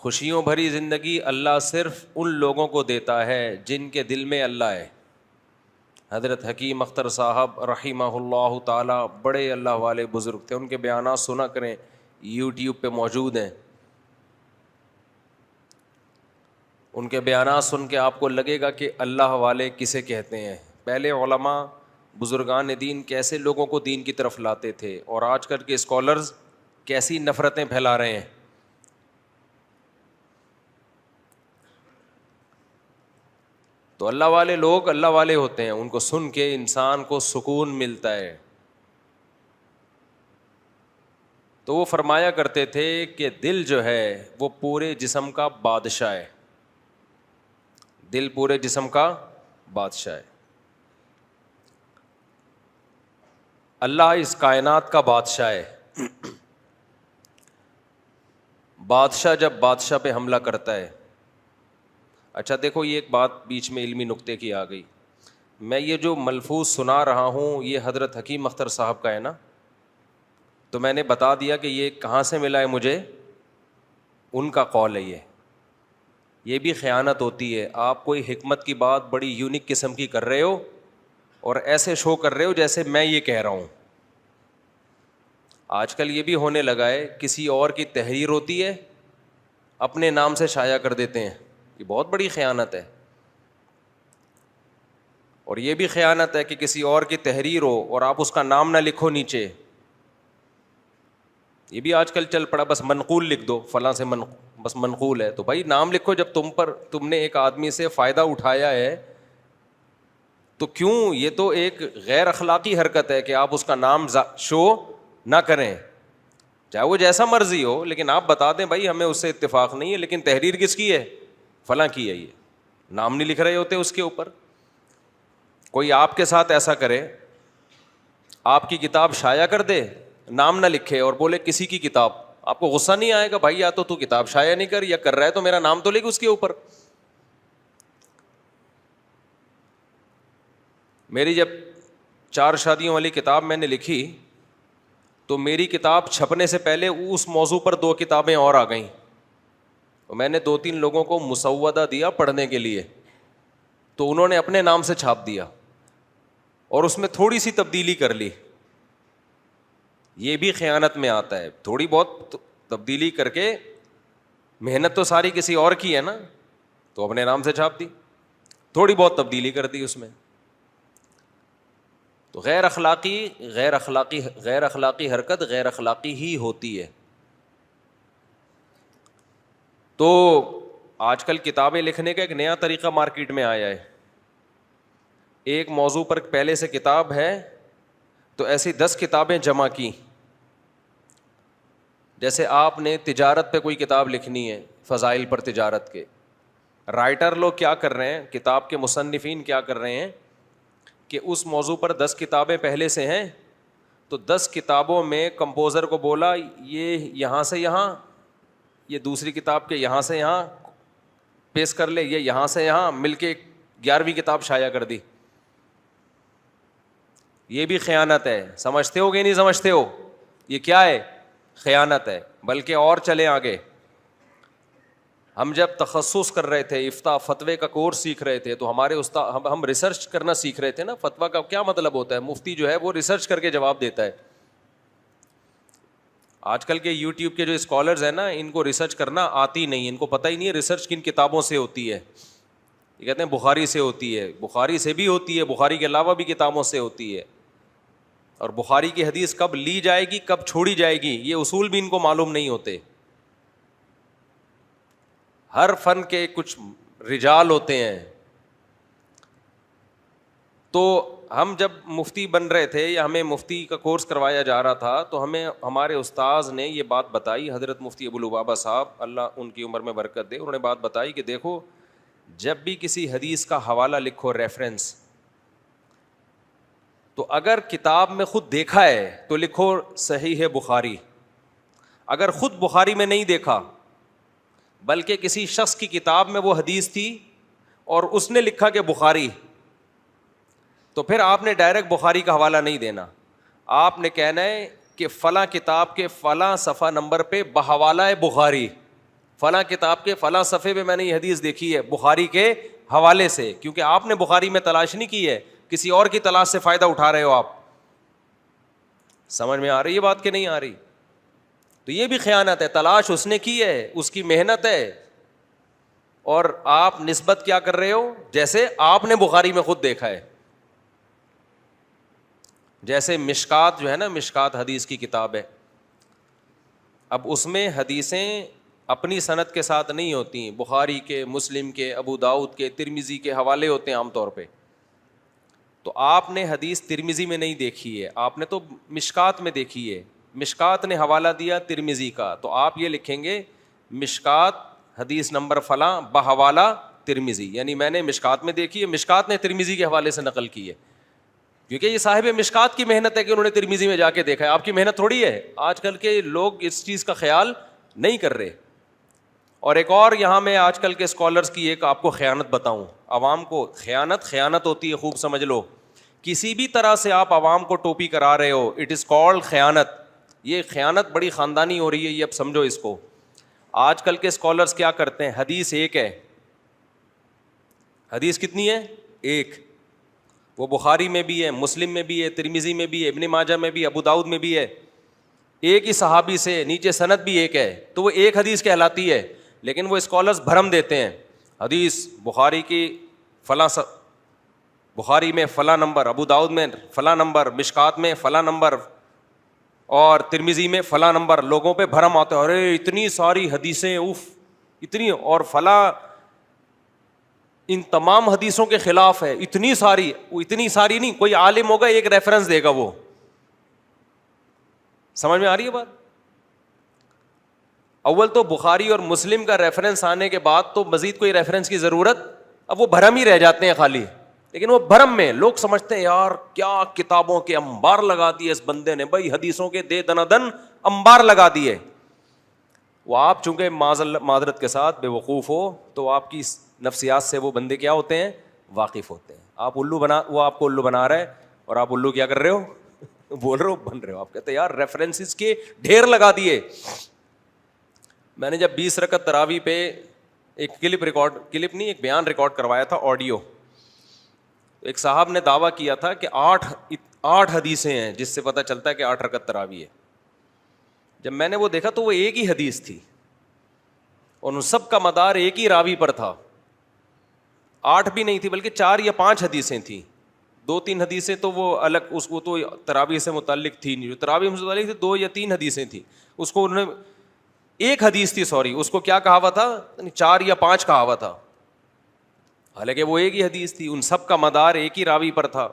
خوشیوں بھری زندگی اللہ صرف ان لوگوں کو دیتا ہے جن کے دل میں اللہ ہے. حضرت حکیم اختر صاحب رحمہ اللہ تعالی بڑے اللہ والے بزرگ تھے, ان کے بیانات سنا کریں, یوٹیوب پہ موجود ہیں. ان کے بیانات سن کے آپ کو لگے گا کہ اللہ والے کسے کہتے ہیں. پہلے علماء بزرگان دین کیسے لوگوں کو دین کی طرف لاتے تھے, اور آج کل کے اسکالرز کیسی نفرتیں پھیلا رہے ہیں. تو اللہ والے لوگ اللہ والے ہوتے ہیں, ان کو سن کے انسان کو سکون ملتا ہے. تو وہ فرمایا کرتے تھے کہ دل جو ہے وہ پورے جسم کا بادشاہ ہے. دل پورے جسم کا بادشاہ ہے. اللہ اس کائنات کا بادشاہ ہے. بادشاہ جب بادشاہ پہ حملہ کرتا ہے, اچھا دیکھو یہ ایک بات بیچ میں علمی نقطے کی آ گئی. میں یہ جو ملفوظ سنا رہا ہوں یہ حضرت حکیم اختر صاحب کا ہے نا, تو میں نے بتا دیا کہ یہ کہاں سے ملا ہے مجھے, ان کا قول ہے. یہ بھی خیانت ہوتی ہے. آپ کوئی حکمت کی بات بڑی یونیک قسم کی کر رہے ہو اور ایسے شو کر رہے ہو جیسے میں یہ کہہ رہا ہوں. آج کل یہ بھی ہونے لگا ہے, کسی اور کی تحریر ہوتی ہے اپنے نام سے شائع کر دیتے ہیں. یہ بہت بڑی خیانت ہے. اور یہ بھی خیانت ہے کہ کسی اور کی تحریر ہو اور آپ اس کا نام نہ لکھو نیچے. یہ بھی آج کل چل پڑا, بس منقول لکھ دو, فلاں سے بس منقول ہے. تو بھائی نام لکھو. جب تم نے ایک آدمی سے فائدہ اٹھایا ہے تو کیوں, یہ تو ایک غیر اخلاقی حرکت ہے کہ آپ اس کا نام شو نہ کریں, چاہے وہ جیسا مرضی ہو, لیکن آپ بتا دیں بھائی ہمیں اس سے اتفاق نہیں ہے, لیکن تحریر کس کی ہے, فلاں کی ہے. یہ نام نہیں لکھ رہے ہوتے اس کے اوپر. کوئی آپ کے ساتھ ایسا کرے, آپ کی کتاب شائع کر دے, نام نہ لکھے اور بولے کسی کی کتاب, آپ کو غصہ نہیں آئے گا؟ بھائی یا تو کتاب شائع نہیں کر, یا کر رہا ہے تو میرا نام تو لکھ اس کے اوپر. میری جب 4 شادیوں والی کتاب میں نے لکھی تو میری کتاب چھپنے سے پہلے اس موضوع پر 2 کتابیں اور آ گئیں. میں نے 2-3 لوگوں کو مسودہ دیا پڑھنے کے لیے, تو انہوں نے اپنے نام سے چھاپ دیا اور اس میں تھوڑی سی تبدیلی کر لی. یہ بھی خیانت میں آتا ہے. تھوڑی بہت تبدیلی کر کے, محنت تو ساری کسی اور کی ہے نا, تو اپنے نام سے چھاپ دی, تھوڑی بہت تبدیلی کر دی اس میں. تو غیر اخلاقی حرکت غیر اخلاقی ہی ہوتی ہے. تو آج کل کتابیں لکھنے کا ایک نیا طریقہ مارکیٹ میں آیا ہے. ایک موضوع پر پہلے سے کتاب ہے تو ایسی 10 کتابیں جمع کی. جیسے آپ نے تجارت پہ کوئی کتاب لکھنی ہے, فضائل پر تجارت کے, رائٹر لوگ کیا کر رہے ہیں, کتاب کے مصنفین کیا کر رہے ہیں کہ اس موضوع پر 10 کتابیں پہلے سے ہیں, تو 10 کتابوں میں کمپوزر کو بولا یہ یہاں سے یہاں, یہ دوسری کتاب کے یہاں سے یہاں پیش کر لے, یہ یہاں سے یہاں, مل کے 11ویں کتاب شائع کر دی. یہ بھی خیانت ہے. سمجھتے ہو کہ نہیں سمجھتے ہو؟ یہ کیا ہے؟ خیانت ہے. بلکہ اور چلیں آگے, ہم جب تخصص کر رہے تھے, افتاء فتوے کا کورس سیکھ رہے تھے, تو ہمارے استاد ہم ریسرچ کرنا سیکھ رہے تھے نا. فتویٰ کا کیا مطلب ہوتا ہے؟ مفتی جو ہے وہ ریسرچ کر کے جواب دیتا ہے. آج کل کے یوٹیوب کے جو اسکالرز ہیں نا, ان کو ریسرچ کرنا آتی نہیں, ان کو پتہ ہی نہیں ہے ریسرچ کن کتابوں سے ہوتی ہے. یہ کہتے ہیں بخاری سے ہوتی ہے. بخاری سے بھی ہوتی ہے, بخاری کے علاوہ بھی کتابوں سے ہوتی ہے. اور بخاری کی حدیث کب لی جائے گی, کب چھوڑی جائے گی, یہ اصول بھی ان کو معلوم نہیں ہوتے. ہر فن کے کچھ رجال ہوتے ہیں. تو ہم جب مفتی بن رہے تھے یا ہمیں مفتی کا کورس کروایا جا رہا تھا, تو ہمیں ہمارے استاذ نے یہ بات بتائی, حضرت مفتی ابو لبابہ صاحب اللہ ان کی عمر میں برکت دے, انہوں نے بات بتائی کہ دیکھو جب بھی کسی حدیث کا حوالہ لکھو, ریفرنس, تو اگر کتاب میں خود دیکھا ہے تو لکھو صحیح ہے بخاری. اگر خود بخاری میں نہیں دیکھا بلکہ کسی شخص کی کتاب میں وہ حدیث تھی اور اس نے لکھا کہ بخاری, تو پھر آپ نے ڈائریکٹ بخاری کا حوالہ نہیں دینا. آپ نے کہنا ہے کہ فلاں کتاب کے فلاں صفحہ نمبر پہ بحوالہ بخاری, فلاں کتاب کے فلاں صفحے پہ میں نے یہ حدیث دیکھی ہے بخاری کے حوالے سے, کیونکہ آپ نے بخاری میں تلاش نہیں کی ہے, کسی اور کی تلاش سے فائدہ اٹھا رہے ہو آپ. سمجھ میں آ رہی ہے بات کہ نہیں آ رہی؟ تو یہ بھی خیانت ہے. تلاش اس نے کی ہے, اس کی محنت ہے, اور آپ نسبت کیا کر رہے ہو؟ جیسے آپ نے بخاری میں خود دیکھا ہے. جیسے مشکات جو ہے نا, مشکات حدیث کی کتاب ہے, اب اس میں حدیثیں اپنی سند کے ساتھ نہیں ہوتی, بخاری کے, مسلم کے, ابو داؤد کے, ترمذی کے حوالے ہوتے ہیں عام طور پہ. تو آپ نے حدیث ترمذی میں نہیں دیکھی ہے, آپ نے تو مشکات میں دیکھی ہے. مشکات نے حوالہ دیا ترمذی کا, تو آپ یہ لکھیں گے مشکات حدیث نمبر فلاں بحوالہ ترمذی, یعنی میں نے مشکات میں دیکھی ہے, مشکات نے ترمذی کے حوالے سے نقل کی ہے. کیونکہ یہ صاحب مشکات کی محنت ہے کہ انہوں نے ترمذی میں جا کے دیکھا ہے, آپ کی محنت تھوڑی ہے. آج کل کے لوگ اس چیز کا خیال نہیں کر رہے. اور ایک اور یہاں میں آج کل کے اسکالرس کی ایک آپ کو خیانت بتاؤں, عوام کو خیانت ہوتی ہے, خوب سمجھ لو. کسی بھی طرح سے آپ عوام کو ٹوپی کرا رہے ہو, اٹ از کالڈ خیانت. یہ خیانت بڑی خاندانی ہو رہی ہے, یہ اب سمجھو اس کو. آج کل کے اسکالرس کیا کرتے ہیں, حدیث ایک ہے, حدیث کتنی ہے؟ ایک. وہ بخاری میں بھی ہے, مسلم میں بھی ہے, ترمذی میں بھی ہے, ابن ماجہ میں بھی, ابو داؤد میں بھی ہے. ایک ہی صحابی سے, نیچے سند بھی ایک ہے, تو وہ ایک حدیث کہلاتی ہے. لیکن وہ اسکالرس بھرم دیتے ہیں, حدیث بخاری کی فلاں بخاری میں فلاں نمبر, ابو داؤد میں فلاں نمبر, مشکات میں فلاں نمبر, اور ترمذی میں فلاں نمبر. لوگوں پہ بھرم آتا ہے, ارے اتنی ساری حدیثیں, اوف اتنی, اور فلاں ان تمام حدیثوں کے خلاف ہے, اتنی ساری. وہ اتنی ساری نہیں, کوئی عالم ہوگا ایک ریفرنس دے گا, وہ سمجھ میں آ رہی ہے بات. اول تو بخاری اور مسلم کا ریفرنس آنے کے بعد تو مزید کوئی ریفرنس کی ضرورت, اب وہ بھرم ہی رہ جاتے ہیں خالی. لیکن وہ بھرم میں لوگ سمجھتے ہیں یار کیا کتابوں کے انبار لگا دیے اس بندے نے, بھائی حدیثوں کے دے دنادن انبار لگا دیے. وہ آپ چونکہ معذرت کے ساتھ بے وقوف ہو, تو آپ کی نفسیات سے وہ بندے کیا ہوتے ہیں, واقف ہوتے ہیں. آپ وہ آپ کو الو بنا رہا ہے, اور آپ الو کیا کر رہے ہو, بول رہے ہو, بن رہے ہو. آپ کہتے ہیں یار ریفرنسز کے ڈھیر لگا دیے. میں نے جب 20 رکعت تراویح پہ ایک کلپ نہیں, ایک بیان ریکارڈ کروایا تھا آڈیو. ایک صاحب نے دعویٰ کیا تھا کہ 8 حدیثیں ہیں جس سے پتہ چلتا ہے کہ 8 رکعت تراویح ہے. جب میں نے وہ دیکھا تو وہ ایک ہی حدیث تھی, اور ان سب کا مدار ایک ہی راوی پر تھا. 8 بھی نہیں تھی, بلکہ 4 یا 5 حدیثیں تھیں. 2-3 حدیثیں تو وہ الگ, وہ تو تراویح سے متعلق تھی نہیں. جو تراویح سے متعلق تھی 2 یا 3 حدیثیں تھیں, اس کو انہوں نے ایک حدیث تھی, سوری, اس کو کیا کہا ہوا تھا, 4 یا 5 کہا ہوا تھا, حالانکہ وہ ایک ہی حدیث تھی. ان سب کا مدار ایک ہی راوی پر تھا.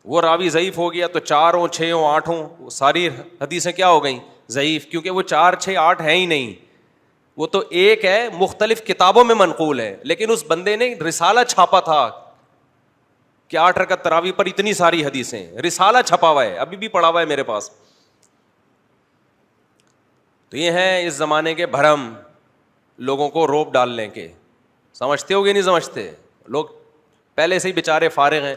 وہ راوی ضعیف ہو گیا تو 4 ہوں 6 ہوں 8 ہوں, وہ ساری حدیثیں کیا ہو گئیں, ضعیف, کیونکہ وہ 4 6 8 ہیں ہی نہیں. وہ تو ایک ہے, مختلف کتابوں میں منقول ہے. لیکن اس بندے نے رسالہ چھاپا تھا کہ 8 رکعت تراویح پر اتنی ساری حدیثیں, رسالہ چھپا ہوا ہے, ابھی بھی پڑا ہوا ہے میرے پاس. تو یہ ہیں اس زمانے کے بھرم, لوگوں کو روب ڈالنے کے. سمجھتے ہو گے نہیں سمجھتے؟ لوگ پہلے سے ہی بیچارے فارغ ہیں,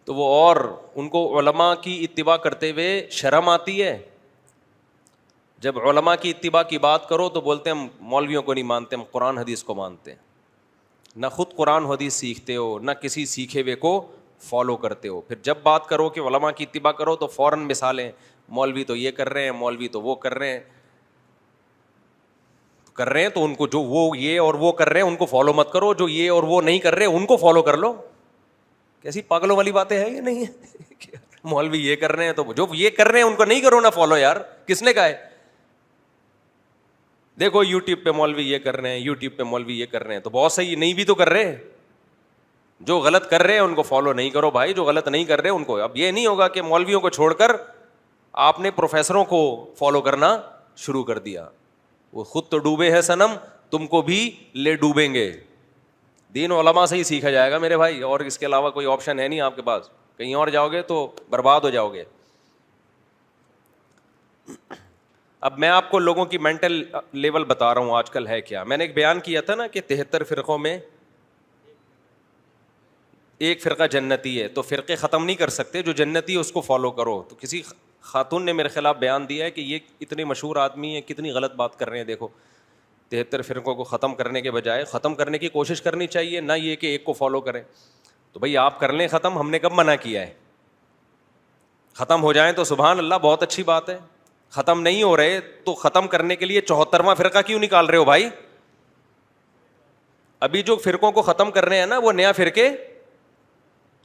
تو وہ اور ان کو علماء کی اتباع کرتے ہوئے شرم آتی ہے. جب علماء کی اتباع کی بات کرو تو بولتے ہیں ہم مولویوں کو نہیں مانتے, ہم قرآن حدیث کو مانتے ہیں. نہ خود قرآن حدیث سیکھتے ہو, نہ کسی سیکھے ہوئے کو فالو کرتے ہو. پھر جب بات کرو کہ علماء کی اتباع کرو تو فوراً مثالیں, مولوی تو یہ کر رہے ہیں, مولوی تو وہ کر رہے ہیں, تو ان کو جو وہ یہ اور وہ کر رہے ہیں ان کو فالو مت کرو, جو یہ اور وہ نہیں کر رہے ان کو فالو کر لو. کیسی پاگلوں والی باتیں ہیں یہ, نہیں ہے؟ مولوی یہ کر رہے ہیں تو جو یہ کر رہے ہیں ان کو نہیں کرو نا فالو. یار کس نے کہا ہے؟ دیکھو یوٹیوب پہ مولوی یہ کر رہے ہیں, یوٹیوب پہ مولوی یہ کر رہے ہیں, تو بہت صحیح, نہیں بھی تو کر رہے ہیں. جو غلط کر رہے ہیں ان کو فالو نہیں کرو بھائی, جو غلط نہیں کر رہے ان کو. اب یہ نہیں ہوگا کہ مولویوں کو چھوڑ کر آپ نے پروفیسروں کو فالو کرنا شروع کر دیا. وہ خود تو ڈوبے ہیں صنم, تم کو بھی لے ڈوبیں گے. دین علماء سے ہی سیکھا جائے گا میرے بھائی, اور اس کے علاوہ کوئی آپشن ہے نہیں آپ کے پاس. کہیں اور جاؤ گے تو برباد ہو جاؤ گے. اب میں آپ کو لوگوں کی مینٹل لیول بتا رہا ہوں آج کل ہے کیا. میں نے ایک بیان کیا تھا نا کہ 73 فرقوں میں ایک فرقہ جنتی ہے, تو فرقے ختم نہیں کر سکتے. جو جنتی ہے اس کو فالو کرو. تو کسی خاتون نے میرے خلاف بیان دیا ہے کہ یہ اتنے مشہور آدمی ہیں, کتنی غلط بات کر رہے ہیں. دیکھو 73 فرقوں کو ختم کرنے کے بجائے ختم کرنے کی کوشش کرنی چاہیے, نہ یہ کہ ایک کو فالو کریں. تو بھائی آپ کر لیں ختم, ہم نے کب منع کیا ہے؟ ختم ہو جائیں تو سبحان اللہ, بہت اچھی بات ہے. ختم نہیں ہو رہے تو ختم کرنے کے لیے 74واں فرقہ کیوں نکال رہے ہو بھائی؟ ابھی جو فرقوں کو ختم کر رہے ہیں نا, وہ نیا فرقے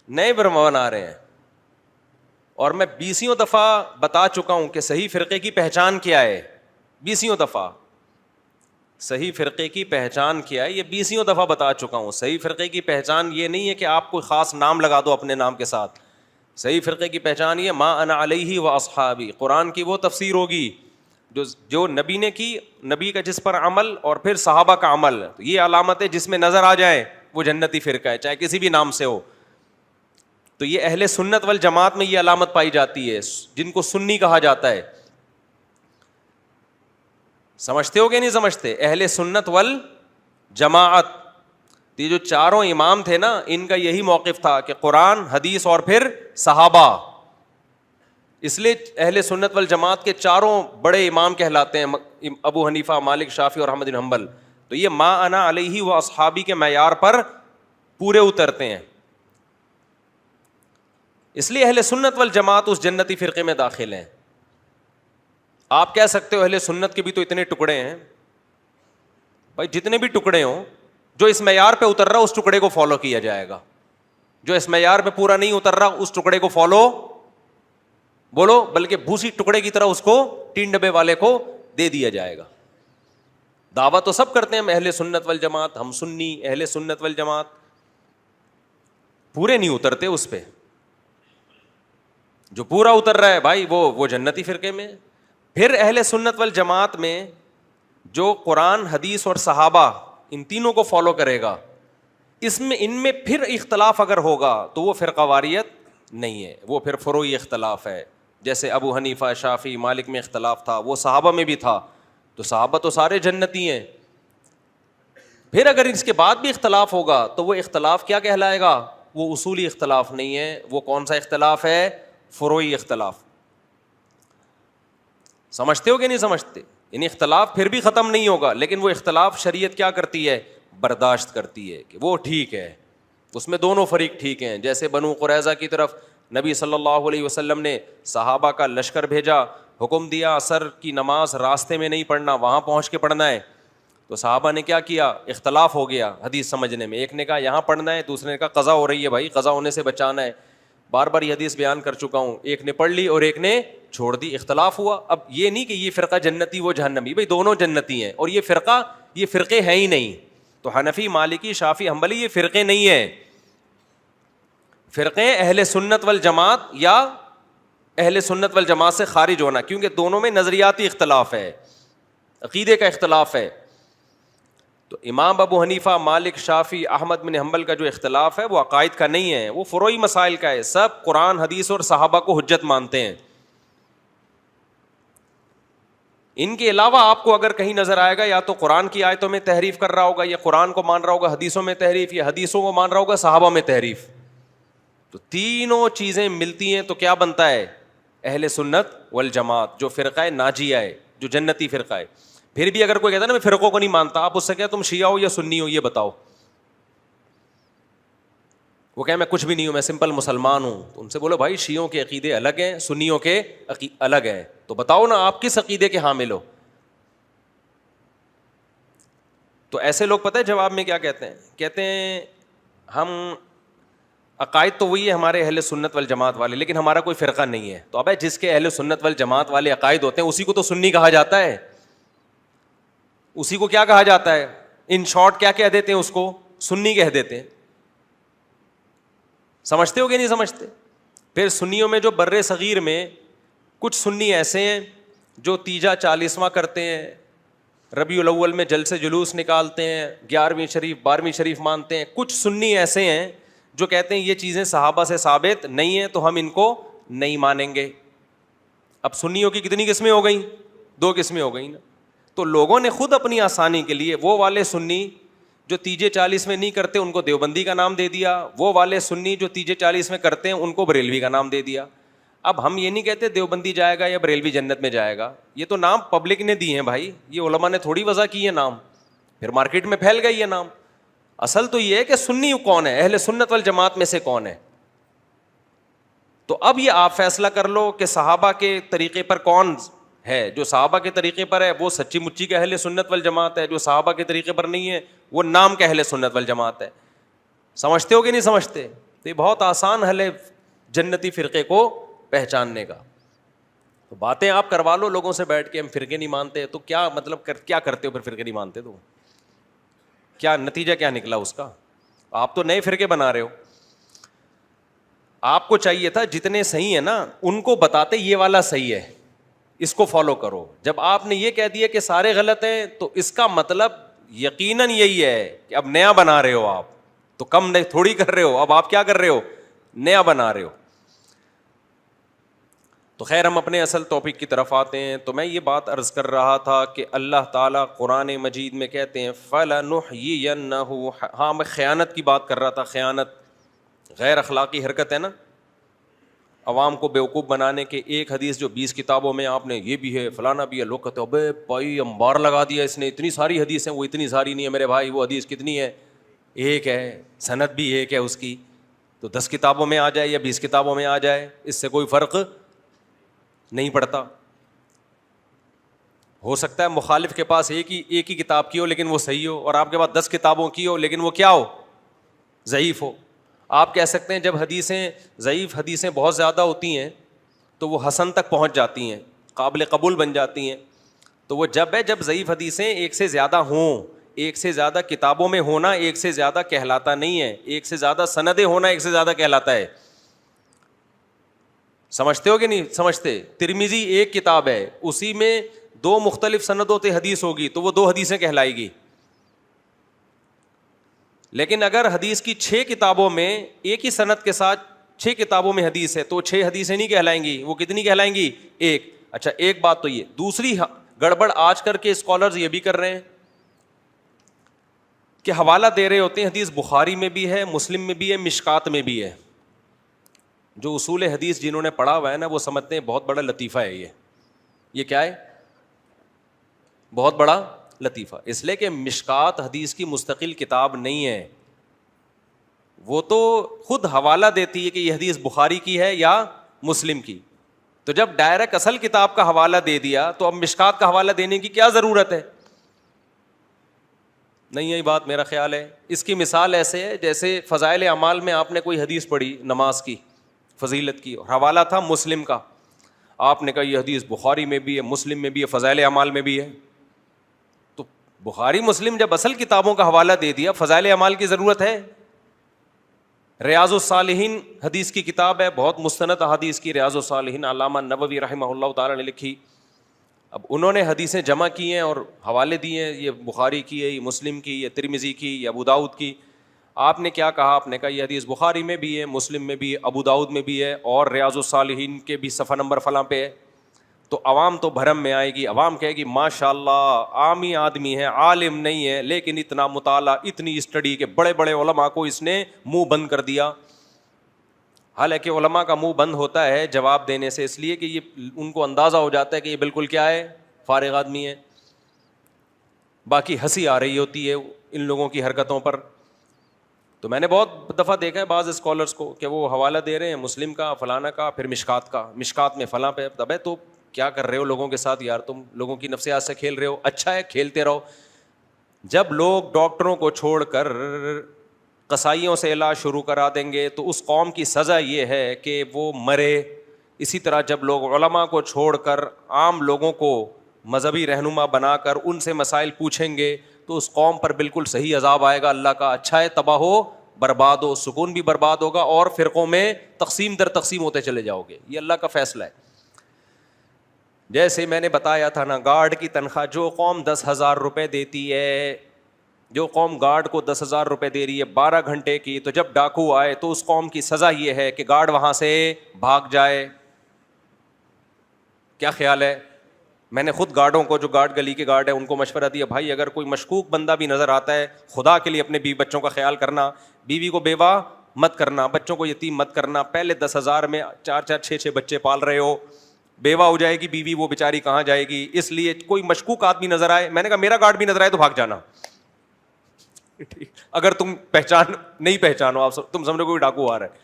نئے بنا رہے ہیں. اور میں 20 دفعہ بتا چکا ہوں کہ صحیح فرقے کی پہچان کیا ہے. 20 دفعہ صحیح فرقے کی پہچان کیا ہے, یہ 20 دفعہ بتا چکا ہوں. صحیح فرقے کی پہچان یہ نہیں ہے کہ آپ کوئی خاص نام لگا دو اپنے نام کے ساتھ. صحیح فرقے کی پہچان یہ ما انا علیہ و اصحابی, قرآن کی وہ تفسیر ہوگی جو نبی نے کی, نبی کا جس پر عمل اور پھر صحابہ کا عمل. یہ علامت ہے جس میں نظر آ جائے وہ جنتی فرقہ ہے, چاہے کسی بھی نام سے ہو. تو یہ اہل سنت والجماعت میں یہ علامت پائی جاتی ہے, جن کو سنی کہا جاتا ہے. سمجھتے ہو کہ نہیں سمجھتے؟ اہل سنت والجماعت, یہ جو چاروں امام تھے نا, ان کا یہی موقف تھا کہ قرآن, حدیث اور پھر صحابہ. اس لیے اہل سنت والجماعت کے چاروں بڑے امام کہلاتے ہیں, ابو حنیفہ, مالک, شافعی اور احمد بن حنبل. تو یہ ما انا علیہ و اصحابی کے معیار پر پورے اترتے ہیں. اس لیے اہل سنت والجماعت اس جنتی فرقے میں داخل ہیں. آپ کہہ سکتے ہو اہل سنت کے بھی تو اتنے ٹکڑے ہیں. بھائی جتنے بھی ٹکڑے ہوں, جو اس معیار پہ اتر رہا اس ٹکڑے کو فالو کیا جائے گا. جو اس معیار پہ پورا نہیں اتر رہا اس ٹکڑے کو فالو بولو, بلکہ بھوسی ٹکڑے کی طرح اس کو تین ڈبے والے کو دے دیا جائے گا. دعویٰ تو سب کرتے ہیں ہم اہل سنت والجماعت, ہم سنی اہل سنت والجماعت, پورے نہیں اترتے اس پہ. جو پورا اتر رہا ہے بھائی وہ جنتی فرقے میں. پھر اہل سنت والجماعت میں جو قرآن, حدیث اور صحابہ ان تینوں کو فالو کرے گا, ان میں پھر اختلاف اگر ہوگا تو وہ فرقہ واریت نہیں ہے, وہ پھر فروعی اختلاف ہے. جیسے ابو حنیفہ, شافعی, مالک میں اختلاف تھا, وہ صحابہ میں بھی تھا, تو صحابہ تو سارے جنتی ہیں. پھر اگر اس کے بعد بھی اختلاف ہوگا تو وہ اختلاف کیا کہلائے گا؟ وہ اصولی اختلاف نہیں ہے. وہ کون سا اختلاف ہے؟ فروعی اختلاف. سمجھتے ہو کہ نہیں سمجھتے؟ ان اختلاف پھر بھی ختم نہیں ہوگا, لیکن وہ اختلاف شریعت کیا کرتی ہے؟ برداشت کرتی ہے کہ وہ ٹھیک ہے, اس میں دونوں فریق ٹھیک ہیں. جیسے بنو قریظہ کی طرف نبی صلی اللہ علیہ وسلم نے صحابہ کا لشکر بھیجا, حکم دیا عصر کی نماز راستے میں نہیں پڑھنا, وہاں پہنچ کے پڑھنا ہے. تو صحابہ نے کیا کیا؟ اختلاف ہو گیا حدیث سمجھنے میں. ایک نے کہا یہاں پڑھنا ہے, دوسرے نے کہا قضا ہو رہی ہے بھائی, قضا ہونے سے بچانا ہے. بار بار یہ حدیث بیان کر چکا ہوں, ایک نے پڑھ لی اور ایک نے چھوڑ دی, اختلاف ہوا. اب یہ نہیں کہ یہ فرقہ جنتی وہ جہنمی, بھائی دونوں جنتی ہیں. اور یہ فرقے ہیں ہی نہیں. تو حنفی, مالکی, شافعی, حنبلی یہ فرقے نہیں ہیں. فرقے اہل سنت والجماعت یا اہل سنت والجماعت سے خارج ہونا, کیونکہ دونوں میں نظریاتی اختلاف ہے, عقیدے کا اختلاف ہے. تو امام ابو حنیفہ, مالک, شافعی, احمد بن حنبل کا جو اختلاف ہے وہ عقائد کا نہیں ہے, وہ فروعی مسائل کا ہے. سب قرآن, حدیث اور صحابہ کو حجت مانتے ہیں. ان کے علاوہ آپ کو اگر کہیں نظر آئے گا یا تو قرآن کی آیتوں میں تحریف کر رہا ہوگا, یا قرآن کو مان رہا ہوگا حدیثوں میں تحریف, یا حدیثوں کو مان رہا ہوگا صحابہ میں تحریف. تو تینوں چیزیں ملتی ہیں تو کیا بنتا ہے؟ اہل سنت والجماعت, جو فرقہ ناجیہ ہے, جو جنتی فرقہ ہے. پھر بھی اگر کوئی کہتا ہے نا میں فرقوں کو نہیں مانتا, آپ اس سے کہتے تم شیعہ ہو یا سنی ہو یہ بتاؤ. وہ کہے میں کچھ بھی نہیں ہوں, میں سمپل مسلمان ہوں. تو ان سے بولو بھائی شیعوں کے عقیدے الگ ہیں, سنیوں کے الگ ہیں, تو بتاؤ نا آپ کس عقیدے کے حامل ہو. تو ایسے لوگ پتہ ہے جواب میں کیا کہتے ہیں؟ کہتے ہیں ہم عقائد تو وہی ہے ہمارے اہل سنت والجماعت والے, لیکن ہمارا کوئی فرقہ نہیں ہے. تو اب جس کے اہل سنت والجماعت والے عقائد ہوتے ہیں اسی کو تو سنی کہا جاتا ہے. اسی کو کیا کہا جاتا ہے؟ ان شارٹ کیا کہہ دیتے ہیں اس کو؟ سنی کہہ دیتے ہیں. سمجھتے ہو کہ نہیں سمجھتے؟ پھر سنیوں میں جو بر صغیر میں کچھ سنی ایسے ہیں جو تیجا 40واں کرتے ہیں, ربیع الاول میں جلسے جلوس نکالتے ہیں, 11ویں شریف 12ویں شریف مانتے ہیں. کچھ سنی ایسے ہیں جو کہتے ہیں یہ چیزیں صحابہ سے ثابت نہیں ہیں تو ہم ان کو نہیں مانیں گے. اب سنیوں کی کتنی قسمیں ہو گئیں؟ 2 قسمیں ہو گئیں نا. تو لوگوں نے خود اپنی آسانی کے لیے وہ والے سنی جو تیجے 40 میں نہیں کرتے ان کو دیوبندی کا نام دے دیا, وہ والے سنی جو تیجے 40 میں کرتے ہیں ان کو بریلوی کا نام دے دیا. اب ہم یہ نہیں کہتے دیوبندی جائے گا یا بریلوی جنت میں جائے گا, یہ تو نام پبلک نے دیے ہیں بھائی, یہ علماء نے تھوڑی وضع کی ہے نام, پھر مارکیٹ میں پھیل گئی یہ نام. اصل تو یہ ہے کہ سنی کون ہے, اہل سنت والجماعت میں سے کون ہے. تو اب یہ آپ فیصلہ کر لو کہ صحابہ کے طریقے پر کون ہے. جو صحابہ کے طریقے پر ہے وہ سچی مچی کا اہل سنت والجماعت ہے, جو صحابہ کے طریقے پر نہیں ہے وہ نام کا اہل سنت والجماعت ہے. سمجھتے ہو کہ نہیں سمجھتے؟ تو یہ بہت آسان حل ہے جنتی فرقے کو پہچاننے کا. تو باتیں آپ کروا لو لوگوں سے بیٹھ کے, ہم فرقے نہیں مانتے, تو کیا مطلب کیا کرتے ہو پھر فرقے نہیں مانتے تو کیا نتیجہ کیا نکلا اس کا؟ آپ تو نئے فرقے بنا رہے ہو. آپ کو چاہیے تھا جتنے صحیح ہیں نا ان کو بتاتے یہ والا صحیح ہے, اس کو فالو کرو. جب آپ نے یہ کہہ دیا کہ سارے غلط ہیں تو اس کا مطلب یقیناً یہی ہے کہ اب نیا بنا رہے ہو آپ, تو کم نہیں تھوڑی کر رہے ہو, اب آپ کیا کر رہے ہو, نیا بنا رہے ہو. تو خیر ہم اپنے اصل ٹاپک کی طرف آتے ہیں. تو میں یہ بات عرض کر رہا تھا کہ اللہ تعالیٰ قرآن مجید میں کہتے ہیں فَلَنُحْيِيَنَّهُ, ہاں میں خیانت کی بات کر رہا تھا. خیانت غیر اخلاقی حرکت ہے نا, عوام کو بیوقوف بنانے کے. ایک حدیث جو 20 کتابوں میں آپ نے یہ بھی ہے فلانا بھی ہے, لوگ کہتے ہیں ابے بھائی انبار لگا دیا اس نے, اتنی ساری حدیث ہیں, وہ اتنی ساری نہیں ہے میرے بھائی, وہ حدیث کتنی ہے, ایک ہے, سند بھی ایک ہے اس کی, تو 10 کتابوں میں آ جائے یا 20 کتابوں میں آ جائے اس سے کوئی فرق نہیں پڑتا. ہو سکتا ہے مخالف کے پاس ایک ہی کتاب کی ہو لیکن وہ صحیح ہو, اور آپ کے پاس 10 کتابوں کی ہو لیکن وہ کیا ہو, ضعیف ہو. آپ کہہ سکتے ہیں جب حدیثیں ضعیف حدیثیں بہت زیادہ ہوتی ہیں تو وہ حسن تک پہنچ جاتی ہیں, قابل قبول بن جاتی ہیں. تو وہ جب ہے جب ضعیف حدیثیں ایک سے زیادہ ہوں, ایک سے زیادہ کتابوں میں ہونا ایک سے زیادہ کہلاتا نہیں ہے, ایک سے زیادہ سندیں ہونا ایک سے زیادہ کہلاتا ہے. سمجھتے ہو کہ نہیں سمجھتے؟ ترمذی ایک کتاب ہے, اسی میں 2 مختلف سندوں سے حدیث ہوگی تو وہ 2 حدیثیں کہلائے گی. لیکن اگر حدیث کی 6 کتابوں میں ایک ہی سند کے ساتھ 6 کتابوں میں حدیث ہے تو 6 حدیثیں نہیں کہلائیں گی, وہ کتنی کہلائیں گی, ایک. اچھا ایک بات تو یہ. دوسری گڑبڑ آج کر کے اسکالرز یہ بھی کر رہے ہیں کہ حوالہ دے رہے ہوتے ہیں, حدیث بخاری میں بھی ہے, مسلم میں بھی ہے, مشکات میں بھی ہے. جو اصول حدیث جنہوں نے پڑھا ہوا ہے نا وہ سمجھتے ہیں بہت بڑا لطیفہ ہے یہ کیا ہے, بہت بڑا لطیفہ. اس لیے کہ مشکات حدیث کی مستقل کتاب نہیں ہے, وہ تو خود حوالہ دیتی ہے کہ یہ حدیث بخاری کی ہے یا مسلم کی. تو جب ڈائریکٹ اصل کتاب کا حوالہ دے دیا تو اب مشکات کا حوالہ دینے کی کیا ضرورت ہے؟ نہیں یہی بات میرا خیال ہے. اس کی مثال ایسے ہے جیسے فضائل اعمال میں آپ نے کوئی حدیث پڑھی نماز کی فضیلت کی, اور حوالہ تھا مسلم کا, آپ نے کہا یہ حدیث بخاری میں بھی ہے, مسلم میں بھی ہے, فضائل اعمال میں بھی ہے. تو بخاری مسلم جب اصل کتابوں کا حوالہ دے دیا, فضائل اعمال کی ضرورت ہے؟ ریاض الصالحین حدیث کی کتاب ہے, بہت مستند حدیث کی, ریاض الصالحین علامہ نووی رحمہ اللہ تعالیٰ نے لکھی. اب انہوں نے حدیثیں جمع کی ہیں اور حوالے دیے ہیں, یہ بخاری کی ہے, یہ مسلم کی, یہ ترمذی کی, یہ ابو داؤد کی. آپ نے کیا کہا, آپ نے کہا یہ حدیث بخاری میں بھی ہے, مسلم میں بھی ہے, ابو داؤد میں بھی ہے, اور ریاض الصالحین کے بھی صفحہ نمبر فلاں پہ ہے. تو عوام تو بھرم میں آئے گی, عوام کہے گی ماشاء اللہ عامی آدمی ہے, عالم نہیں ہے, لیکن اتنا مطالعہ اتنی اسٹڈی کے بڑے بڑے علماء کو اس نے منہ بند کر دیا. حالانکہ علماء کا منہ بند ہوتا ہے جواب دینے سے, اس لیے کہ یہ ان کو اندازہ ہو جاتا ہے کہ یہ بالکل کیا ہے, فارغ آدمی ہے. باقی ہنسی آ رہی ہوتی ہے ان لوگوں کی حرکتوں پر. تو میں نے بہت دفعہ دیکھا ہے بعض اسکالرس کو کہ وہ حوالہ دے رہے ہیں مسلم کا, فلانا کا, پھر مشکات کا, مشکات میں فلاں پہ. تب ہے تو کیا کر رہے ہو لوگوں کے ساتھ یار, تم لوگوں کی نفسیات سے کھیل رہے ہو. اچھا ہے کھیلتے رہو. جب لوگ ڈاکٹروں کو چھوڑ کر قصائیوں سے علاج شروع کرا دیں گے تو اس قوم کی سزا یہ ہے کہ وہ مرے. اسی طرح جب لوگ علماء کو چھوڑ کر عام لوگوں کو مذہبی رہنما بنا کر ان سے مسائل پوچھیں گے تو اس قوم پر بالکل صحیح عذاب آئے گا اللہ کا. اچھا ہے تباہ ہو, برباد ہو, سکون بھی برباد ہوگا اور فرقوں میں تقسیم در تقسیم ہوتے چلے جاؤ گے. یہ اللہ کا فیصلہ ہے. جیسے میں نے بتایا تھا نا, گارڈ کی تنخواہ جو قوم 10,000 روپے دیتی ہے, جو قوم گارڈ کو 10,000 روپے دے رہی ہے 12 گھنٹے کی, تو جب ڈاکو آئے تو اس قوم کی سزا یہ ہے کہ گارڈ وہاں سے بھاگ جائے. کیا خیال ہے؟ میں نے خود گارڈوں کو, جو گارڈ گلی کے گارڈ ہیں, ان کو مشورہ دیا, بھائی اگر کوئی مشکوک بندہ بھی نظر آتا ہے, خدا کے لیے اپنے بیوی بچوں کا خیال کرنا, بیوی کو بیوہ مت کرنا, بچوں کو یتیم مت کرنا. پہلے 10,000 میں 4-4 6-6 بچے پال رہے ہو, بیوہ ہو جائے گی بیوی, وہ بیچاری کہاں جائے گی. اس لیے کوئی مشکوک آدمی نظر آئے, میں نے کہا میرا گارڈ بھی نظر آئے تو بھاگ جانا. اگر تم نہیں پہچانو, آپ تم سمجھو کوئی ڈاکو آ رہا ہے.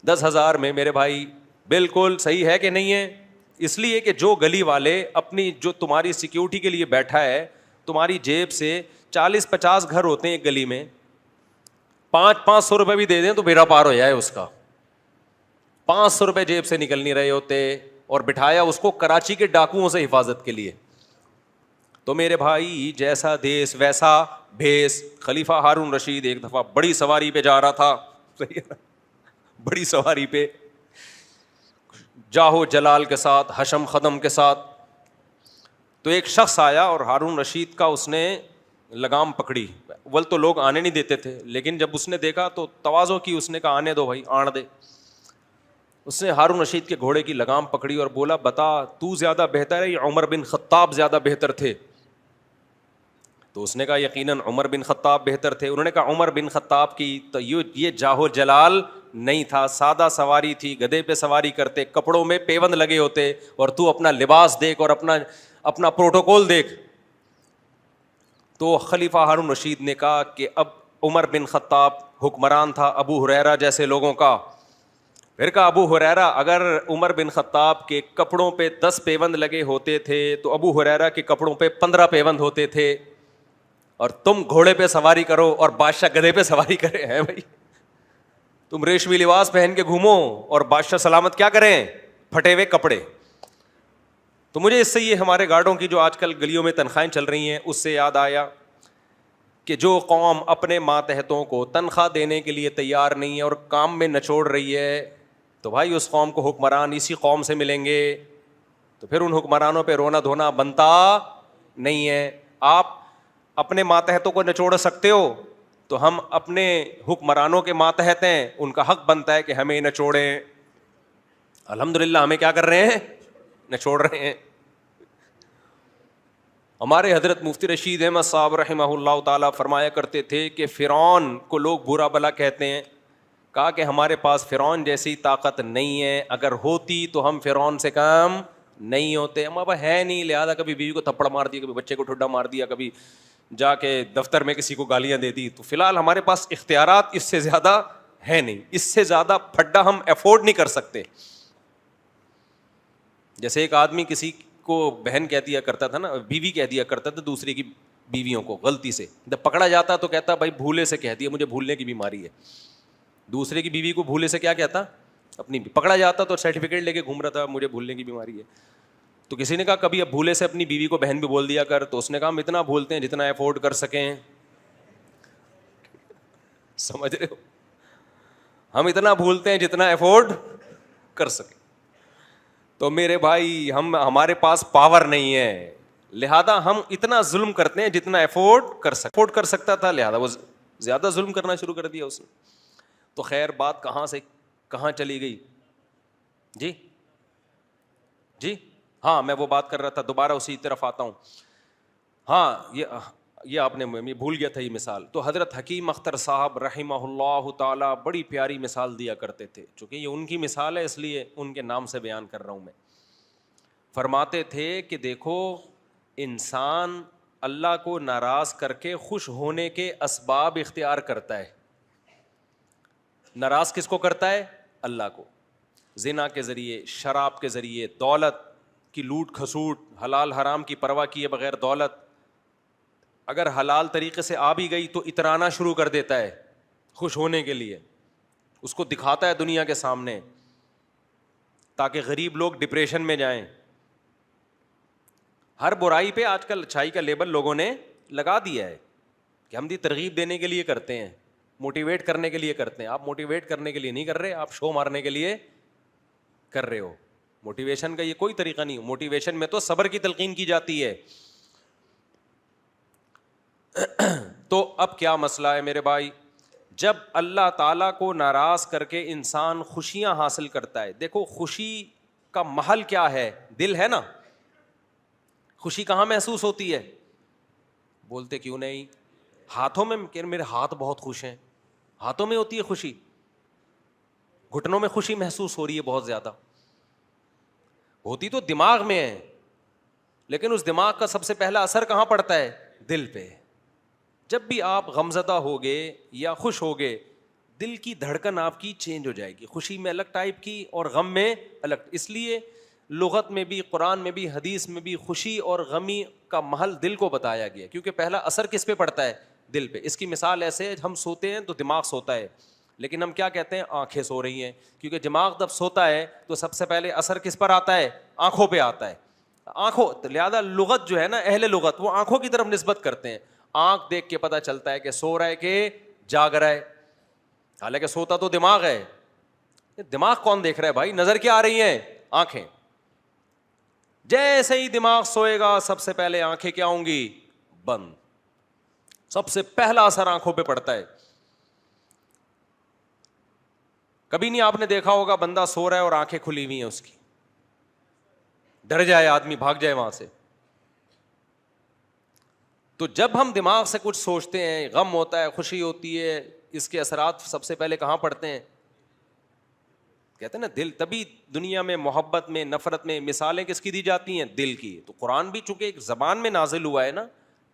10,000 میں میرے بھائی بالکل صحیح ہے کہ نہیں ہے؟ اس لیے کہ جو گلی والے اپنی جو تمہاری سیکیورٹی کے لیے بیٹھا ہے, تمہاری جیب سے 40-50 گھر ہوتے ہیں ایک گلی میں, 500 روپے بھی دے دیں تو بیڑا پار ہو جائے اس کا. 500 روپے جیب سے نکل نہیں رہے ہوتے, اور بٹھایا اس کو کراچی کے ڈاکوؤں سے حفاظت کے لیے. تو میرے بھائی جیسا دیس ویسا بھیس. خلیفہ ہارون رشید ایک دفعہ بڑی سواری پہ جا رہا تھا, بڑی سواری پہ جاہو جلال کے ساتھ, حشم خدم کے ساتھ. تو ایک شخص آیا اور ہارون رشید کا اس نے لگام پکڑی. ول تو لوگ آنے نہیں دیتے تھے, لیکن جب اس نے دیکھا تو تواضع کی, اس نے کہا آنے دو بھائی, آن دے. اس نے ہارون رشید کے گھوڑے کی لگام پکڑی اور بولا بتا تو زیادہ بہتر ہے یا عمر بن خطاب زیادہ بہتر تھے؟ تو اس نے کہا یقیناً عمر بن خطاب بہتر تھے. انہوں نے کہا عمر بن خطاب کی تو یہ جاہو جلال نہیں تھا, سادہ سواری تھی, گدھے پہ سواری کرتے, کپڑوں میں پیوند لگے ہوتے, اور تو اپنا لباس دیکھ اور اپنا پروٹوکول دیکھ. تو خلیفہ ہارون رشید نے کہا کہ اب عمر بن خطاب حکمران تھا ابو ہریرہ جیسے لوگوں کا. پھر کہا ابو ہریرہ اگر عمر بن خطاب کے کپڑوں پہ 10 پیوند لگے ہوتے تھے تو ابو ہریرہ کے کپڑوں پہ 15 پیوند ہوتے تھے, اور تم گھوڑے پہ سواری کرو اور بادشاہ گدھے پہ سواری کرے ہیں. بھائی تم ریشمی لباس پہن کے گھومو اور بادشاہ سلامت کیا کریں, پھٹے ہوئے کپڑے. تو مجھے اس سے یہ ہمارے گارڈوں کی جو آج کل گلیوں میں تنخواہیں چل رہی ہیں اس سے یاد آیا کہ جو قوم اپنے ماتحتوں کو تنخواہ دینے کے لیے تیار نہیں ہے اور کام میں نچوڑ رہی ہے, تو بھائی اس قوم کو حکمران اسی قوم سے ملیں گے. تو پھر ان حکمرانوں پہ رونا دھونا بنتا نہیں ہے. آپ اپنے ماتحتوں کو نچوڑ سکتے ہو تو ہم اپنے حکمرانوں کے ماتحت ہیں, ان کا حق بنتا ہے کہ ہمیں نچوڑیں. الحمدللہ ہمیں کیا کر رہے ہیں, نچوڑ رہے ہیں. ہمارے حضرت مفتی رشید احمد صاحب رحمہ اللہ تعالیٰ فرمایا کرتے تھے کہ فرعون کو لوگ برا بھلا کہتے ہیں, کہا کہ ہمارے پاس فرعون جیسی طاقت نہیں ہے, اگر ہوتی تو ہم فرعون سے کم نہیں ہوتے. ہم اب ہے نہیں, لہٰذا کبھی بیوی کو تھپڑ مار دیا, کبھی بچے کو ٹھڈا مار دیا, کبھی جا کے دفتر میں کسی کو گالیاں دے دی. تو فی الحال ہمارے پاس اختیارات اس سے زیادہ ہے نہیں, اس سے زیادہ پھڈا ہم افورڈ نہیں کر سکتے. جیسے ایک آدمی کسی کو بہن کہہ دیا کرتا تھا نا, بیوی کہہ دیا کرتا تھا دوسرے کی بیویوں کو غلطی سے, جب پکڑا جاتا تو کہتا بھائی بھولے سے کہہ دیا, مجھے بھولنے کی بیماری ہے. دوسرے کی بیوی کو بھولے سے کیا کہتا, اپنی. پکڑا جاتا تو سرٹیفکیٹ لے کے گھوم رہا تھا مجھے بھولنے کی بیماری ہے. تو کسی نے کہا کبھی اب بھولے سے اپنی بیوی کو بہن بھی بول دیا کر, تو اس نے کہا ہم اتنا بھولتے ہیں جتنا افورڈ کر سکیں. سمجھ رہے ہو, ہم اتنا بھولتے ہیں جتنا افورڈ کر سکیں. تو میرے بھائی ہمارے پاس پاور نہیں ہے, لہذا ہم اتنا ظلم کرتے ہیں جتنا افورڈ کر سکتا تھا, لہذا وہ زیادہ ظلم کرنا شروع کر دیا اس نے. تو خیر بات کہاں سے کہاں چلی گئی جی ہاں, میں وہ بات کر رہا تھا, دوبارہ اسی طرف آتا ہوں. ہاں یہ آپ نے بھول گیا تھا یہ مثال. تو حضرت حکیم اختر صاحب رحمہ اللہ تعالیٰ بڑی پیاری مثال دیا کرتے تھے, چونکہ یہ ان کی مثال ہے اس لیے ان کے نام سے بیان کر رہا ہوں میں. فرماتے تھے کہ دیکھو انسان اللہ کو ناراض کر کے خوش ہونے کے اسباب اختیار کرتا ہے. ناراض کس کو کرتا ہے, اللہ کو. زنا کے ذریعے, شراب کے ذریعے, دولت کی لوٹ کھسوٹ, حلال حرام کی پرواہ کیے بغیر دولت. اگر حلال طریقے سے آ بھی گئی تو اترانا شروع کر دیتا ہے خوش ہونے کے لیے, اس کو دکھاتا ہے دنیا کے سامنے تاکہ غریب لوگ ڈپریشن میں جائیں. ہر برائی پہ آج کل اچھائی کا لیبل لوگوں نے لگا دیا ہے کہ ہم ترغیب دینے کے لیے کرتے ہیں, موٹیویٹ کرنے کے لیے کرتے ہیں. آپ موٹیویٹ کرنے کے لیے نہیں کر رہے, آپ شو مارنے کے لیے کر رہے ہو. موٹیویشن کا یہ کوئی طریقہ نہیں. موٹیویشن میں تو صبر کی تلقین کی جاتی ہے. تو اب کیا مسئلہ ہے میرے بھائی, جب اللہ تعالیٰ کو ناراض کر کے انسان خوشیاں حاصل کرتا ہے. دیکھو خوشی کا محل کیا ہے, دل ہے نا. خوشی کہاں محسوس ہوتی ہے, بولتے کیوں نہیں, ہاتھوں میں. کہ میرے ہاتھ بہت خوش ہیں, ہاتھوں میں ہوتی ہے خوشی. گھٹنوں میں خوشی محسوس ہو رہی ہے بہت زیادہ, ہوتی تو دماغ میں ہے, لیکن اس دماغ کا سب سے پہلا اثر کہاں پڑتا ہے؟ دل پہ. جب بھی آپ غمزدہ ہوگے یا خوش ہوگے, دل کی دھڑکن آپ کی چینج ہو جائے گی, خوشی میں الگ ٹائپ کی اور غم میں الگ. اس لیے لغت میں بھی, قرآن میں بھی, حدیث میں بھی خوشی اور غمی کا محل دل کو بتایا گیا, کیونکہ پہلا اثر کس پہ پڑتا ہے؟ دل پہ. اس کی مثال ایسے ہے, ہم سوتے ہیں تو دماغ سوتا ہے, لیکن ہم کیا کہتے ہیں؟ آنکھیں سو رہی ہیں, کیونکہ دماغ جب سوتا ہے تو سب سے پہلے اثر کس پر آتا ہے؟ آنکھوں پہ آتا ہے. آنکھوں, لہذا لغت جو ہے نا, اہل لغت وہ آنکھوں کی طرف نسبت کرتے ہیں. آنکھ دیکھ کے پتہ چلتا ہے کہ سو رہا ہے کہ جاگ رہا ہے, حالانکہ سوتا تو دماغ ہے. دماغ کون دیکھ رہا ہے بھائی؟ نظر کیا آ رہی ہیں؟ آنکھیں. جیسے ہی دماغ سوئے گا سب سے پہلے آنکھیں کیا ہوں گی؟ بند. سب سے پہلا اثر آنکھوں پہ پڑتا ہے. کبھی نہیں آپ نے دیکھا ہوگا بندہ سو رہا ہے اور آنکھیں کھلی ہوئی ہیں اس کی, ڈر جائے آدمی, بھاگ جائے وہاں سے. تو جب ہم دماغ سے کچھ سوچتے ہیں, غم ہوتا ہے, خوشی ہوتی ہے, اس کے اثرات سب سے پہلے کہاں پڑتے ہیں؟ کہتے ہیں نا دل. تبھی دنیا میں محبت میں, نفرت میں مثالیں کس کی دی جاتی ہیں؟ دل کی. تو قرآن بھی چونکہ ایک زبان میں نازل ہوا ہے نا,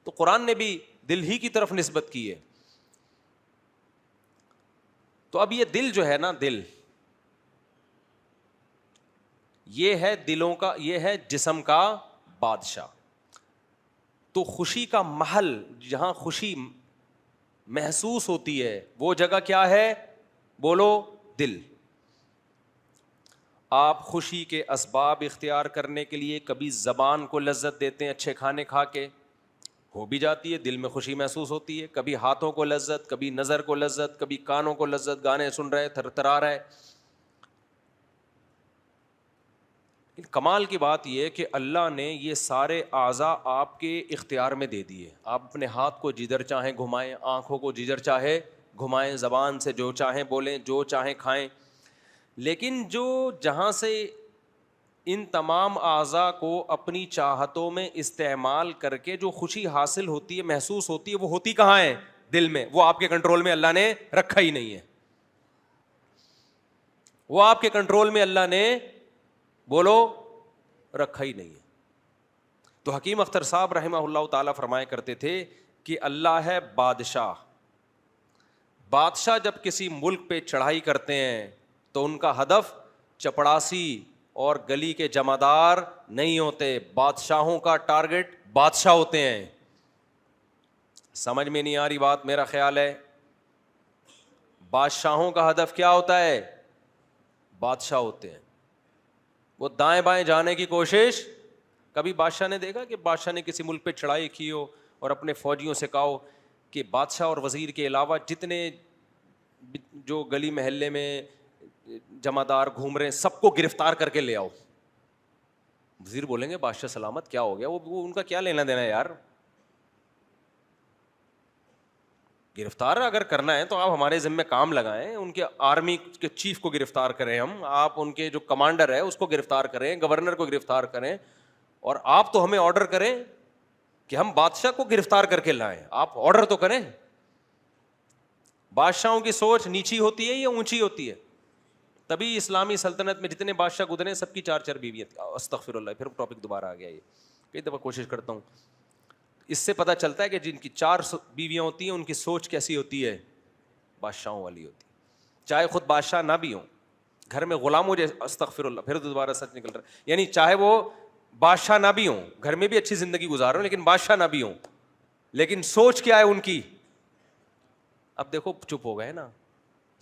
تو قرآن نے بھی دل ہی کی طرف نسبت کی ہے. تو اب یہ دل جو ہے نا, دل یہ ہے دلوں کا, یہ ہے جسم کا بادشاہ. تو خوشی کا محل, جہاں خوشی محسوس ہوتی ہے, وہ جگہ کیا ہے؟ بولو, دل. آپ خوشی کے اسباب اختیار کرنے کے لیے کبھی زبان کو لذت دیتے ہیں اچھے کھانے کھا کے, ہو بھی جاتی ہے, دل میں خوشی محسوس ہوتی ہے. کبھی ہاتھوں کو لذت, کبھی نظر کو لذت, کبھی کانوں کو لذت, گانے سن رہے, تھرتھرا رہا ہے. کمال کی بات یہ ہے کہ اللہ نے یہ سارے اعضاء آپ کے اختیار میں دے دیے. آپ اپنے ہاتھ کو جدھر چاہیں گھمائیں, آنکھوں کو جدھر چاہے گھمائیں, زبان سے جو چاہیں بولیں, جو چاہیں کھائیں. لیکن جو جہاں سے ان تمام اعضاء کو اپنی چاہتوں میں استعمال کر کے جو خوشی حاصل ہوتی ہے, محسوس ہوتی ہے, وہ ہوتی کہاں ہے؟ دل میں. وہ آپ کے کنٹرول میں اللہ نے رکھا ہی نہیں ہے. وہ آپ کے کنٹرول میں اللہ نے, بولو, رکھا ہی نہیں ہے. تو حکیم اختر صاحب رحمہ اللہ تعالیٰ فرمایا کرتے تھے کہ اللہ ہے بادشاہ. بادشاہ جب کسی ملک پہ چڑھائی کرتے ہیں تو ان کا ہدف چپڑاسی اور گلی کے جمعدار نہیں ہوتے, بادشاہوں کا ٹارگٹ بادشاہ ہوتے ہیں. سمجھ میں نہیں آ رہی بات؟ میرا خیال ہے بادشاہوں کا ہدف کیا ہوتا ہے؟ بادشاہ ہوتے ہیں. وہ دائیں بائیں جانے کی کوشش, کبھی بادشاہ نے دیکھا کہ بادشاہ نے کسی ملک پہ چڑھائی کی ہو اور اپنے فوجیوں سے کہا ہو کہ بادشاہ اور وزیر کے علاوہ جتنے جو گلی محلے میں جمعدار گھوم رہے ہیں سب کو گرفتار کر کے لے آؤ؟ وزیر بولیں گے بادشاہ سلامت, کیا ہو گیا, وہ ان کا کیا لینا دینا ہے یار, گرفتار اگر کرنا ہے تو آپ ہمارے ذمہ کام لگائیں, ان کے آرمی کے چیف کو گرفتار کریں ہم, آپ ان کے جو کمانڈر ہے اس کو گرفتار کریں, گورنر کو گرفتار کریں, اور آپ تو ہمیں آرڈر کریں کہ ہم بادشاہ کو گرفتار کر کے لائیں. آپ آرڈر تو کریں. بادشاہوں کی سوچ نیچی ہوتی ہے یا اونچی ہوتی ہے؟ تبھی اسلامی سلطنت میں جتنے بادشاہ گزرے سب کی 4 بیویاں تھیں. استغفر اللہ, پھر ٹاپک دوبارہ آ گیا, یہ کئی دفعہ کوشش کرتا ہوں. اس سے پتہ چلتا ہے کہ جن کی 4 بیویاں ہوتی ہیں ان کی سوچ کیسی ہوتی ہے؟ بادشاہوں والی ہوتی ہے. چاہے خود بادشاہ نہ بھی ہوں, گھر میں غلام ہو جائے, استغفر اللہ, پھر دوبارہ سچ نکل رہا ہے, یعنی چاہے وہ بادشاہ نہ بھی ہوں, گھر میں بھی اچھی زندگی گزار رہے ہوں, لیکن بادشاہ نہ بھی ہوں, لیکن سوچ کیا ہے ان کی؟ اب دیکھو چپ ہو گئے نا,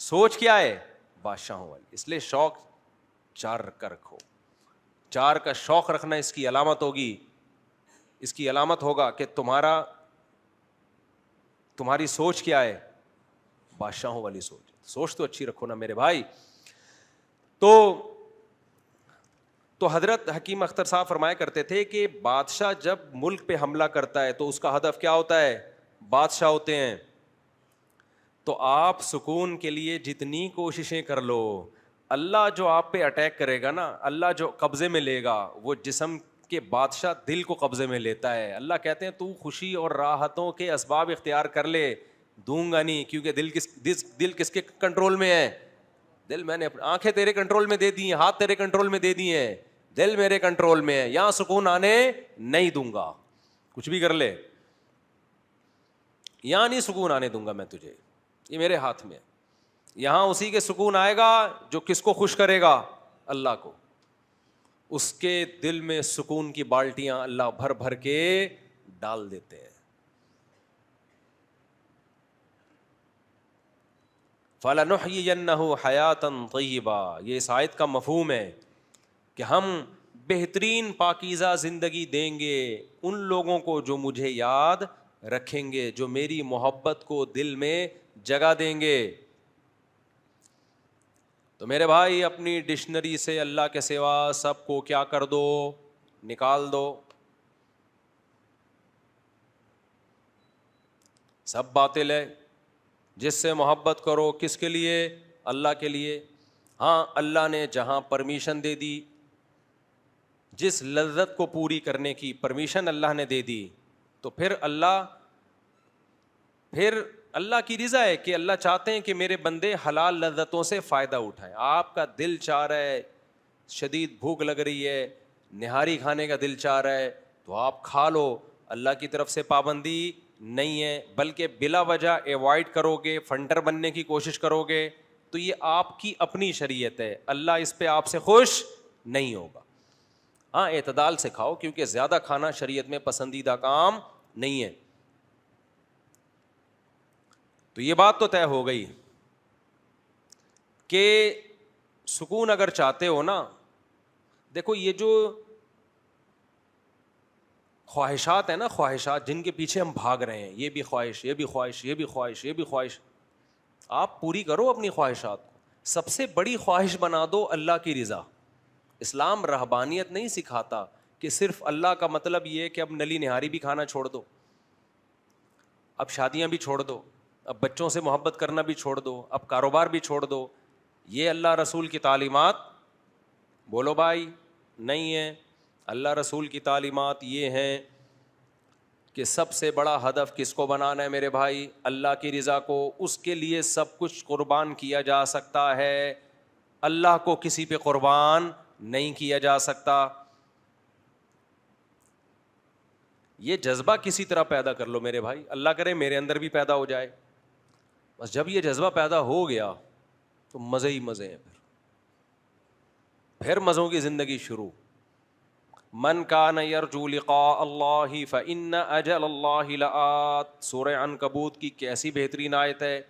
سوچ کیا ہے؟ بادشاہوں والی. اس لیے شوق 4 کا رکھو. 4 کا شوق رکھنا اس کی علامت ہوگی, اس کی علامت ہوگا کہ تمہاری سوچ کیا ہے؟ بادشاہوں والی سوچ. سوچ تو اچھی رکھو نا میرے بھائی. تو حضرت حکیم اختر صاحب فرمایا کرتے تھے کہ بادشاہ جب ملک پہ حملہ کرتا ہے تو اس کا ہدف کیا ہوتا ہے؟ بادشاہ ہوتے ہیں. تو آپ سکون کے لیے جتنی کوششیں کر لو, اللہ جو آپ پہ اٹیک کرے گا نا, اللہ جو قبضے میں لے گا, وہ جسم کے بادشاہ دل کو قبضے میں لیتا ہے. اللہ کہتے ہیں تو خوشی اور راحتوں کے اسباب اختیار کر لے, دوں گا نہیں, کیونکہ دل کس کے کنٹرول میں ہے؟ دل میں نے آنکھیں تیرے کنٹرول میں دے دی ہیں, ہاتھ تیرے کنٹرول میں دے دیے ہیں, دل میرے کنٹرول میں ہے, یہاں سکون آنے نہیں دوں گا, کچھ بھی کر لے یہاں نہیں سکون آنے دوں گا میں تجھے, یہ میرے ہاتھ میں ہے. یہاں اسی کے سکون آئے گا جو کس کو خوش کرے گا, اللہ کو. اس کے دل میں سکون کی بالٹیاں اللہ بھر بھر کے ڈال دیتے ہیں. فَلَنُحْيِيَنَّهُ حَيَاةً طَيِّبَةً, یہ اس آیت کا مفہوم ہے کہ ہم بہترین پاکیزہ زندگی دیں گے ان لوگوں کو جو مجھے یاد رکھیں گے, جو میری محبت کو دل میں جگہ دیں گے. تو میرے بھائی اپنی ڈکشنری سے اللہ کے سوا سب کو کیا کر دو, نکال دو. سب باطل ہے. جس سے محبت کرو کس کے لیے, اللہ کے لیے. ہاں اللہ نے جہاں پرمیشن دے دی, جس لذت کو پوری کرنے کی پرمیشن اللہ نے دے دی, تو پھر اللہ کی رضا ہے کہ اللہ چاہتے ہیں کہ میرے بندے حلال لذتوں سے فائدہ اٹھائیں. آپ کا دل چاہ رہا ہے, شدید بھوک لگ رہی ہے, نہاری کھانے کا دل چاہ رہا ہے, تو آپ کھا لو. اللہ کی طرف سے پابندی نہیں ہے, بلکہ بلا وجہ ایوائڈ کرو گے, فنٹر بننے کی کوشش کرو گے, تو یہ آپ کی اپنی شریعت ہے, اللہ اس پہ آپ سے خوش نہیں ہوگا. ہاں اعتدال سے کھاؤ, کیونکہ زیادہ کھانا شریعت میں پسندیدہ کام نہیں ہے. تو یہ بات تو طے ہو گئی کہ سکون اگر چاہتے ہو نا, دیکھو یہ جو خواہشات ہیں نا, خواہشات جن کے پیچھے ہم بھاگ رہے ہیں, یہ بھی خواہش, یہ بھی خواہش, یہ بھی خواہش, یہ بھی خواہش, آپ پوری کرو اپنی خواہشات کو. سب سے بڑی خواہش بنا دو اللہ کی رضا. اسلام رہبانیت نہیں سکھاتا کہ صرف اللہ کا مطلب یہ ہے کہ اب نلی نہاری بھی کھانا چھوڑ دو, اب شادیاں بھی چھوڑ دو, اب بچوں سے محبت کرنا بھی چھوڑ دو, اب کاروبار بھی چھوڑ دو. یہ اللہ رسول کی تعلیمات بولو بھائی نہیں ہے. اللہ رسول کی تعلیمات یہ ہیں کہ سب سے بڑا ہدف کس کو بنانا ہے میرے بھائی, اللہ کی رضا کو. اس کے لیے سب کچھ قربان کیا جا سکتا ہے, اللہ کو کسی پہ قربان نہیں کیا جا سکتا. یہ جذبہ کسی طرح پیدا کر لو میرے بھائی, اللہ کرے میرے اندر بھی پیدا ہو جائے. بس جب یہ جذبہ پیدا ہو گیا تو مزے ہی مزے ہیں, پھر مزوں کی زندگی شروع. من کان یرجو لقاء اللہ فإن اجل اللہ لآت. سورہ عنکبوت کی کیسی بہترین آیت ہے.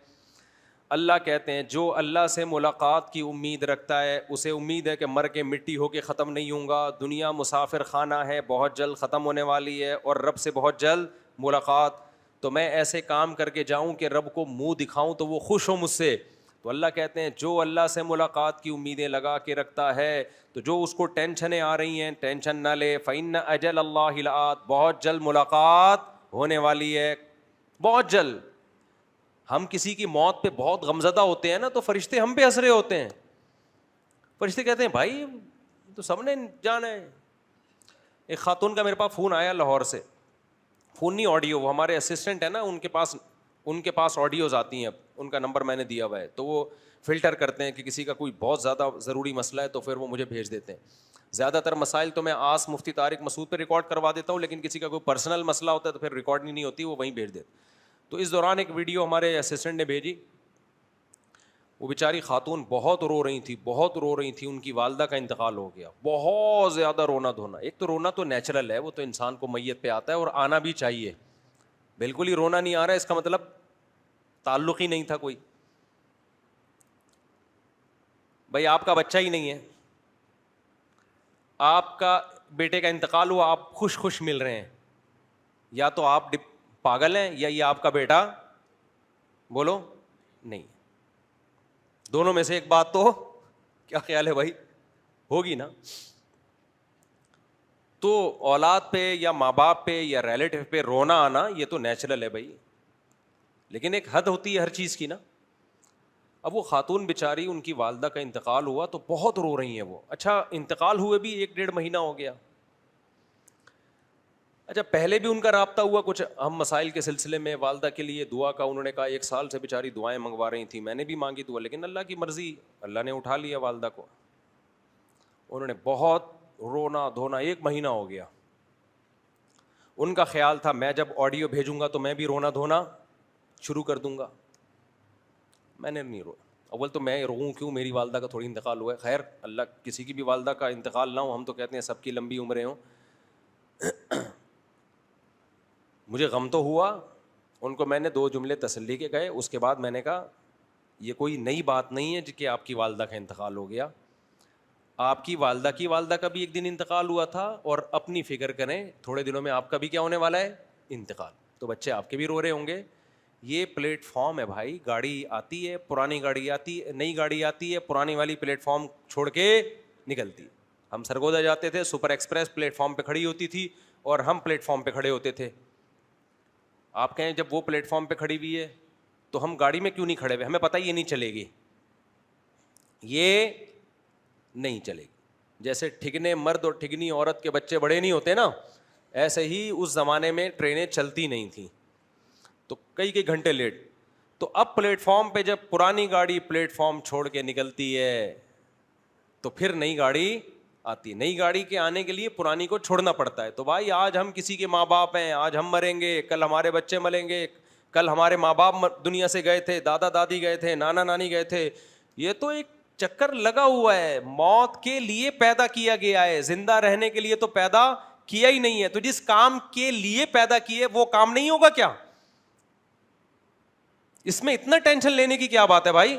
اللہ کہتے ہیں جو اللہ سے ملاقات کی امید رکھتا ہے اسے امید ہے کہ مر کے مٹی ہو کے ختم نہیں ہوں گا. دنیا مسافر خانہ ہے, بہت جلد ختم ہونے والی ہے, اور رب سے بہت جلد ملاقات. تو میں ایسے کام کر کے جاؤں کہ رب کو منہ دکھاؤں تو وہ خوش ہو مجھ سے. تو اللہ کہتے ہیں جو اللہ سے ملاقات کی امیدیں لگا کے رکھتا ہے, تو جو اس کو ٹینشنیں آ رہی ہیں ٹینشن نہ لے. فإن اجل اللہ لآت, بہت جلد ملاقات ہونے والی ہے, بہت جلد. ہم کسی کی موت پہ بہت غمزدہ ہوتے ہیں نا, تو فرشتے ہم پہ ہنس رہے ہوتے ہیں. فرشتے کہتے ہیں بھائی تو سب نے جانا ہے. ایک خاتون کا میرے پاس فون آیا لاہور سے, فون نہیں آڈیو, وہ ہمارے اسسٹنٹ ہیں نا, ان کے پاس آڈیوز آتی ہیں, اب ان کا نمبر میں نے دیا ہوا ہے, تو وہ فلٹر کرتے ہیں کہ کسی کا کوئی بہت زیادہ ضروری مسئلہ ہے تو پھر وہ مجھے بھیج دیتے ہیں. زیادہ تر مسائل تو میں مفتی طارق مسعود پہ ریکارڈ کروا دیتا ہوں, لیکن کسی کا کوئی پرسنل مسئلہ ہوتا ہے تو پھر ریکارڈ نہیں ہوتی, وہ وہیں بھیج دیتے. تو اس دوران ایک ویڈیو ہمارے اسسٹنٹ نے بھیجی. وہ بیچاری خاتون بہت رو رہی تھی, ان کی والدہ کا انتقال ہو گیا. بہت زیادہ رونا دھونا. ایک تو رونا تو نیچرل ہے, وہ تو انسان کو میت پہ آتا ہے اور آنا بھی چاہیے. بالکل ہی رونا نہیں آ رہا ہے اس کا مطلب تعلق ہی نہیں تھا کوئی. بھائی آپ کا بچہ ہی نہیں ہے, آپ کا بیٹے کا انتقال ہوا, آپ خوش مل رہے ہیں, یا تو آپ پاگل ہیں یا یہ آپ کا بیٹا بولو نہیں. دونوں میں سے ایک بات تو کیا خیال ہے بھائی ہوگی نا. تو اولاد پہ یا ماں باپ پہ یا ریلیٹیو پہ رونا آنا یہ تو نیچرل ہے بھائی, لیکن ایک حد ہوتی ہے ہر چیز کی نا. اب وہ خاتون بیچاری, ان کی والدہ کا انتقال ہوا تو بہت رو رہی ہیں وہ. اچھا انتقال ہوئے بھی 1-1.5 مہینہ ہو گیا. اچھا پہلے بھی ان کا رابطہ ہوا کچھ ہم مسائل کے سلسلے میں، والدہ کے لیے دعا کا انہوں نے کہا 1 سال سے بیچاری دعائیں منگوا رہی تھیں، میں نے بھی مانگی دعا، لیکن اللہ کی مرضی، اللہ نے اٹھا لیا والدہ کو. انہوں نے بہت رونا دھونا، 1 مہینہ ہو گیا. ان کا خیال تھا میں جب آڈیو بھیجوں گا تو میں بھی رونا دھونا شروع کر دوں گا. میں نے نہیں رویا. اول تو میں روؤں کیوں، میری والدہ کا تھوڑی انتقال ہوا ہے، خیر اللہ کسی کی بھی والدہ کا انتقال نہ ہو، ہم تو کہتے ہیں سب کی لمبی عمریں ہوں. مجھے غم تو ہوا. ان کو میں نے 2 جملے تسلی کے کہے، اس کے بعد میں نے کہا یہ کوئی نئی بات نہیں ہے کہ آپ کی والدہ کا انتقال ہو گیا. آپ کی والدہ کا بھی ایک دن انتقال ہوا تھا، اور اپنی فکر کریں تھوڑے دنوں میں آپ کا بھی کیا ہونے والا ہے، انتقال. تو بچے آپ کے بھی رو رہے ہوں گے. یہ پلیٹ فارم ہے بھائی، گاڑی آتی ہے، پرانی گاڑی آتی ہے، نئی گاڑی آتی ہے، پرانی والی پلیٹ فارم چھوڑ کے نکلتی. ہم سرگودا جاتے تھے، سپر ایکسپریس پلیٹ فارم پہ کھڑی ہوتی تھی اور ہم پلیٹ فارم پہ کھڑے ہوتے تھے. آپ کہیں جب وہ پلیٹ فارم پہ کھڑی ہوئی ہے تو ہم گاڑی میں کیوں نہیں کھڑے ہوئے، ہمیں پتہ یہ نہیں چلے گی، یہ نہیں چلے گی. جیسے ٹھگنے مرد اور ٹھگنی عورت کے بچے بڑے نہیں ہوتے نا، ایسے ہی اس زمانے میں ٹرینیں چلتی نہیں تھیں تو کئی گھنٹے لیٹ. تو اب پلیٹ فارم پہ جب پرانی گاڑی پلیٹ فارم چھوڑ کے نکلتی ہے تو پھر نئی گاڑی آتی. نئی گاڑی کے آنے کے لیے پرانی کو چھوڑنا پڑتا ہے. تو بھائی آج ہم کسی کے ماں باپ ہیں، آج ہم مریں گے، کل ہمارے بچے مریں گے، کل ہمارے ماں باپ دنیا سے گئے تھے، دادا دادی گئے تھے، نانا نانی گئے تھے. یہ تو ایک چکر لگا ہوا ہے. موت کے لیے پیدا کیا گیا ہے، زندہ رہنے کے لیے تو پیدا کیا ہی نہیں ہے. تو جس کام کے لیے پیدا کیے وہ کام نہیں ہوگا کیا؟ اس میں اتنا ٹینشن لینے کی کیا بات ہے بھائی؟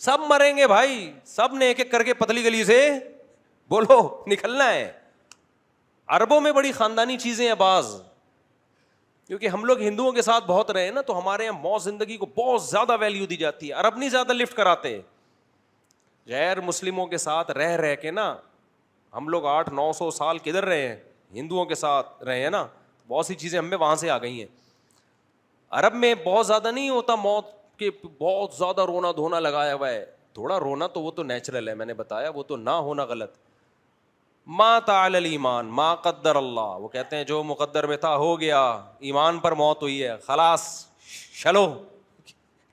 سب مریں گے بھائی، سب نے ایک ایک کر کے پتلی گلی سے بولو نکلنا ہے. عربوں میں بڑی خاندانی چیزیں ہیں بعض، کیونکہ ہم لوگ ہندوؤں کے ساتھ بہت رہے نا، تو ہمارے یہاں موت زندگی کو بہت زیادہ ویلیو دی جاتی ہے. عرب نہیں زیادہ لفٹ کراتے. غیر مسلموں کے ساتھ رہ کے نا ہم لوگ 800-900 سال کدھر رہے ہیں، ہندوؤں کے ساتھ رہے ہیں نا، بہت سی چیزیں ہم میں وہاں سے آ گئی ہیں. عرب میں بہت زیادہ نہیں ہوتا موت کے، بہت زیادہ رونا دھونا لگایا ہوا ہے. تھوڑا رونا تو وہ تو نیچرل ہے، میں نے بتایا وہ تو نہ ہونا غلط. ما تعالی الایمان ما قدر اللہ، وہ کہتے ہیں جو مقدر میں تھا ہو گیا، ایمان پر موت ہوئی ہے خلاص، چلو.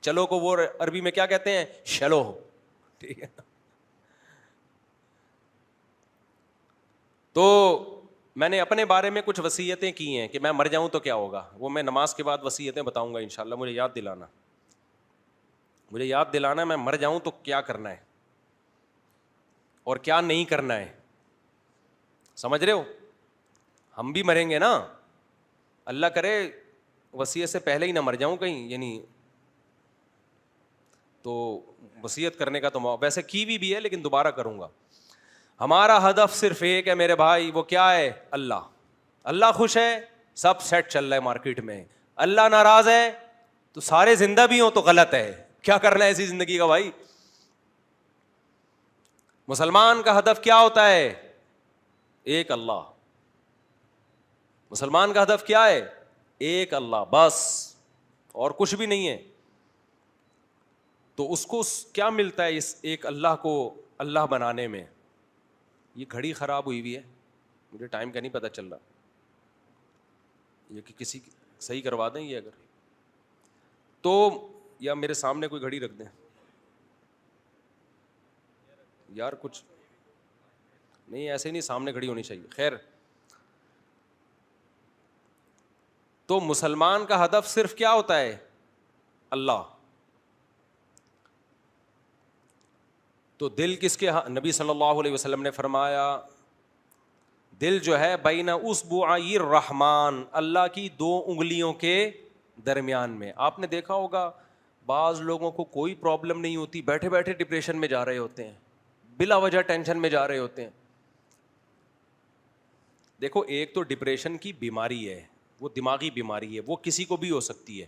چلو کو وہ عربی میں کیا کہتے ہیں، چلو. ٹھیک ہے. تو میں نے اپنے بارے میں کچھ وصیتیں کی ہیں کہ میں مر جاؤں تو کیا ہوگا، وہ میں نماز کے بعد وصیتیں بتاؤں گا انشاءاللہ. مجھے یاد دلانا میں مر جاؤں تو کیا کرنا ہے اور کیا نہیں کرنا ہے. سمجھ رہے ہو؟ ہم بھی مریں گے نا، اللہ کرے وصیت سے پہلے ہی نہ مر جاؤں کہیں، یعنی تو وصیت کرنے کا تو ویسے کی بھی ہے لیکن دوبارہ کروں گا. ہمارا ہدف صرف ایک ہے میرے بھائی، وہ کیا ہے، اللہ. اللہ خوش ہے سب سیٹ چل رہا ہے مارکیٹ میں. اللہ ناراض ہے تو سارے زندہ بھی ہوں تو غلط ہے. کیا کرنا ہے ایسی زندگی کا بھائی؟ مسلمان کا ہدف کیا ہوتا ہے، ایک اللہ. مسلمان کا ہدف کیا ہے، ایک اللہ بس، اور کچھ بھی نہیں ہے. تو اس کو کیا ملتا ہے اس ایک اللہ کو اللہ بنانے میں؟ یہ گھڑی خراب ہوئی ہوئی ہے، مجھے ٹائم کا نہیں پتہ چل رہا، یہ کہ کسی صحیح کروا دیں یہ اگر تو، یا میرے سامنے کوئی گھڑی رکھ دیں یار، کچھ نہیں ایسے نہیں، سامنے گھڑی ہونی چاہیے. خیر، تو مسلمان کا ہدف صرف کیا ہوتا ہے، اللہ. تو دل کس کے، نبی صلی اللہ علیہ وسلم نے فرمایا دل جو ہے بین اصبعی الرحمن، اللہ کی 2 انگلیوں کے درمیان میں. آپ نے دیکھا ہوگا بعض لوگوں کو کوئی پرابلم نہیں ہوتی، بیٹھے بیٹھے ڈپریشن میں جا رہے ہوتے ہیں، بلا وجہ ٹینشن میں جا رہے ہوتے ہیں. دیکھو ایک تو ڈپریشن کی بیماری ہے، وہ دماغی بیماری ہے، وہ کسی کو بھی ہو سکتی ہے.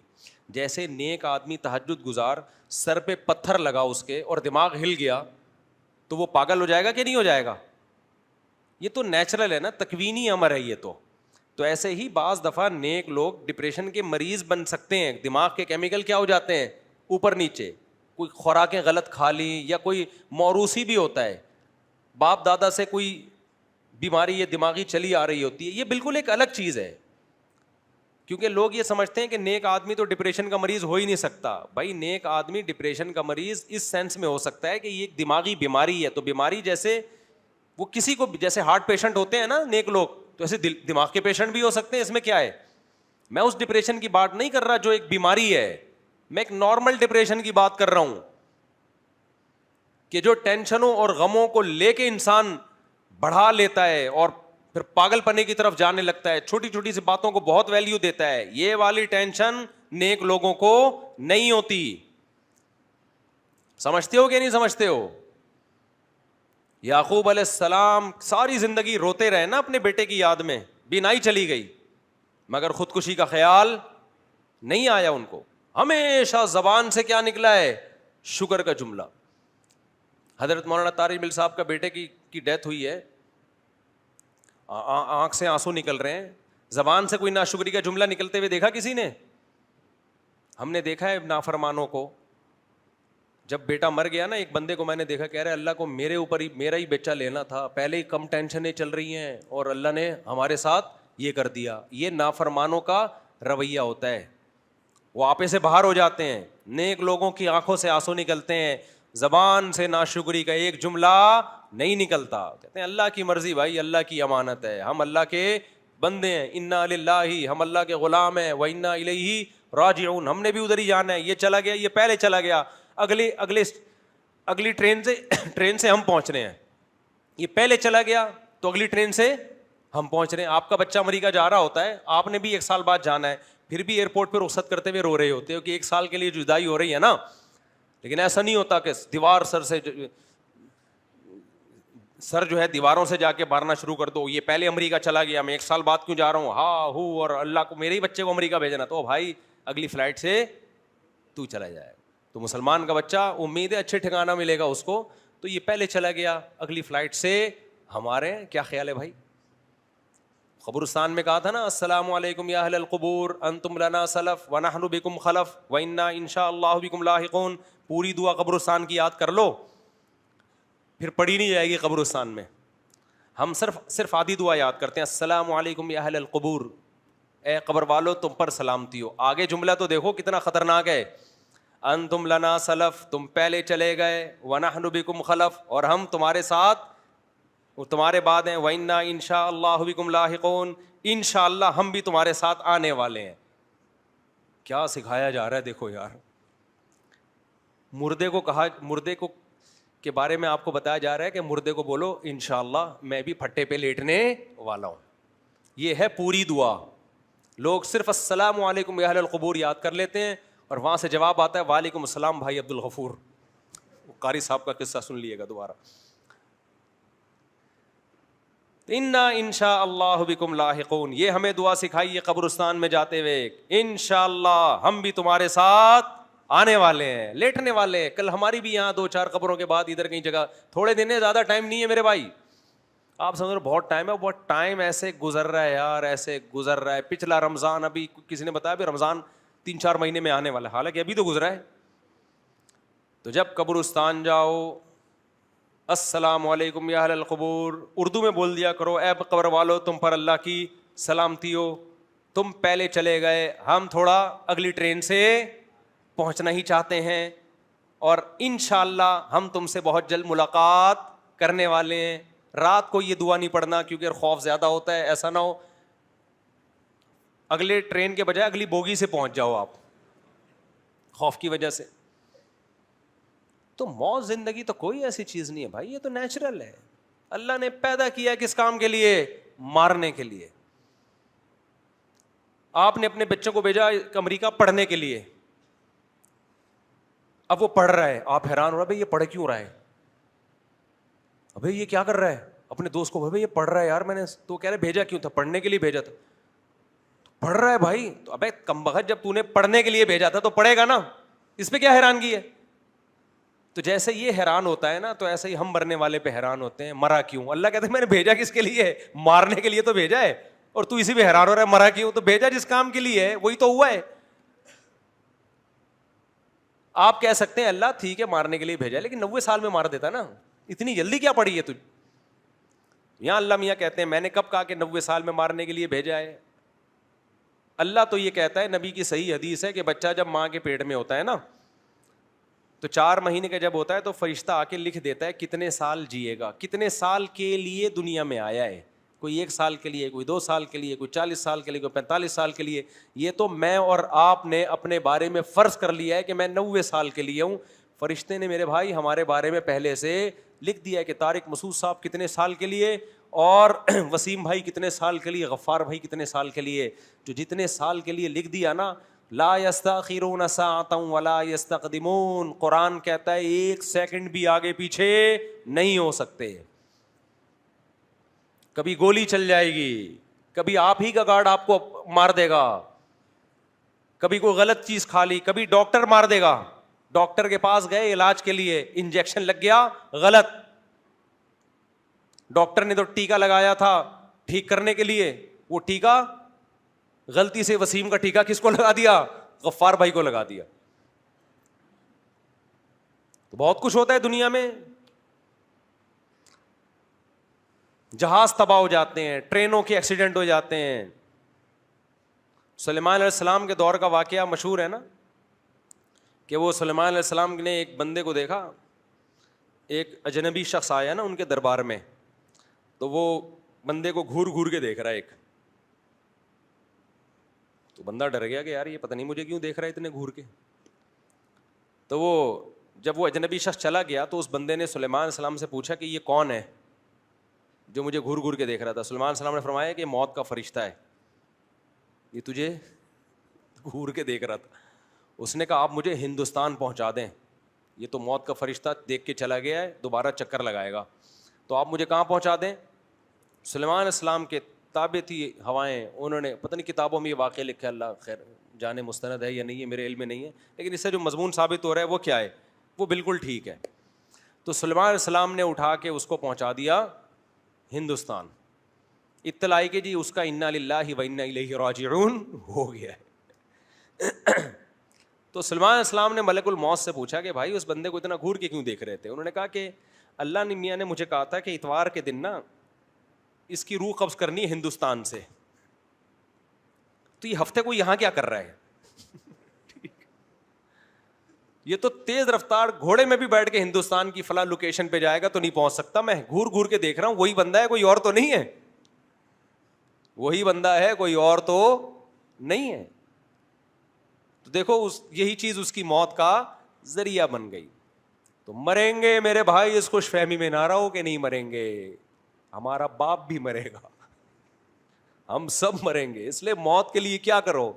جیسے نیک آدمی تہجد گزار، سر پہ پتھر لگا اس کے اور دماغ ہل گیا تو وہ پاگل ہو جائے گا کہ نہیں ہو جائے گا؟ یہ تو نیچرل ہے نا، تکوینی امر ہے یہ تو ایسے ہی بعض دفعہ نیک لوگ ڈپریشن کے مریض بن سکتے ہیں. دماغ کے کیمیکل کیا ہو جاتے ہیں، اوپر نیچے، کوئی خوراکیں غلط کھا لی، یا کوئی موروثی بھی ہوتا ہے، باپ دادا سے کوئی بیماری یہ دماغی چلی آ رہی ہوتی ہے, یہ بالکل ایک الگ چیز ہے. کیونکہ لوگ یہ سمجھتے ہیں کہ نیک آدمی تو ڈپریشن کا مریض ہو ہی نہیں سکتا. بھائی نیک آدمی ڈپریشن کا مریض اس سینس میں ہو سکتا ہے کہ یہ ایک دماغی بیماری ہے. تو بیماری جیسے وہ کسی کو, جیسے ہارٹ پیشنٹ ہوتے ہیں نا نیک لوگ, تو ایسے دماغ کے پیشنٹ بھی ہو سکتے ہیں. اس میں کیا ہے, میں اس ڈپریشن کی بات نہیں کر رہا جو ایک بیماری ہے, میں ایک نارمل ڈپریشن کی بات کر رہا ہوں کہ جو ٹینشنوں اور غموں کو لے کے انسان بڑھا لیتا ہے اور پھر پاگل پنے کی طرف جانے لگتا ہے, چھوٹی چھوٹی سی باتوں کو بہت ویلیو دیتا ہے. یہ والی ٹینشن نیک لوگوں کو نہیں ہوتی. سمجھتے ہو کہ نہیں سمجھتے ہو؟ یعقوب علیہ السلام ساری زندگی روتے رہے نا اپنے بیٹے کی یاد میں, بینائی چلی گئی مگر خودکشی کا خیال نہیں آیا ان کو. ہمیشہ زبان سے کیا نکلا ہے, شکر کا جملہ. حضرت مولانا طارق مل صاحب کا بیٹے کی ڈیتھ ہوئی ہے, آنکھ سے آنسو نکل رہے ہیں, زبان سے کوئی ناشکری کا جملہ نکلتے ہوئے دیکھا کسی نے؟ ہم نے دیکھا ہے نافرمانوں کو. جب بیٹا مر گیا نا, ایک بندے کو میں نے دیکھا, کہہ رہے اللہ کو میرے اوپر ہی میرا ہی بچہ لینا تھا, پہلے ہی کم ٹینشنیں چل رہی ہیں اور اللہ نے ہمارے ساتھ یہ کر دیا. یہ نافرمانوں کا رویہ ہوتا ہے, وہ آپے سے باہر ہو جاتے ہیں. نیک لوگوں کی آنکھوں سے آنسو نکلتے ہیں, زبان سے ناشکری کا ایک جملہ نہیں نکلتا. کہتے ہیں اللہ کی مرضی بھائی, اللہ کی امانت ہے, ہم اللہ کے بندے ہیں, انا للہ, ہم اللہ کے غلام ہیں, و انا الیہ راجعون, ہم نے بھی ادھر ہی جانا ہے. یہ چلا گیا, یہ پہلے چلا گیا, اگلی ٹرین سے ہم پہنچ رہے ہیں. یہ پہلے چلا گیا تو اگلی ٹرین سے ہم پہنچ رہے ہیں. آپ کا بچہ امریکہ جا رہا ہوتا ہے, آپ نے بھی 1 سال بعد جانا ہے, پھر بھی ایئرپورٹ پہ رخصت کرتے ہوئے رو رہے ہوتے ہو کہ 1 سال کے لیے جدائی ہو رہی ہے نا. لیکن ایسا نہیں ہوتا کہ دیوار سر جو ہے دیواروں سے جا کے مارنا شروع کر دو. یہ پہلے امریکہ چلا گیا, میں 1 سال بعد کیوں جا رہا ہوں, ہاں ہو, اور اللہ کو میرے ہی بچے کو امریکہ بھیجنا, تو بھائی اگلی فلائٹ سے تو چلا جائے. تو مسلمان کا بچہ امید ہے اچھے ٹھکانہ ملے گا اس کو, تو یہ پہلے چلا گیا, اگلی فلائٹ سے ہمارے کیا خیال ہے بھائی؟ قبرستان میں کہا تھا نا, السلام علیکم یا اہل القبور انتم لنا سلف ونحن بکم خلف وانا انشاء اللہ بکم لاحقون. پوری دعا قبرستان کی یاد کر لو, پھر پڑھی نہیں جائے گی قبرستان میں. ہم صرف آدھی دعا یاد کرتے ہیں, السلام علیکم یا اہل القبور, اے قبر والو تم پر سلامتی ہو. آگے جملہ تو دیکھو کتنا خطرناک ہے, انتم لنا سلف, تم پہلے چلے گئے, ونحن بکم خلف, اور ہم تمہارے ساتھ تمہارے بعد ہیں, وَإِنَّا إِنْ شَاءَ اللَّهُ بِكُمْ لَاحِقُونَ, انشاءاللہ ہم بھی تمہارے ساتھ آنے والے ہیں. کیا سکھایا جا رہا ہے دیکھو یار. مردے کو کے بارے میں آپ کو بتایا جا رہا ہے کہ مردے کو بولو انشاءاللہ میں بھی پھٹے پہ لیٹنے والا ہوں. یہ ہے پوری دعا. لوگ صرف السلام علیکم یا اہل القبور یاد کر لیتے ہیں اور وہاں سے جواب آتا ہے وعلیکم السلام بھائی عبد الغفور. قاری صاحب کا قصہ سن لیے گا دوبارہ. انا انشاء اللہ بکم لاحقون, یہ ہمیں دعا سکھائی ہے قبرستان میں جاتے ہوئے, انشاءاللہ ہم بھی تمہارے ساتھ آنے والے ہیں, لیٹنے والے ہیں. کل ہماری بھی یہاں 2-4 قبروں کے بعد ادھر کہیں جگہ, تھوڑے دن ہے, زیادہ ٹائم نہیں ہے میرے بھائی. آپ سمجھ رہے بہت ٹائم ہے, بہت ٹائم ایسے گزر رہا ہے یار, ایسے گزر رہا ہے. پچھلا رمضان, ابھی کسی نے بتایا بھی رمضان 3-4 مہینے میں آنے والا ہے, حالانکہ ابھی تو گزرا ہے. تو جب قبرستان جاؤ, السلام علیکم یا اہل القبور اردو میں بول دیا کرو, اے قبر والو تم پر اللہ کی سلامتی ہو, تم پہلے چلے گئے, ہم تھوڑا اگلی ٹرین سے پہنچنا ہی چاہتے ہیں, اور انشاءاللہ ہم تم سے بہت جلد ملاقات کرنے والے ہیں. رات کو یہ دعا نہیں پڑھنا کیونکہ خوف زیادہ ہوتا ہے, ایسا نہ ہو اگلے ٹرین کے بجائے اگلی بوگی سے پہنچ جاؤ آپ خوف کی وجہ سے. تو موت زندگی تو کوئی ایسی چیز نہیں ہے بھائی, یہ تو نیچرل ہے. اللہ نے پیدا کیا ہے کس کام کے لیے؟ مارنے کے لیے. آپ نے اپنے بچوں کو بھیجا امریکہ پڑھنے کے لیے, اب وہ پڑھ رہا ہے, آپ حیران ہو رہا ہے بھائی یہ پڑھ کیوں رہا ہے, ابھی یہ کیا کر رہا ہے, اپنے دوست کو بھائی یہ پڑھ رہا ہے یار, میں نے تو کہہ رہے بھیجا کیوں تھا, پڑھنے کے لیے بھیجا تھا. پڑھ رہا ہے بھائی, تو ابے کمبخت جب تو نے پڑھنے کے لیے بھیجا تھا تو پڑھے گا نا, اس پہ کیا حیرانگی ہے؟ تو جیسے یہ حیران ہوتا ہے نا, تو ایسے ہی ہم مرنے والے پہ حیران ہوتے ہیں, مرا کیوں؟ اللہ کہتے ہیں میں نے بھیجا کس کے لیے؟ مارنے کے لیے تو بھیجا ہے, اور تو اسی پہ حیران ہو رہا ہے مرا کیوں؟ تو بھیجا جس کام کے لیے ہے وہی تو ہوا ہے. آپ کہہ سکتے ہیں اللہ ٹھیک ہے مارنے کے لیے بھیجا, لیکن 90 سال میں مار دیتا نا, اتنی جلدی کیا پڑی ہے تجھ؟ یہاں اللہ میاں کہتے ہیں میں نے کب کہا کہ 90 سال میں مارنے کے لیے بھیجا ہے؟ اللہ تو یہ کہتا ہے، نبی کی صحیح حدیث ہے کہ بچہ جب ماں کے پیٹ میں ہوتا ہے نا تو 4 مہینے کا جب ہوتا ہے تو فرشتہ آ کے لکھ دیتا ہے کتنے سال جیے گا، کتنے سال کے لیے دنیا میں آیا ہے، کوئی 1 سال کے لیے، کوئی 2 سال کے لیے، کوئی 40 سال کے لیے، کوئی 45 سال کے لیے. یہ تو میں اور آپ نے اپنے بارے میں فرض کر لیا ہے کہ میں 90 سال کے لیے ہوں. فرشتے نے میرے بھائی ہمارے بارے میں پہلے سے لکھ دیا ہے کہ طارق مسعود صاحب کتنے سال کے لیے، اور وسیم بھائی کتنے سال کے لیے، غفار بھائی کتنے سال کے لیے. جو جتنے سال کے لیے لکھ دیا نا، لا یستاخرون ساعتا ولا یستقدمون، قرآن کہتا ہے 1 سیکنڈ بھی آگے پیچھے نہیں ہو سکتے. کبھی گولی چل جائے گی، کبھی آپ ہی کا گارڈ آپ کو مار دے گا، کبھی کوئی غلط چیز کھا لی، کبھی ڈاکٹر مار دے گا. ڈاکٹر کے پاس گئے علاج کے لیے، انجیکشن لگ گیا غلط، ڈاکٹر نے تو ٹیکا لگایا تھا ٹھیک کرنے کے لیے، وہ ٹیکا غلطی سے وسیم کا ٹیکا کس کو لگا دیا؟ غفار بھائی کو لگا دیا. تو بہت کچھ ہوتا ہے دنیا میں. جہاز تباہ ہو جاتے ہیں، ٹرینوں کے ایکسیڈنٹ ہو جاتے ہیں. سلیمان علیہ السلام کے دور کا واقعہ مشہور ہے نا کہ وہ سلیمان علیہ السلام نے ایک بندے کو دیکھا، ایک اجنبی شخص آیا نا ان کے دربار میں، تو وہ بندے کو گھور گھور کے دیکھ رہا ہے ایک. تو بندہ ڈر گیا کہ یار یہ پتہ نہیں مجھے کیوں دیکھ رہا ہے اتنے گھور کے. تو وہ جب وہ اجنبی شخص چلا گیا تو اس بندے نے سلیمان علیہ السلام سے پوچھا کہ یہ کون ہے جو مجھے گھور گھور کے دیکھ رہا تھا؟ سلیمان علیہ السلام نے فرمایا کہ موت کا فرشتہ ہے، یہ تجھے گھور کے دیکھ رہا تھا. اس نے کہا آپ مجھے ہندوستان پہنچا دیں، یہ تو موت کا فرشتہ دیکھ کے چلا گیا ہے، دوبارہ چکر لگائے گا، تو آپ مجھے کہاں پہنچا دیں؟ سلیمان علیہ السلام کے تابع تھی ہوائیں، انہوں نے پتہ نہیں کتابوں میں یہ واقعہ لکھا ہے، اللہ خیر جانے مستند ہے یا نہیں ہے، میرے علم میں نہیں ہے، لیکن اس سے جو مضمون ثابت ہو رہا ہے وہ کیا ہے، وہ بالکل ٹھیک ہے. تو سلیمان علیہ السلام نے اٹھا کے اس کو پہنچا دیا ہندوستان. اطلاع آئی کہ جی اس کا انا للہ و انا الیہ راجعون ہو گیا ہے. تو سلیمان علیہ السلام نے ملک الموت سے پوچھا کہ بھائی اس بندے کو اتنا گھور کے کیوں دیکھ رہے تھے؟ انہوں نے کہا کہ اللہ نے میاں نے مجھے کہا تھا کہ اتوار کے دن نا اس کی روح قبض کرنی ہے ہندوستان سے، تو یہ ہفتے کو یہاں کیا کر رہا ہے؟ یہ تو تیز رفتار گھوڑے میں بھی بیٹھ کے ہندوستان کی فلاں لوکیشن پہ جائے گا تو نہیں پہنچ سکتا، میں گھور گھور کے دیکھ رہا ہوں، وہی بندہ ہے، کوئی اور تو نہیں ہے، وہی بندہ ہے، کوئی اور تو نہیں ہے. تو دیکھو یہی چیز اس کی موت کا ذریعہ بن گئی. تو مریں گے میرے بھائی، اس خوش فہمی میں نہ رہو کہ نہیں مریں گے، ہمارا باپ بھی مرے گا، ہم سب مریں گے. اس لیے موت کے لیے کیا کرو،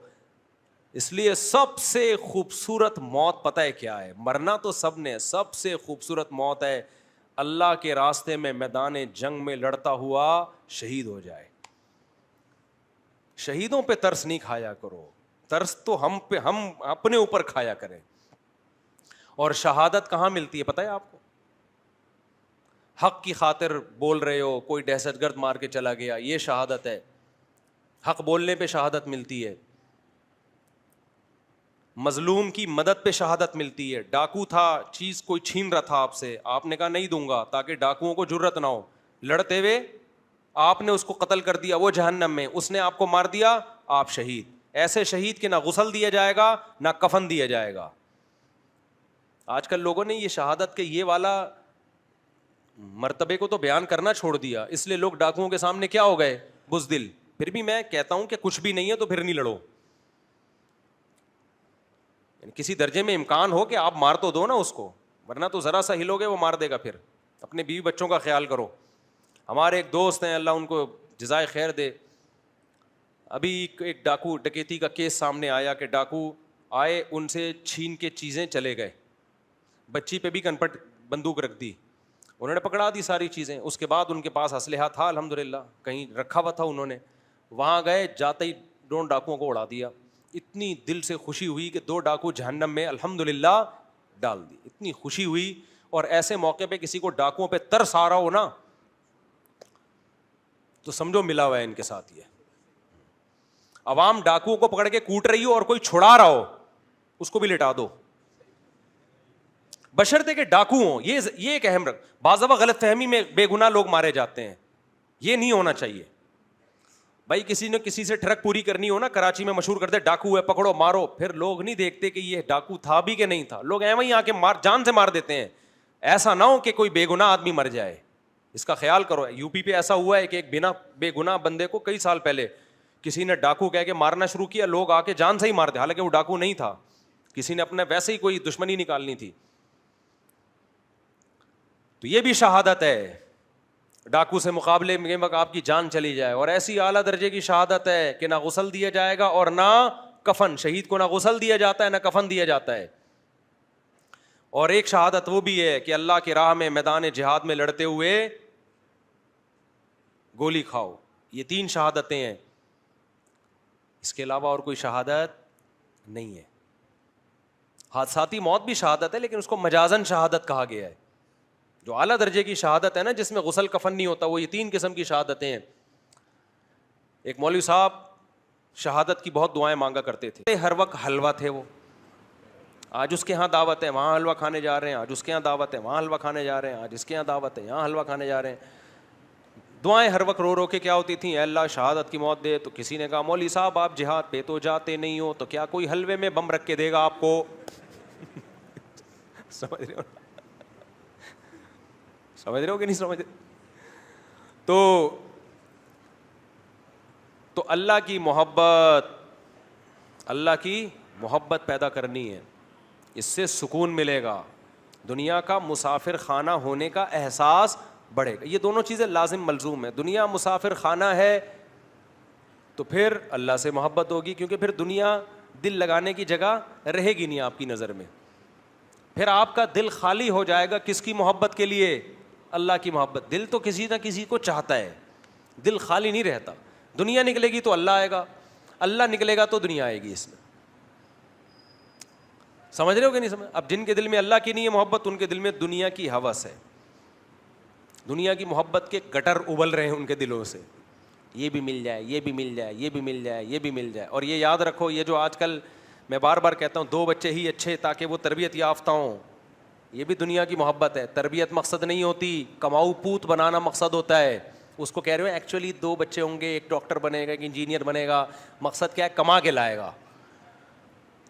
اس لیے سب سے خوبصورت موت پتہ ہے کیا ہے؟ مرنا تو سب نے، سب سے خوبصورت موت ہے اللہ کے راستے میں میدان جنگ میں لڑتا ہوا شہید ہو جائے. شہیدوں پہ ترس نہیں کھایا کرو، ترس تو ہم پہ، ہم اپنے اوپر کھایا کریں. اور شہادت کہاں ملتی ہے پتہ ہے آپ کو؟ حق کی خاطر بول رہے ہو، کوئی دہشت گرد مار کے چلا گیا، یہ شہادت ہے، حق بولنے پہ شہادت ملتی ہے. مظلوم کی مدد پہ شہادت ملتی ہے. ڈاکو تھا، چیز کوئی چھین رہا تھا آپ سے، آپ نے کہا نہیں دوں گا تاکہ ڈاکوؤں کو جرت نہ ہو، لڑتے ہوئے آپ نے اس کو قتل کر دیا، وہ جہنم میں، اس نے آپ کو مار دیا، آپ شہید. ایسے شہید کہ نہ غسل دیا جائے گا نہ کفن دیا جائے گا. آج کل لوگوں نے یہ شہادت کے یہ والا مرتبے کو تو بیان کرنا چھوڑ دیا، اس لیے لوگ ڈاکوؤں کے سامنے کیا ہو گئے؟ بزدل. پھر بھی میں کہتا ہوں کہ کچھ بھی نہیں ہے تو پھر نہیں لڑو. کسی درجے میں امکان ہو کہ آپ مار تو دو نا اس کو، ورنہ تو ذرا سا ہلو گے وہ مار دے گا. پھر اپنے بیوی بچوں کا خیال کرو. ہمارے ایک دوست ہیں، اللہ ان کو جزائے خیر دے، ابھی ایک ڈاکو ڈکیتی کا کیس سامنے آیا کہ ڈاکو آئے، ان سے چھین کے چیزیں چلے گئے، بچی پہ بھی کنپٹ بندوق رکھ دی، انہوں نے پکڑا دی ساری چیزیں. اس کے بعد ان کے پاس اسلحہ تھا الحمدللہ، کہیں رکھا ہوا تھا انہوں نے، وہاں گئے، جاتے ہی 2 ڈاکوؤں کو اڑا دیا. اتنی دل سے خوشی ہوئی کہ 2 ڈاکو جہنم میں الحمدللہ ڈال دی، اتنی خوشی ہوئی. اور ایسے موقع پہ کسی کو ڈاکوؤں پہ ترس آ رہا ہو نا تو سمجھو ملا ہوا ہے ان کے ساتھ. یہ عوام ڈاکوؤں کو پکڑ کے کوٹ رہی ہو اور کوئی چھڑا رہا ہو اس کو بھی لٹا دو، بشرطے کہ ڈاکو ہوں. یہ ایک اہم بعض دفعہ غلط فہمی میں بے گناہ لوگ مارے جاتے ہیں. یہ نہیں ہونا چاہیے بھائی. کسی نے کسی سے ٹرک پوری کرنی ہو نا, کراچی میں مشہور کرتے ڈاکو ہے پکڑو مارو, پھر لوگ نہیں دیکھتے کہ یہ ڈاکو تھا بھی کہ نہیں تھا, لوگ ایویں ہی آ کے جان سے مار دیتے ہیں. ایسا نہ ہو کہ کوئی بے گناہ آدمی مر جائے, اس کا خیال کرو. یو پی پہ ایسا ہوا ہے کہ ایک بنا بے گناہ بندے کو کئی سال پہلے کسی نے ڈاکو کہہ کے مارنا شروع کیا, لوگ آ کے جان سے ہی مار دے, حالانکہ وہ ڈاکو نہیں تھا, کسی نے اپنے ویسے ہی کوئی دشمنی نکالنی تھی. تو یہ بھی شہادت ہے, ڈاکو سے مقابلے میں آپ کی جان چلی جائے. اور ایسی اعلیٰ درجے کی شہادت ہے کہ نہ غسل دیا جائے گا اور نہ کفن, شہید کو نہ غسل دیا جاتا ہے نہ کفن دیا جاتا ہے. اور ایک شہادت وہ بھی ہے کہ اللہ کی راہ میں میدان جہاد میں لڑتے ہوئے گولی کھاؤ. یہ 3 شہادتیں ہیں, اس کے علاوہ اور کوئی شہادت نہیں ہے. حادثاتی موت بھی شہادت ہے لیکن اس کو مجازن شہادت کہا گیا ہے. جو اعلیٰ درجے کی شہادت ہے نا, جس میں غسل کفن نہیں ہوتا, وہ یہ 3 قسم کی شہادتیں ہیں. ایک مولوی صاحب شہادت کی بہت دعائیں مانگا کرتے تھے, ہر وقت حلوہ تھے وہ. آج اس کے ہاں دعوت ہے وہاں حلوہ کھانے جا رہے ہیں, آج اس کے ہاں دعوت ہے وہاں حلوہ کھانے جا رہے ہیں, آج اس کے ہاں دعوت ہے یہاں حلوہ کھانے جا رہے ہیں. دعائیں ہر وقت رو رو کے کیا ہوتی تھیں, اے اللہ شہادت کی موت دے. تو کسی نے کہا مولوی صاحب آپ جہاد پہ تو جاتے نہیں ہو, تو کیا کوئی حلوے میں بم رکھ کے دے گا آپ کو؟ سمجھ رہے ہو, سمجھ رہے ہو کہ نہیں سمجھ رہے؟ تو اللہ کی محبت پیدا کرنی ہے, اس سے سکون ملے گا, دنیا کا مسافر خانہ ہونے کا احساس بڑھے گا. یہ دونوں چیزیں لازم ملزوم ہیں. دنیا مسافر خانہ ہے تو پھر اللہ سے محبت ہوگی, کیونکہ پھر دنیا دل لگانے کی جگہ رہے گی نہیں آپ کی نظر میں. پھر آپ کا دل خالی ہو جائے گا کس کی محبت کے لیے؟ اللہ کی محبت. دل تو کسی نہ کسی کو چاہتا ہے, دل خالی نہیں رہتا. دنیا نکلے گی تو اللہ آئے گا, اللہ نکلے گا تو دنیا آئے گی. اس میں سمجھ رہے ہو کہ نہیں سمجھ؟ اب جن کے دل میں اللہ کی نہیں ہے محبت, ان کے دل میں دنیا کی ہوس ہے, دنیا کی محبت کے گٹر ابل رہے ہیں ان کے دلوں سے. یہ بھی مل جائے, یہ بھی مل جائے, یہ بھی مل جائے, یہ بھی مل جائے. اور یہ یاد رکھو, یہ جو آج کل میں بار بار کہتا ہوں 2 بچے ہی اچھے تاکہ وہ تربیت یافتہ ہوں, یہ بھی دنیا کی محبت ہے. تربیت مقصد نہیں ہوتی, کماؤ پوت بنانا مقصد ہوتا ہے. اس کو کہہ رہے ہو ایکچولی 2 بچے ہوں گے, ایک ڈاکٹر بنے گا, ایک انجینئر بنے گا. مقصد کیا ہے؟ کما کے لائے گا.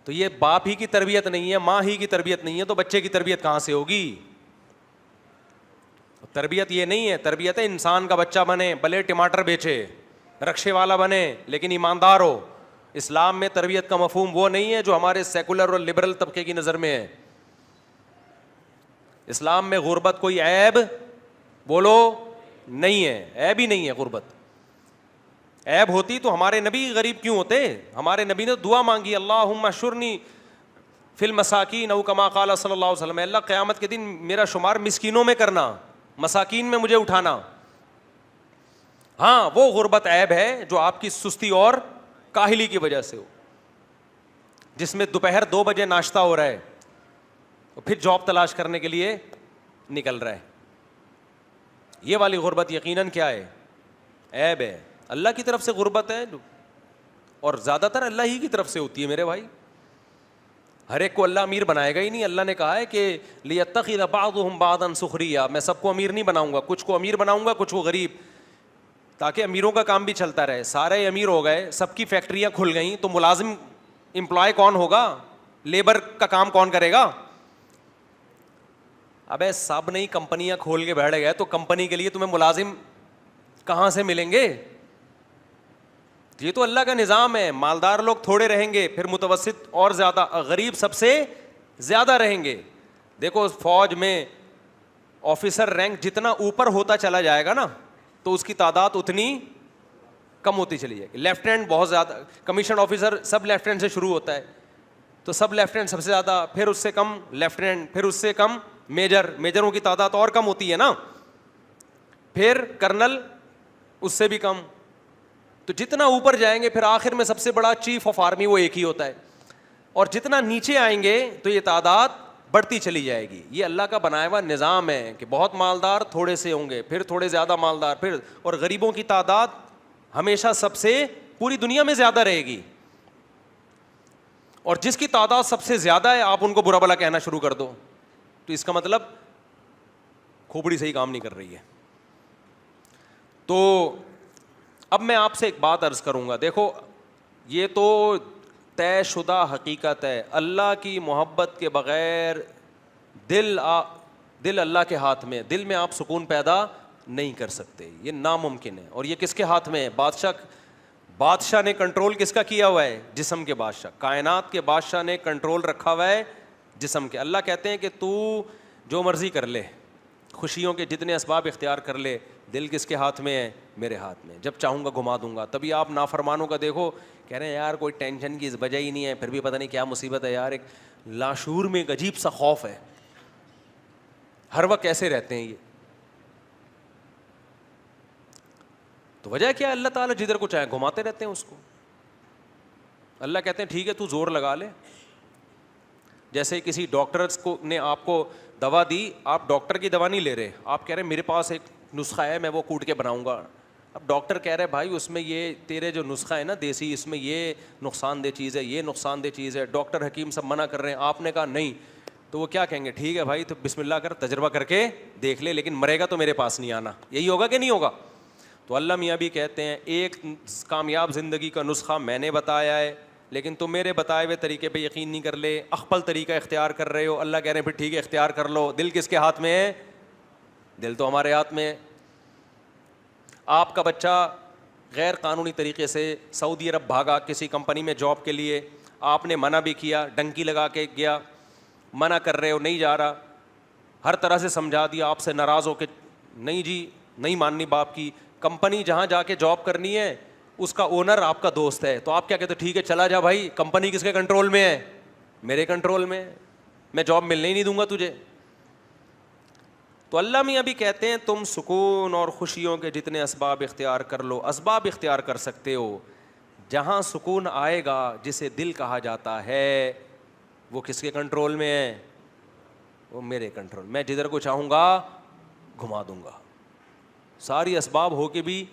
تو یہ باپ ہی کی تربیت نہیں ہے, ماں ہی کی تربیت نہیں ہے, تو بچے کی تربیت کہاں سے ہوگی؟ تربیت یہ نہیں ہے. تربیت ہے انسان کا بچہ بنے, بھلے ٹماٹر بیچے, رکشے والا بنے, لیکن ایماندار ہو. اسلام میں تربیت کا مفہوم وہ نہیں ہے جو ہمارے سیکولر اور لبرل طبقے کی نظر میں ہے. اسلام میں غربت کوئی عیب بولو نہیں ہے, عیب ہی نہیں ہے غربت. عیب ہوتی تو ہمارے نبی غریب کیوں ہوتے؟ ہمارے نبی نے دعا مانگی, اللہم اشرنی فی المساکین او کما قال صلی اللہ علیہ وسلم, اللہ قیامت کے دن میرا شمار مسکینوں میں کرنا, مساکین میں مجھے اٹھانا. ہاں وہ غربت عیب ہے جو آپ کی سستی اور کاہلی کی وجہ سے ہو, جس میں دوپہر 2 بجے ناشتہ ہو رہا ہے, پھر جاب تلاش کرنے کے لیے نکل رہا ہے. یہ والی غربت یقیناً کیا ہے؟ عیب ہے. اللہ کی طرف سے غربت ہے, اور زیادہ تر اللہ ہی کی طرف سے ہوتی ہے میرے بھائی. ہر ایک کو اللہ امیر بنائے گا ہی نہیں. اللہ نے کہا ہے کہ لِيَتَّخِذَ بَعْضُهُمْ بَعْضًا سُخْرِيًّا, میں سب کو امیر نہیں بناؤں گا, کچھ کو امیر بناؤں گا, کچھ کو غریب, تاکہ امیروں کا کام بھی چلتا رہے. سارے امیر ہو گئے, سب کی فیکٹریاں کھل گئیں, تو ملازم امپلائی کون ہوگا؟ لیبر کا کام کون کرے گا؟ ابے سب نہیں کمپنیاں کھول کے بیٹھ گئے, تو کمپنی کے لیے تمہیں ملازم کہاں سے ملیں گے؟ یہ تو اللہ کا نظام ہے. مالدار لوگ تھوڑے رہیں گے, پھر متوسط اور زیادہ, غریب سب سے زیادہ رہیں گے. دیکھو فوج میں آفیسر رینک جتنا اوپر ہوتا چلا جائے گا نا, تو اس کی تعداد اتنی کم ہوتی چلی جائے گی. لیفٹیننٹ بہت زیادہ, کمیشن آفیسر سب لیفٹیننٹ سے شروع ہوتا ہے, تو سب لیفٹیننٹ سب سے زیادہ, پھر اس سے کم لیفٹیننٹ, پھر اس سے کم میجر, میجروں کی تعداد اور کم ہوتی ہے نا, پھر کرنل اس سے بھی کم. تو جتنا اوپر جائیں گے پھر آخر میں سب سے بڑا چیف آف آرمی وہ ایک ہی ہوتا ہے, اور جتنا نیچے آئیں گے تو یہ تعداد بڑھتی چلی جائے گی. یہ اللہ کا بنایا ہوا نظام ہے کہ بہت مالدار تھوڑے سے ہوں گے, پھر تھوڑے زیادہ مالدار, پھر, اور غریبوں کی تعداد ہمیشہ سب سے پوری دنیا میں زیادہ رہے گی. اور جس کی تعداد سب سے زیادہ ہے آپ ان کو برا بھلا کہنا شروع کر دو, تو اس کا مطلب کھوپڑی صحیح کام نہیں کر رہی ہے. تو اب میں آپ سے ایک بات عرض کروں گا. دیکھو یہ تو طے شدہ حقیقت ہے, اللہ کی محبت کے بغیر دل اللہ کے ہاتھ میں, دل میں آپ سکون پیدا نہیں کر سکتے, یہ ناممکن ہے. اور یہ کس کے ہاتھ میں ہے؟ بادشاہ نے کنٹرول کس کا کیا ہوا ہے؟ جسم کے بادشاہ, کائنات کے بادشاہ نے کنٹرول رکھا ہوا ہے جسم کے. اللہ کہتے ہیں کہ تو جو مرضی کر لے, خوشیوں کے جتنے اسباب اختیار کر لے, دل کس کے ہاتھ میں ہے؟ میرے ہاتھ میں, جب چاہوں گا گھما دوں گا. تبھی آپ نافرمانوں کا دیکھو, کہہ رہے ہیں یار کوئی ٹینشن کی وجہ ہی نہیں ہے, پھر بھی پتہ نہیں کیا مصیبت ہے یار. ایک لاشعور میں ایک عجیب سا خوف ہے, ہر وقت ایسے رہتے ہیں یہ. تو وجہ کیا ہے؟ اللہ تعالیٰ جدھر کو چاہے گھماتے رہتے ہیں اس کو. اللہ کہتے ہیں ٹھیک ہے تو زور لگا لے. جیسے کسی ڈاکٹرز کو نے آپ کو دوا دی, آپ ڈاکٹر کی دوا نہیں لے رہے, آپ کہہ رہے ہیں میرے پاس ایک نسخہ ہے میں وہ کوٹ کے بناؤں گا. اب ڈاکٹر کہہ رہے بھائی اس میں یہ تیرے جو نسخہ ہے نا دیسی, اس میں یہ نقصان دہ چیز ہے, یہ نقصان دہ چیز ہے. ڈاکٹر حکیم سب منع کر رہے ہیں, آپ نے کہا نہیں, تو وہ کیا کہیں گے؟ ٹھیک ہے بھائی تو بسم اللہ کر, تجربہ کر کے دیکھ لے, لیکن مرے گا تو میرے پاس نہیں آنا. یہی ہوگا کہ نہیں ہوگا؟ تو اللہ میاں بھی کہتے ہیں ایک کامیاب زندگی کا نسخہ میں نے بتایا ہے, لیکن تم میرے بتائے ہوئے طریقے پہ یقین نہیں کر لے, اخپل طریقہ اختیار کر رہے ہو. اللہ کہہ رہے ہیں پھر ٹھیک ہے اختیار کر لو. دل کس کے ہاتھ میں ہے؟ دل تو ہمارے ہاتھ میں ہے. آپ کا بچہ غیر قانونی طریقے سے سعودی عرب بھاگا کسی کمپنی میں جاب کے لیے, آپ نے منع بھی کیا, ڈنکی لگا کے گیا, منع کر رہے ہو نہیں جا رہا, ہر طرح سے سمجھا دیا, آپ سے ناراض ہو کے نہیں جی نہیں ماننی باپ کی. کمپنی جہاں جا کے جاب کرنی ہے اس کا اونر آپ کا دوست ہے, تو آپ کیا کہتے ہیں؟ ٹھیک ہے چلا جا بھائی, کمپنی کس کے کنٹرول میں ہے؟ میرے کنٹرول میں, میں جاب ملنے ہی نہیں دوں گا تجھے. تو اللہ میاں بھی کہتے ہیں تم سکون اور خوشیوں کے جتنے اسباب اختیار کر لو. اسباب اختیار کر سکتے ہو, جہاں سکون آئے گا جسے دل کہا جاتا ہے وہ کس کے کنٹرول میں ہے؟ وہ میرے کنٹرول. میں جدھر کو چاہوں گا گھما دوں گا. ساری اسباب ہو کے بھی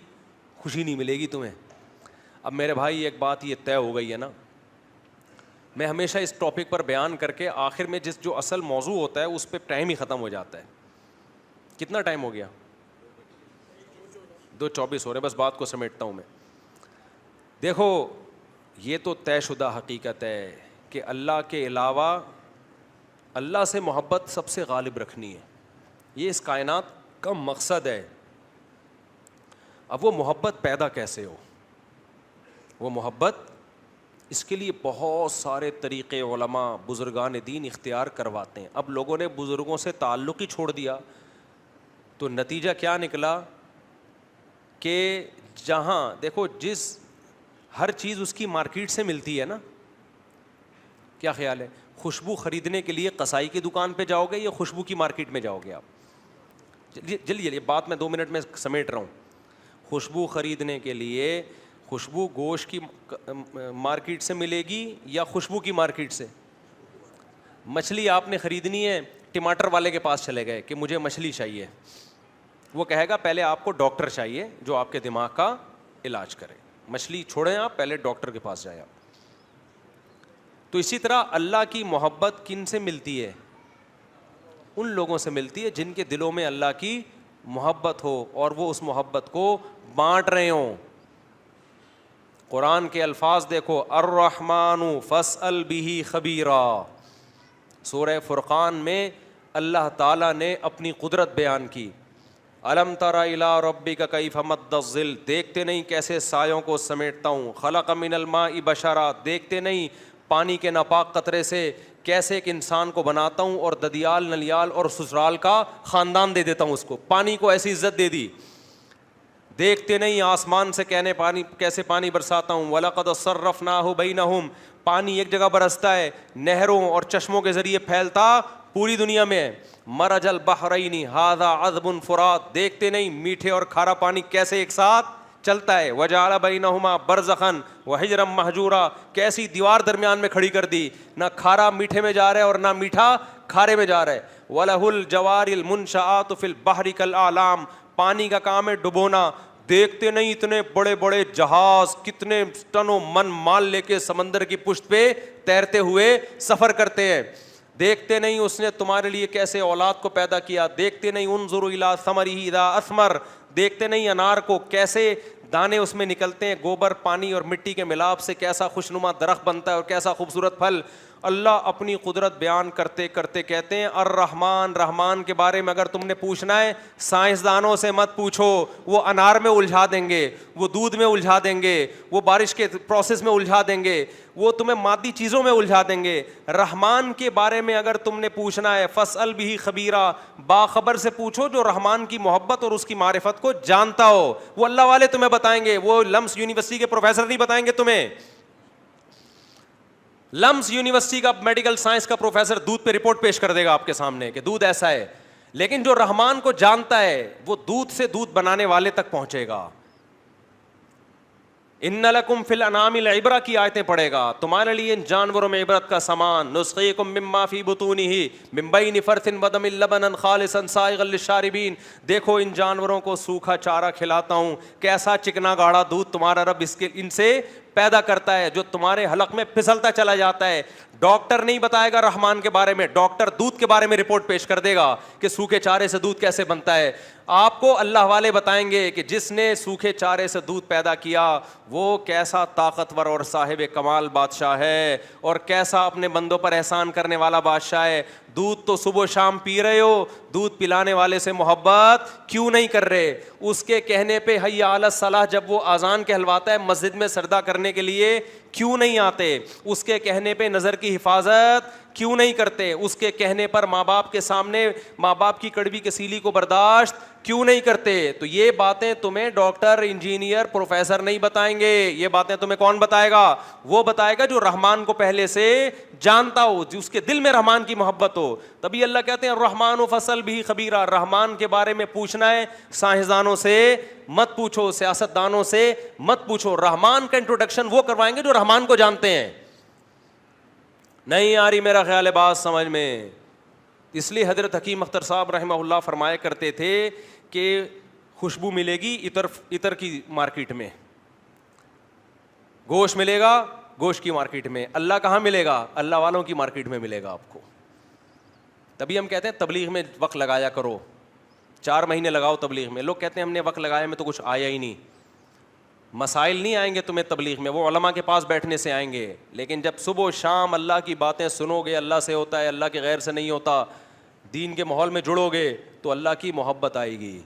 خوشی نہیں ملے گی تمہیں. اب میرے بھائی ایک بات یہ طے ہو گئی ہے نا, میں ہمیشہ اس ٹاپک پر بیان کر کے آخر میں جو اصل موضوع ہوتا ہے اس پہ ٹائم ہی ختم ہو جاتا ہے. کتنا ٹائم ہو گیا؟ 2:24 ہو رہے, بس بات کو سمیٹتا ہوں میں. دیکھو یہ تو طے شدہ حقیقت ہے کہ اللہ کے علاوہ اللہ سے محبت سب سے غالب رکھنی ہے, یہ اس کائنات کا مقصد ہے. اب وہ محبت پیدا کیسے ہو؟ وہ محبت, اس کے لیے بہت سارے طریقے علماء بزرگان دین اختیار کرواتے ہیں. اب لوگوں نے بزرگوں سے تعلق ہی چھوڑ دیا تو نتیجہ کیا نکلا کہ جہاں دیکھو ہر چیز اس کی مارکیٹ سے ملتی ہے نا. کیا خیال ہے؟ خوشبو خریدنے کے لیے قصائی کی دکان پہ جاؤ گے یا خوشبو کی مارکیٹ میں جاؤ گے آپ؟ جلدی بات میں 2 منٹ میں سمیٹ رہا ہوں. خوشبو خریدنے کے لیے خوشبو گوشت کی مارکیٹ سے ملے گی یا خوشبو کی مارکیٹ سے؟ مچھلی آپ نے خریدنی ہے, ٹماٹر والے کے پاس چلے گئے کہ مجھے مچھلی چاہیے, وہ کہے گا پہلے آپ کو ڈاکٹر چاہیے جو آپ کے دماغ کا علاج کرے. مچھلی چھوڑیں آپ, پہلے ڈاکٹر کے پاس جائیں آپ. تو اسی طرح اللہ کی محبت کن سے ملتی ہے؟ ان لوگوں سے ملتی ہے جن کے دلوں میں اللہ کی محبت ہو اور وہ اس محبت کو بانٹ رہے ہوں. قرآن کے الفاظ دیکھو, الرحمن فاسأل بہ خبیرا. سورہ فرقان میں اللہ تعالیٰ نے اپنی قدرت بیان کی. الم تر الی ربک کیف مد الظل, دیکھتے نہیں کیسے سایوں کو سمیٹتا ہوں. خلق من الماء بشرا, دیکھتے نہیں پانی کے ناپاک قطرے سے کیسے ایک انسان کو بناتا ہوں اور ددیال نلیال اور سسرال کا خاندان دے دیتا ہوں اس کو. پانی کو ایسی عزت دے دی. دیکھتے نہیں آسمان سے کیسے پانی برساتا ہوں. وَلَقَدْ صَرَّفْنَاهُ بَيْنَهُمْ, پانی ایک جگہ برستا ہے, نہروں اور چشموں کے ذریعے پھیلتا پوری دنیا میں. مرج البحرین ھذا عذب فرات, دیکھتے نہیں میٹھے اور کھارا پانی کیسے ایک ساتھ چلتا ہے. وجعل بینہما برزخا وحجرا مہجورا, کیسی دیوار درمیان میں کھڑی کر دی, نہ کھارا میٹھے میں جا رہا ہے اور نہ میٹھا کھارے میں جا رہا ہے. وَلَهُ الْجَوَارِ الْمُنشَآتُ فِي الْبَحْرِ كَالْأَعْلَامِ, پانی کا کام ہے ڈبونا. دیکھتے نہیں اتنے بڑے بڑے جہاز کتنے ٹنوں من مال لے کے سمندر کی پشت پہ تیرتے ہوئے سفر کرتے ہیں. دیکھتے نہیں اس نے تمہارے لیے کیسے اولاد کو پیدا کیا. دیکھتے نہیں انظروا الی ثمرہ اذا اثمر, دیکھتے نہیں انار کو کیسے دانے اس میں نکلتے ہیں, گوبر پانی اور مٹی کے ملاپ سے کیسا خوشنما درخت بنتا ہے اور کیسا خوبصورت پھل. اللہ اپنی قدرت بیان کرتے کرتے کہتے ہیں الرحمن, رحمان کے بارے میں اگر تم نے پوچھنا ہے سائنسدانوں سے مت پوچھو, وہ انار میں الجھا دیں گے, وہ دودھ میں الجھا دیں گے, وہ بارش کے پروسیس میں الجھا دیں گے, وہ تمہیں مادی چیزوں میں الجھا دیں گے. رحمان کے بارے میں اگر تم نے پوچھنا ہے فاسأل بہ خبیرا, باخبر سے پوچھو جو رحمان کی محبت اور اس کی معرفت کو جانتا ہو. وہ اللہ والے تمہیں بتائیں گے, وہ لمس یونیورسٹی کے پروفیسر نہیں بتائیں گے تمہیں. لمس یونیورسٹی کا میڈیکل سائنس کا پروفیسر دودھ پہ رپورٹ پیش کر دے گا آپ کے سامنے کہ دودھ ایسا ہے, لیکن جو رحمان کو جانتا ہے وہ دودھ سے دودھ بنانے والے تک پہنچے گا. ان لکم فی الانعام العبرہ کی آیتیں پڑھے گا, تمہارے لیے ان جانوروں میں عبرت کا سامان. نسقیکم مما فی بطونہ من بین فرث ودم لبنا خالصا سائغا للشاربین, دیکھو ان جانوروں کو سوکھا چارہ کھلاتا ہوں, کیسا چکنا گاڑھا دودھ تمہارا رب ان سے پیدا کرتا ہے جو تمہارے حلق میں پھسلتا چلا جاتا ہے. ڈاکٹر نہیں بتائے گا رحمان کے بارے میں, ڈاکٹر دودھ کے بارے میں رپورٹ پیش کر دے گا کہ سوکھے چارے سے دودھ کیسے بنتا ہے. آپ کو اللہ والے بتائیں گے کہ جس نے سوکھے چارے سے دودھ پیدا کیا وہ کیسا طاقتور اور صاحب کمال بادشاہ ہے, اور کیسا اپنے بندوں پر احسان کرنے والا بادشاہ ہے. دودھ تو صبح و شام پی رہے ہو, دودھ پلانے والے سے محبت کیوں نہیں کر رہے؟ اس کے کہنے پہ حی علی الصلاح جب وہ اذان کہلواتا ہے مسجد میں سجدہ کرنے کے لیے کیوں نہیں آتے؟ اس کے کہنے پہ نظر کی حفاظت کیوں نہیں کرتے؟ اس کے کہنے پر ماں باپ کے سامنے ماں باپ کی کڑوی کسیلی کو برداشت کیوں نہیں کرتے؟ تو یہ باتیں تمہیں ڈاکٹر, انجینئر, پروفیسر نہیں بتائیں گے. یہ باتیں تمہیں کون بتائے گا؟ وہ بتائے گا جو رحمان کو پہلے سے جانتا ہو, جس کے دل میں رحمان کی محبت ہو. تبھی اللہ کہتے ہیں الرحمن فاسأل بہ خبیرا, رحمان کے بارے میں پوچھنا ہے سائنسدانوں سے مت پوچھو, سیاست دانوں سے مت پوچھو. رحمان کا انٹروڈکشن وہ کروائیں گے جو رحمان کو جانتے ہیں. نہیں آ رہی میرا خیال ہے بات سمجھ میں؟ اس لیے حضرت حکیم اختر صاحب رحمہ اللہ فرمایا کرتے تھے کہ خوشبو ملے گی عطر کی مارکیٹ میں, گوشت ملے گا گوشت کی مارکیٹ میں. اللہ کہاں ملے گا؟ اللہ والوں کی مارکیٹ میں ملے گا آپ کو. تبھی ہم کہتے ہیں تبلیغ میں وقت لگایا کرو, 4 مہینے لگاؤ تبلیغ میں. لوگ کہتے ہیں ہم نے وقت لگایا میں تو کچھ آیا ہی نہیں. مسائل نہیں آئیں گے تمہیں تبلیغ میں, وہ علماء کے پاس بیٹھنے سے آئیں گے. لیکن جب صبح و شام اللہ کی باتیں سنو گے, اللہ سے ہوتا ہے, اللہ کے غیر سے نہیں ہوتا, دین کے ماحول میں جڑو گے تو اللہ کی محبت آئے گی.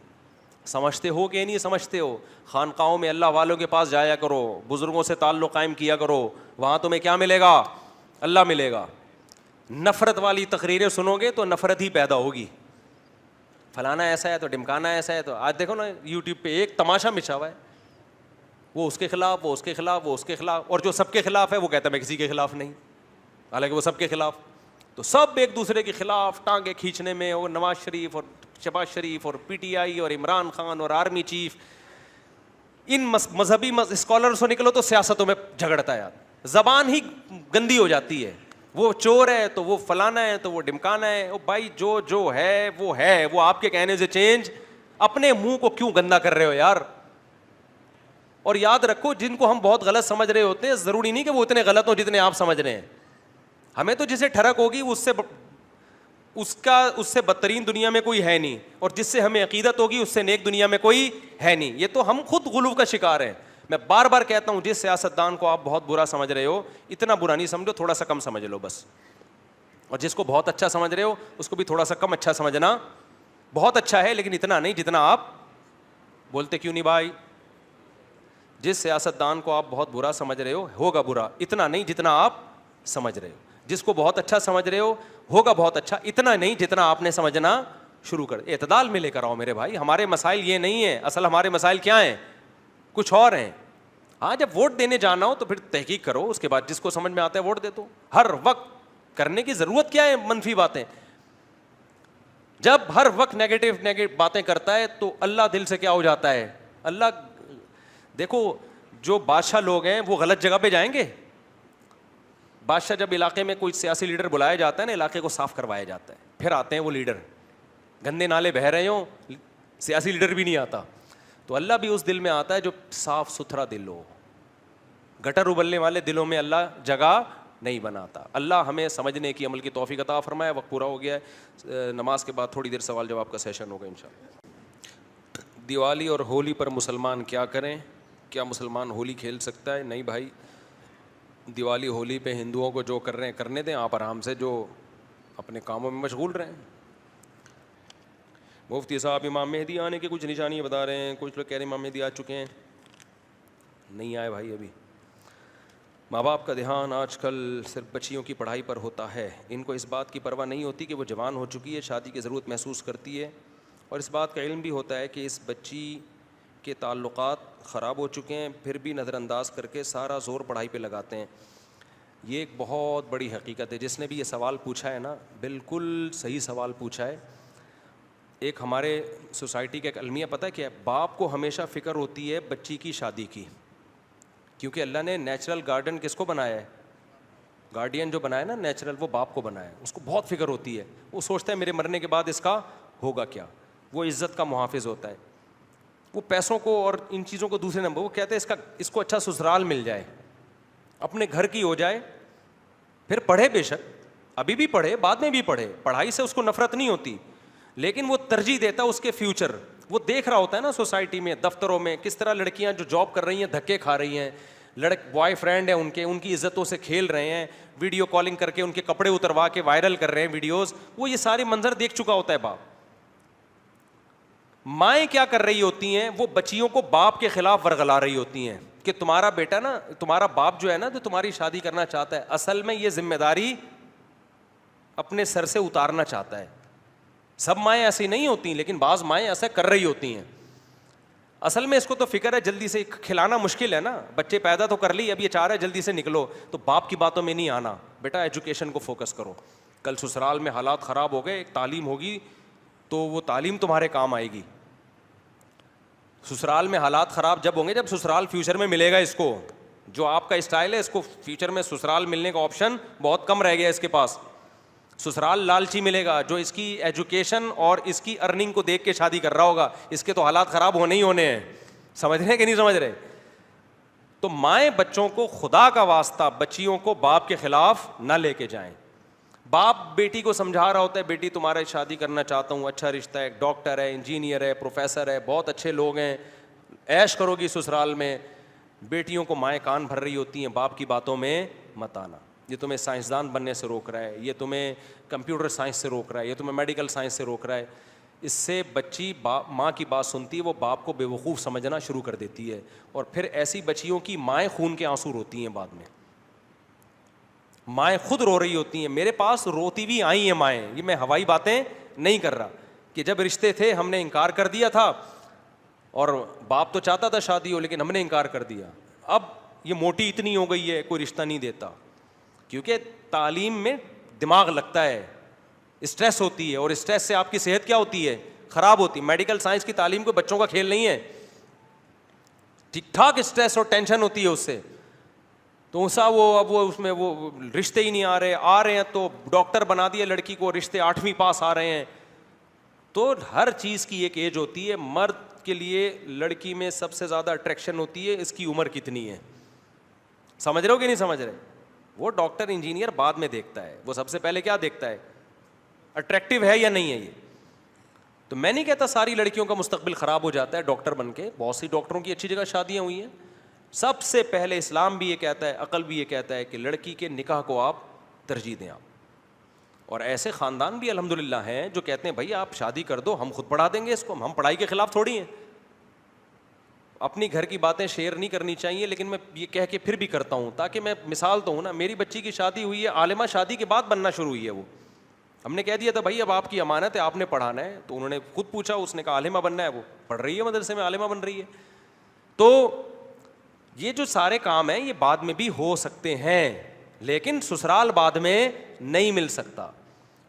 سمجھتے ہو کہ نہیں سمجھتے ہو؟ خانقاہوں میں اللہ والوں کے پاس جایا کرو, بزرگوں سے تعلق قائم کیا کرو, وہاں تمہیں کیا ملے گا؟ اللہ ملے گا. نفرت والی تقریریں سنو گے تو نفرت ہی پیدا ہوگی. فلانا ایسا ہے تو ڈمکانا ایسا ہے. تو آج دیکھو نا یوٹیوب پہ ایک تماشا مچا ہوا ہے, وہ اس کے خلاف, وہ اس کے خلاف, وہ اس کے خلاف, اور جو سب کے خلاف ہے وہ کہتا ہے میں کسی کے خلاف نہیں, حالانکہ وہ سب کے خلاف. تو سب ایک دوسرے کے خلاف ٹانگیں کھینچنے میں, اور نواز شریف اور شہباز شریف اور پی ٹی آئی اور عمران خان اور آرمی چیف, ان مذہبی اسکالر سے نکلو تو سیاستوں میں جھگڑتا ہے یار. زبان ہی گندی ہو جاتی ہے. وہ چور ہے تو وہ فلانا ہے تو وہ ڈمکانا ہے. او بھائی جو ہے وہ آپ کے کہنے سے چینج. اپنے منہ کو کیوں گندا کر رہے ہو یار؟ اور یاد رکھو جن کو ہم بہت غلط سمجھ رہے ہوتے ہیں ضروری نہیں کہ وہ اتنے غلط ہوں جتنے آپ سمجھ رہے ہیں. ہمیں تو جسے ٹھڑک ہوگی اس سے بدترین دنیا میں کوئی ہے نہیں, اور جس سے ہمیں عقیدت ہوگی اس سے نیک دنیا میں کوئی ہے نہیں. یہ تو ہم خود غلو کا شکار ہیں. میں بار بار کہتا ہوں جس سیاستدان کو آپ بہت برا سمجھ رہے ہو اتنا برا نہیں سمجھو, تھوڑا سا کم سمجھ لو بس. اور جس کو بہت اچھا سمجھ رہے ہو اس کو بھی تھوڑا سا کم اچھا سمجھنا. بہت اچھا ہے لیکن اتنا نہیں جتنا آپ بولتے. کیوں نہیں بھائی؟ جس سیاستدان کو آپ بہت برا سمجھ رہے ہو ہوگا برا, اتنا نہیں جتنا آپ سمجھ رہے ہو. جس کو بہت اچھا سمجھ رہے ہو ہوگا بہت اچھا, اتنا نہیں جتنا آپ نے سمجھنا شروع کر. اعتدال میں لے کر آؤ میرے بھائی. ہمارے مسائل یہ نہیں ہیں, اصل ہمارے مسائل کیا ہیں؟ کچھ اور ہیں. ہاں جب ووٹ دینے جانا ہو تو پھر تحقیق کرو, اس کے بعد جس کو سمجھ میں آتا ہے ووٹ دے دو. ہر وقت کرنے کی ضرورت کیا ہے منفی باتیں؟ جب ہر وقت نیگیٹو باتیں کرتا ہے تو اللہ دل سے کیا ہو جاتا ہے؟ اللہ دیکھو جو بادشاہ لوگ ہیں وہ غلط جگہ پہ جائیں گے. بادشاہ جب علاقے میں کوئی سیاسی لیڈر بلایا جاتا ہے نا, علاقے کو صاف کروایا جاتا ہے, پھر آتے ہیں وہ لیڈر, گندے نالے بہہ رہے ہوں, سیاسی لیڈر بھی نہیں آتا. تو اللہ بھی اس دل میں آتا ہے جو صاف ستھرا دل ہو. گٹر ابلنے والے دلوں میں اللہ جگہ نہیں بناتا. اللہ ہمیں سمجھنے کی عمل کی توفیق عطا فرمائے. وقت پورا ہو گیا ہے, نماز کے بعد تھوڑی دیر سوال جواب کا سیشن ہوگا انشاءاللہ. دیوالی اور ہولی پر مسلمان کیا کریں؟ کیا مسلمان ہولی کھیل سکتا ہے؟ نہیں بھائی، دیوالی ہولی پہ ہندوؤں کو جو کر رہے ہیں کرنے دیں، آپ آرام سے جو اپنے کاموں میں مشغول رہیں۔ مفتی صاحب امام مہدی آنے کے کچھ نشانیاں بتا رہے ہیں، کچھ لوگ کہہ رہے ہیں امام مہدی آ چکے ہیں، نہیں آئے بھائی ابھی۔ ماں باپ کا دھیان آج کل صرف بچیوں کی پڑھائی پر ہوتا ہے، ان کو اس بات کی پرواہ نہیں ہوتی کہ وہ جوان ہو چکی ہے، شادی کی ضرورت محسوس کرتی ہے، اور اس بات کا علم بھی ہوتا ہے کہ اس بچی کے تعلقات خراب ہو چکے ہیں، پھر بھی نظر انداز کر کے سارا زور پڑھائی پہ لگاتے ہیں۔ یہ ایک بہت بڑی حقیقت ہے۔ جس نے بھی یہ سوال پوچھا ہے نا، بالکل صحیح سوال پوچھا ہے۔ ایک ہمارے سوسائٹی کا ایک المیہ پتہ ہے کیا ہے؟ باپ کو ہمیشہ فکر ہوتی ہے بچی کی شادی کی، کیونکہ اللہ نے نیچرل گارڈن کس کو بنایا ہے؟ گارڈین جو بنایا نا نیچرل، وہ باپ کو بنایا ہے، اس کو بہت فکر ہوتی ہے، وہ سوچتا ہے میرے مرنے کے بعد اس کا ہوگا کیا، وہ عزت کا محافظ ہوتا ہے، وہ پیسوں کو اور ان چیزوں کو دوسرے نمبر، وہ کہتے ہیں اس کو اچھا سسرال مل جائے، اپنے گھر کی ہو جائے، پھر پڑھے بے شک، ابھی بھی پڑھے، بعد میں بھی پڑھے، پڑھائی سے اس کو نفرت نہیں ہوتی، لیکن وہ ترجیح دیتا اس کے فیوچر، وہ دیکھ رہا ہوتا ہے نا سوسائٹی میں، دفتروں میں کس طرح لڑکیاں جو جاب کر رہی ہیں دھکے کھا رہی ہیں، بوائے فرینڈ ہیں ان کی عزتوں سے کھیل رہے ہیں، ویڈیو کالنگ کر کے ان کے کپڑے اتروا کے وائرل کر رہے ہیں ویڈیوز، وہ یہ سارے منظر دیکھ چکا ہوتا ہے باپ۔ مائیں کیا کر رہی ہوتی ہیں؟ وہ بچیوں کو باپ کے خلاف ورغلا رہی ہوتی ہیں کہ تمہارا بیٹا نا، تمہارا باپ جو ہے نا جو تمہاری شادی کرنا چاہتا ہے، اصل میں یہ ذمہ داری اپنے سر سے اتارنا چاہتا ہے۔ سب مائیں ایسی نہیں ہوتی، لیکن بعض مائیں ایسا کر رہی ہوتی ہیں۔ اصل میں اس کو تو فکر ہے جلدی سے کھلانا مشکل ہے نا، بچے پیدا تو کر لی، اب یہ چاہ رہا ہے جلدی سے نکلو، تو باپ کی باتوں میں نہیں آنا، بیٹا ایجوکیشن کو فوکس کرو، کل سسرال میں حالات خراب ہو گئے، ایک تعلیم ہوگی تو وہ تعلیم تمہارے کام آئے گی۔ سسرال میں حالات خراب جب ہوں گے جب سسرال فیوچر میں ملے گا، اس کو جو آپ کا اسٹائل ہے اس کو فیوچر میں سسرال ملنے کا آپشن بہت کم رہ گیا اس کے پاس۔ سسرال لالچی ملے گا جو اس کی ایجوکیشن اور اس کی ارننگ کو دیکھ کے شادی کر رہا ہوگا، اس کے تو حالات خراب ہونے ہی ہونے ہیں۔ سمجھ رہے ہیں کہ نہیں سمجھ رہے؟ تو مائیں بچوں کو خدا کا واسطہ بچیوں کو باپ کے خلاف نہ لے کے جائیں۔ باپ بیٹی کو سمجھا رہا ہوتا ہے بیٹی تمہارا شادی کرنا چاہتا ہوں، اچھا رشتہ ہے، ڈاکٹر ہے، انجینئر ہے، پروفیسر ہے، بہت اچھے لوگ ہیں، عیش کرو گی سسرال میں۔ بیٹیوں کو مائیں کان بھر رہی ہوتی ہیں باپ کی باتوں میں مت آنا، یہ تمہیں سائنسدان بننے سے روک رہا ہے، یہ تمہیں کمپیوٹر سائنس سے روک رہا ہے، یہ تمہیں میڈیکل سائنس سے روک رہا ہے۔ اس سے بچی ماں کی بات سنتی ہے، وہ باپ کو بیوقوف سمجھنا شروع کر دیتی ہے، اور پھر ایسی بچیوں کی مائیں خون کے آنسو روتی ہیں بعد میں، مائیں خود رو رہی ہوتی ہیں۔ میرے پاس روتی بھی آئی ہیں مائیں، یہ میں ہوائی باتیں نہیں کر رہا، کہ جب رشتے تھے ہم نے انکار کر دیا تھا، اور باپ تو چاہتا تھا شادی ہو لیکن ہم نے انکار کر دیا، اب یہ موٹی اتنی ہو گئی ہے کوئی رشتہ نہیں دیتا، کیونکہ تعلیم میں دماغ لگتا ہے، اسٹریس ہوتی ہے، اور اسٹریس سے آپ کی صحت کیا ہوتی ہے؟ خراب ہوتی ہے۔ میڈیکل سائنس کی تعلیم کو بچوں کا کھیل نہیں ہے، ٹھیک ٹھاک اسٹریس اور ٹینشن ہوتی ہے اس سے، تو اب وہ اس میں وہ رشتے ہی نہیں آ رہے ہیں تو ڈاکٹر بنا دیا لڑکی کو، رشتے 8ویں پاس آ رہے ہیں۔ تو ہر چیز کی ایک ایج ہوتی ہے، مرد کے لیے لڑکی میں سب سے زیادہ اٹریکشن ہوتی ہے اس کی عمر کتنی ہے، سمجھ رہے ہو کہ نہیں سمجھ رہے؟ وہ ڈاکٹر انجینئر بعد میں دیکھتا ہے، وہ سب سے پہلے کیا دیکھتا ہے؟ اٹریکٹیو ہے یا نہیں ہے یہ۔ تو میں نہیں کہتا ساری لڑکیوں کا مستقبل خراب ہو جاتا ہے ڈاکٹر بن کے، بہت سی ڈاکٹروں کی اچھی جگہ شادیاں ہوئی ہیں۔ سب سے پہلے اسلام بھی یہ کہتا ہے، عقل بھی یہ کہتا ہے کہ لڑکی کے نکاح کو آپ ترجیح دیں آپ، اور ایسے خاندان بھی الحمدللہ ہیں جو کہتے ہیں بھائی آپ شادی کر دو، ہم خود پڑھا دیں گے اس کو، ہم پڑھائی کے خلاف تھوڑی ہیں۔ اپنی گھر کی باتیں شیئر نہیں کرنی چاہیے، لیکن میں یہ کہہ کے پھر بھی کرتا ہوں تاکہ میں مثال تو ہوں نا۔ میری بچی کی شادی ہوئی ہے، عالمہ شادی کے بعد بننا شروع ہوئی ہے، وہ ہم نے کہہ دیا تھا بھائی اب آپ کی امانت ہے، آپ نے پڑھانا ہے، تو انہوں نے خود پوچھا، اس نے کہا عالمہ بننا ہے، وہ پڑھ رہی ہے مدرسے میں، عالمہ بن رہی ہے۔ تو یہ جو سارے کام ہیں یہ بعد میں بھی ہو سکتے ہیں، لیکن سسرال بعد میں نہیں مل سکتا۔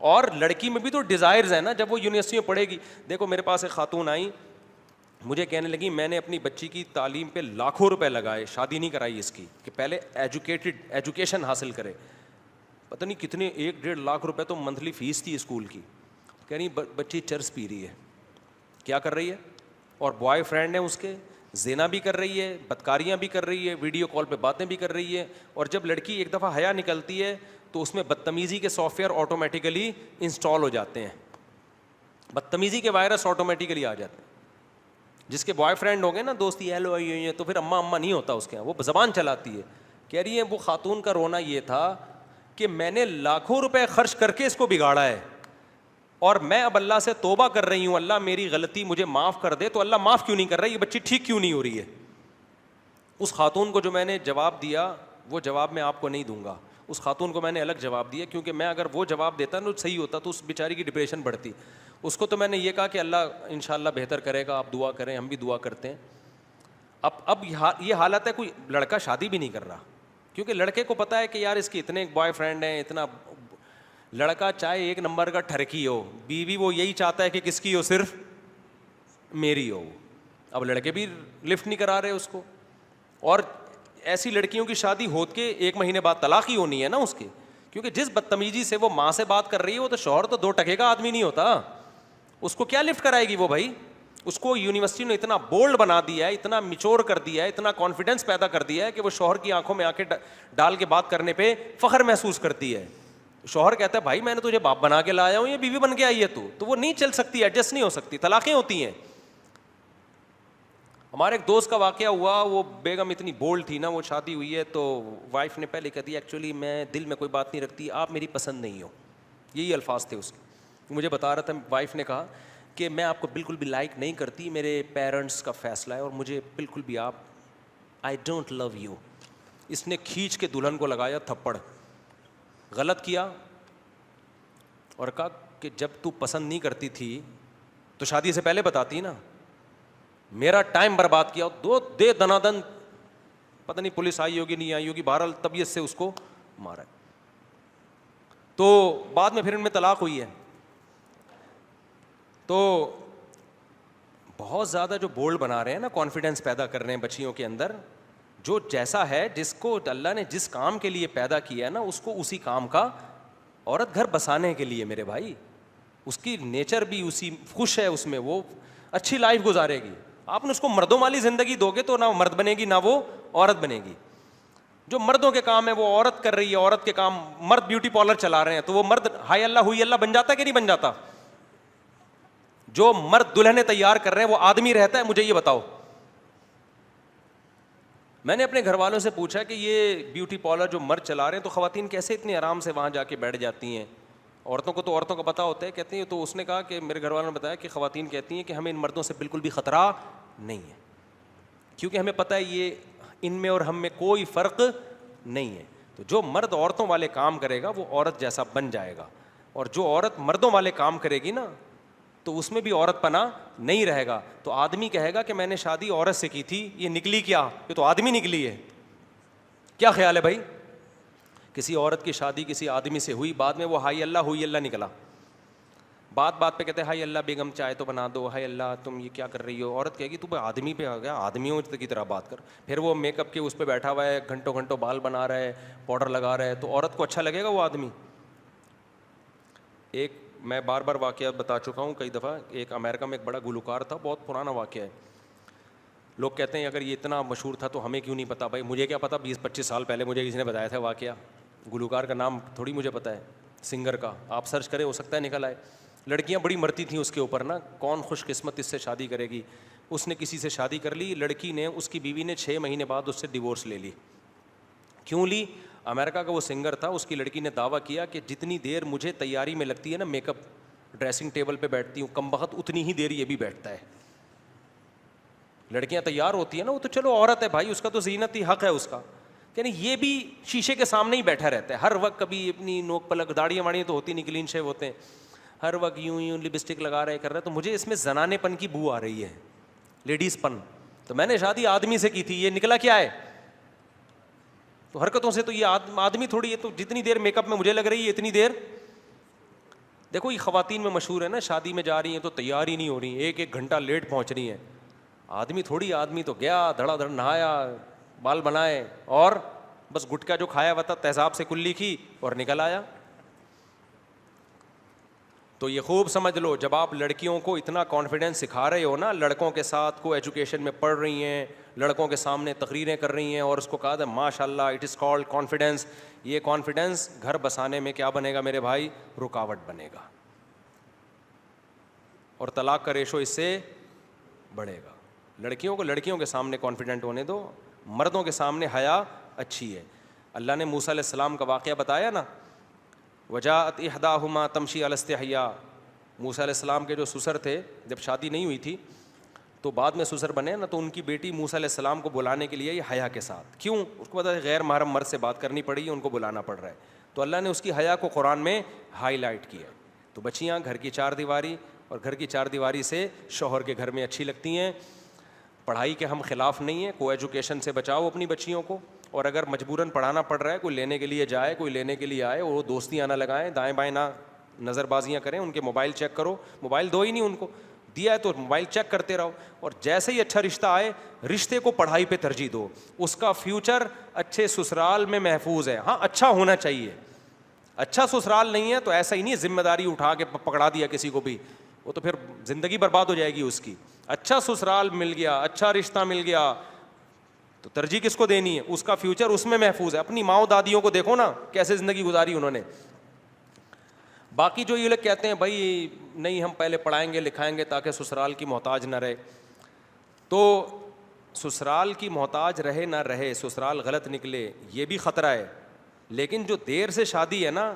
اور لڑکی میں بھی تو ڈیزائرز ہیں نا، جب وہ یونیورسٹی میں پڑھے گی۔ دیکھو میرے پاس ایک خاتون آئی، مجھے کہنے لگی میں نے اپنی بچی کی تعلیم پہ لاکھوں روپے لگائے، شادی نہیں کرائی اس کی، کہ پہلے ایجوکیشن حاصل کرے۔ پتہ نہیں کتنے 1-1.5 لاکھ روپے تو منتھلی فیس تھی اسکول کی۔ کہہ رہی بچی چرس پی رہی ہے، کیا کر رہی ہے، اور بوائے فرینڈ ہیں اس کے، زنا بھی کر رہی ہے، بدکاریاں بھی کر رہی ہے، ویڈیو کال پہ باتیں بھی کر رہی ہے، اور جب لڑکی ایک دفعہ حیا نکلتی ہے تو اس میں بدتمیزی کے سافٹ ویئر جس کے بوائے فرینڈ ہو گئے نا دوستی ہیلو یہ تو پھر اماں نہیں ہوتا اس کے یہاں, وہ زبان چلاتی ہے. کہہ رہی ہے وہ خاتون کا رونا یہ تھا کہ میں نے لاکھوں روپے خرچ کر کے اس کو بگاڑا ہے, اور میں اب اللہ سے توبہ کر رہی ہوں, اللہ میری غلطی مجھے معاف کر دے. تو اللہ معاف کیوں نہیں کر رہا, یہ بچی ٹھیک کیوں نہیں ہو رہی ہے؟ اس خاتون کو جو میں نے جواب دیا وہ جواب میں آپ کو نہیں دوں گا. اس خاتون کو میں نے الگ جواب دیا, کیونکہ میں اگر وہ جواب دیتا نا صحیح ہوتا تو اس بیچاری کی ڈپریشن بڑھتی. اس کو تو میں نے یہ کہا کہ اللہ انشاءاللہ بہتر کرے گا, آپ دعا کریں, ہم بھی دعا کرتے ہیں. اب یہ حالت ہے, کوئی لڑکا شادی بھی نہیں کر رہا, کیونکہ لڑکے کو پتا ہے کہ یار اس کے اتنے بوائے فرینڈ ہیں, اتنا. لڑکا چاہے ایک نمبر کا ٹھرکی ہو, بیوی وہ یہی چاہتا ہے کہ کس کی ہو, صرف میری ہو. اب لڑکے بھی لفٹ نہیں کرا رہے اس کو, اور ایسی لڑکیوں کی شادی ہو کے 1 مہینے بعد طلاق ہی ہونی ہے نا اس کی, کیونکہ جس بدتمیزی سے وہ ماں سے بات کر رہی ہے وہ تو شوہر تو 2 ٹکے کا آدمی نہیں ہوتا, اس کو کیا لفٹ کرائے گی وہ بھائی. اس کو یونیورسٹی نے اتنا بولڈ بنا دیا ہے, اتنا میچور کر دیا ہے, اتنا کانفیڈنس پیدا کر دیا ہے کہ وہ شوہر کی آنکھوں میں آنکھیں ڈال کے بات کرنے پہ فخر محسوس کرتی ہے. شوہر کہتا ہے بھائی میں نے تجھے باپ بنا کے لایا ہوں, یہ بیوی بن کے آئی ہے تو وہ نہیں چل سکتی, ایڈجسٹ نہیں ہو سکتی, طلاقیں ہوتی ہیں. ہمارے ایک دوست کا واقعہ ہوا, وہ بیگم اتنی بولڈ تھی نا, وہ شادی ہوئی ہے تو وائف نے پہلے کہہ دیا ایکچولی میں دل میں کوئی بات نہیں رکھتی, آپ میری پسند نہیں ہو, یہی الفاظ تھے اس کے. مجھے بتا رہا تھا, وائف نے کہا کہ میں آپ کو بالکل بھی لائک نہیں کرتی, میرے پیرنٹس کا فیصلہ ہے اور مجھے بالکل بھی آپ آئی ڈونٹ لو یو. اس نے کھینچ کے دلہن کو لگایا تھپڑ, غلط کیا, اور کہا کہ جب تو پسند نہیں کرتی تھی تو شادی سے پہلے بتاتی نا, میرا ٹائم برباد کیا, دے دنادن, پتہ نہیں پولیس آئی ہوگی نہیں آئی ہوگی, بہرحال طبیعت سے اس کو مارا. تو بعد میں پھر ان میں طلاق ہوئی ہے. تو بہت زیادہ جو بولڈ بنا رہے ہیں نا, کانفیڈنس پیدا کر رہے ہیں بچیوں کے اندر, جو جیسا ہے, جس کو اللہ نے جس کام کے لیے پیدا کیا ہے نا, اس کو اسی کام کا, عورت گھر بسانے کے لیے میرے بھائی, اس کی نیچر بھی اسی خوش ہے اس میں, وہ اچھی لائف گزارے گی. آپ نے اس کو مردوں والی زندگی دو گے تو نہ مرد بنے گی نہ وہ عورت بنے گی. جو مردوں کے کام ہے وہ عورت کر رہی ہے, عورت کے کام, مرد بیوٹی پارلر چلا رہے ہیں تو وہ مرد ہائے اللہ ہوئی اللہ بن جاتا ہے کہ نہیں بن جاتا؟ جو مرد دلہنیں تیار کر رہے ہیں وہ آدمی رہتا ہے؟ مجھے یہ بتاؤ. میں نے اپنے گھر والوں سے پوچھا کہ یہ بیوٹی پارلر جو مرد چلا رہے ہیں تو خواتین کیسے اتنے آرام سے وہاں جا کے بیٹھ جاتی ہیں؟ عورتوں کو تو عورتوں کا پتہ ہوتا ہے, کہتی ہیں. تو اس نے کہا کہ میرے گھر والوں نے بتایا کہ خواتین کہتی ہیں کہ ہمیں ان مردوں سے بالکل بھی خطرہ نہیں ہے, کیونکہ ہمیں پتہ ہے یہ ان میں اور ہم میں کوئی فرق نہیں ہے. تو جو مرد عورتوں والے کام کرے گا وہ عورت جیسا بن جائے گا, اور جو عورت مردوں والے کام کرے گی نا تو اس میں بھی عورت پنا نہیں رہے گا. تو آدمی کہے گا کہ میں نے شادی عورت سے کی تھی, یہ نکلی کیا؟ یہ تو آدمی نکلی ہے. کیا خیال ہے بھائی؟ کسی عورت کی شادی کسی آدمی سے ہوئی, بعد میں وہ ہائی اللہ ہوئی اللہ نکلا. بات بات پہ کہتے ہیں ہائی اللہ بیگم چائے تو بنا دو, ہائی اللہ تم یہ کیا کر رہی ہو. عورت کہے گی تو آدمی پہ آ گیا, آدمیوں کی طرح بات کر. پھر وہ میک اپ کے اس پہ بیٹھا ہوا ہے, گھنٹوں گھنٹوں بال بنا رہا ہے, پاؤڈر لگا رہا ہے, تو عورت کو اچھا لگے گا وہ آدمی؟ ایک میں بار بار واقعہ بتا چکا ہوں کئی دفعہ, ایک امریکہ میں ایک بڑا گلوکار تھا, بہت پرانا واقعہ ہے. لوگ کہتے ہیں اگر یہ اتنا مشہور تھا تو ہمیں کیوں نہیں پتا. بھائی مجھے کیا پتا, 20-25 سال پہلے مجھے کسی نے بتایا تھا واقعہ. گلوکار کا نام تھوڑی مجھے پتا ہے, سنگر کا آپ سرچ کریں ہو سکتا ہے نکل آئے. لڑکیاں بڑی مرتی تھیں اس کے اوپر نا, کون خوش قسمت اس سے شادی کرے گی. اس نے کسی سے شادی کر لی, لڑکی نے, اس کی بیوی نے 6 مہینے بعد اس سے ڈیورس لے لی. کیوں لی؟ امریکہ کا وہ سنگر تھا, اس کی لڑکی نے دعویٰ کیا کہ جتنی دیر مجھے تیاری میں لگتی ہے نا, میک اپ ڈریسنگ ٹیبل پہ بیٹھتی ہوں کم بخت, اتنی ہی دیر یہ بھی بیٹھتا ہے. لڑکیاں تیار ہوتی ہیں نا, وہ تو چلو عورت ہے بھائی, اس کا تو زینت ہی حق ہے اس کا, یعنی یہ بھی شیشے کے سامنے ہی بیٹھا رہتا ہے ہر وقت. کبھی اپنی نوک پلک, داڑیاں واڑیاں تو ہوتی نہیں, کلین شیو ہوتے ہیں, ہر وقت یوں لپسٹک لگا رہے کر رہے. تو مجھے اس میں زنانے پن کی بو آ رہی ہے, لیڈیز پن. تو میں نے شادی آدمی سے کی تھی, یہ نکلا کیا ہے؟ تو حرکتوں سے تو یہ آدمی تھوڑی ہے. تو جتنی دیر میک اپ میں مجھے لگ رہی ہے اتنی دیر. دیکھو یہ خواتین میں مشہور ہے نا, شادی میں جا رہی ہیں تو تیار ہی نہیں ہو رہی, 1 گھنٹہ لیٹ پہنچ رہی ہیں. آدمی تھوڑی, آدمی تو گیا دھڑا دھڑ نہایا, بال بنائے, اور بس گٹکا جو کھایا ہوا تھا تیزاب سے کلی کی اور نکل آیا. تو یہ خوب سمجھ لو, جب آپ لڑکیوں کو اتنا کانفیڈنس سکھا رہے ہو نا, لڑکوں کے ساتھ کو ایجوکیشن میں پڑھ رہی ہیں, لڑکوں کے سامنے تقریریں کر رہی ہیں, اور اس کو کہا تھا ماشاء اللہ اٹ از کالڈ کانفیڈنس. یہ کانفیڈنس گھر بسانے میں کیا بنے گا میرے بھائی؟ رکاوٹ بنے گا, اور طلاق کا ریشو اس سے بڑھے گا. لڑکیوں کو لڑکیوں کے سامنے کانفیڈنٹ ہونے دو, مردوں کے سامنے حیا اچھی ہے. اللہ نے موسیٰ علیہ السلام کا واقعہ بتایا نا, وجاءت احداہما تمشی علی استحیاء. موسیٰ علیہ السلام کے جو سسر تھے, جب شادی نہیں ہوئی تھی تو بعد میں سسر بنے نا, تو ان کی بیٹی موسیٰ علیہ السلام کو بلانے کے لیے یہ حیا کے ساتھ. کیوں؟ اس کو پتا ہے غیر محرم مرد سے بات کرنی پڑی ہے, ان کو بلانا پڑ رہا ہے, تو اللہ نے اس کی حیا کو قرآن میں ہائی لائٹ کیا. تو بچیاں گھر کی چار دیواری, اور گھر کی چار دیواری سے شوہر کے گھر میں اچھی لگتی ہیں. پڑھائی کے ہم خلاف نہیں ہیں, کو ایجوکیشن سے بچاؤ اپنی بچیوں کو, اور اگر مجبوراً پڑھانا پڑ رہا ہے, کوئی لینے کے لیے جائے, کوئی لینے کے لیے آئے, اور وہ دوستیاں نہ لگائیں, دائیں بائیں نہ نظر بازیاں کریں, ان کے موبائل چیک کرو. موبائل دو ہی نہیں ان کو, دیا ہے تو موبائل چیک کرتے رہو, اور جیسے ہی اچھا رشتہ آئے رشتے کو پڑھائی پہ ترجیح دو. اس کا فیوچر اچھے سسرال میں محفوظ ہے. ہاں اچھا ہونا چاہیے, اچھا سسرال نہیں ہے تو ایسا ہی نہیں ذمہ داری اٹھا کے پکڑا دیا کسی کو بھی, وہ تو پھر زندگی برباد ہو جائے گی اس کی. اچھا سسرال مل گیا, اچھا رشتہ مل گیا, تو ترجیح کس کو دینی ہے؟ اس کا فیوچر اس میں محفوظ ہے. اپنی ماؤں دادیوں کو دیکھو نا کیسے زندگی گزاری انہوں نے. باقی جو یہ لوگ کہتے ہیں بھائی نہیں ہم پہلے پڑھائیں گے لکھائیں گے تاکہ سسرال کی محتاج نہ رہے, تو سسرال کی محتاج رہے نہ رہے, سسرال غلط نکلے, یہ بھی خطرہ ہے. لیکن جو دیر سے شادی ہے نا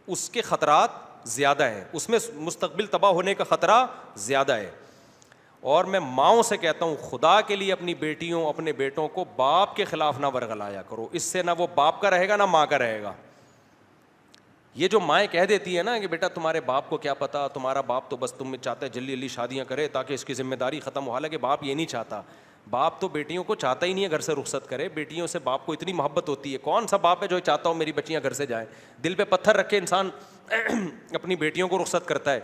اس کے خطرات زیادہ ہیں, اس میں مستقبل تباہ ہونے کا خطرہ زیادہ ہے. اور میں ماؤں سے کہتا ہوں خدا کے لیے اپنی بیٹیوں اپنے بیٹوں کو باپ کے خلاف نہ ورغلایا کرو, اس سے نہ وہ باپ کا رہے گا نہ ماں کا رہے گا. یہ جو مائیں کہہ دیتی ہے نا کہ بیٹا تمہارے باپ کو کیا پتا, تمہارا باپ تو بس تم چاہتا ہے جلدی جلدی شادیاں کرے تاکہ اس کی ذمہ داری ختم ہو, حالانکہ باپ یہ نہیں چاہتا. باپ تو بیٹیوں کو چاہتا ہی نہیں ہے گھر سے رخصت کرے, بیٹیوں سے باپ کو اتنی محبت ہوتی ہے. کون سا باپ ہے جو چاہتا ہو میری بچیاں گھر سے جائیں؟ دل پہ پتھر رکھ کے انسان اپنی بیٹیوں کو رخصت کرتا ہے,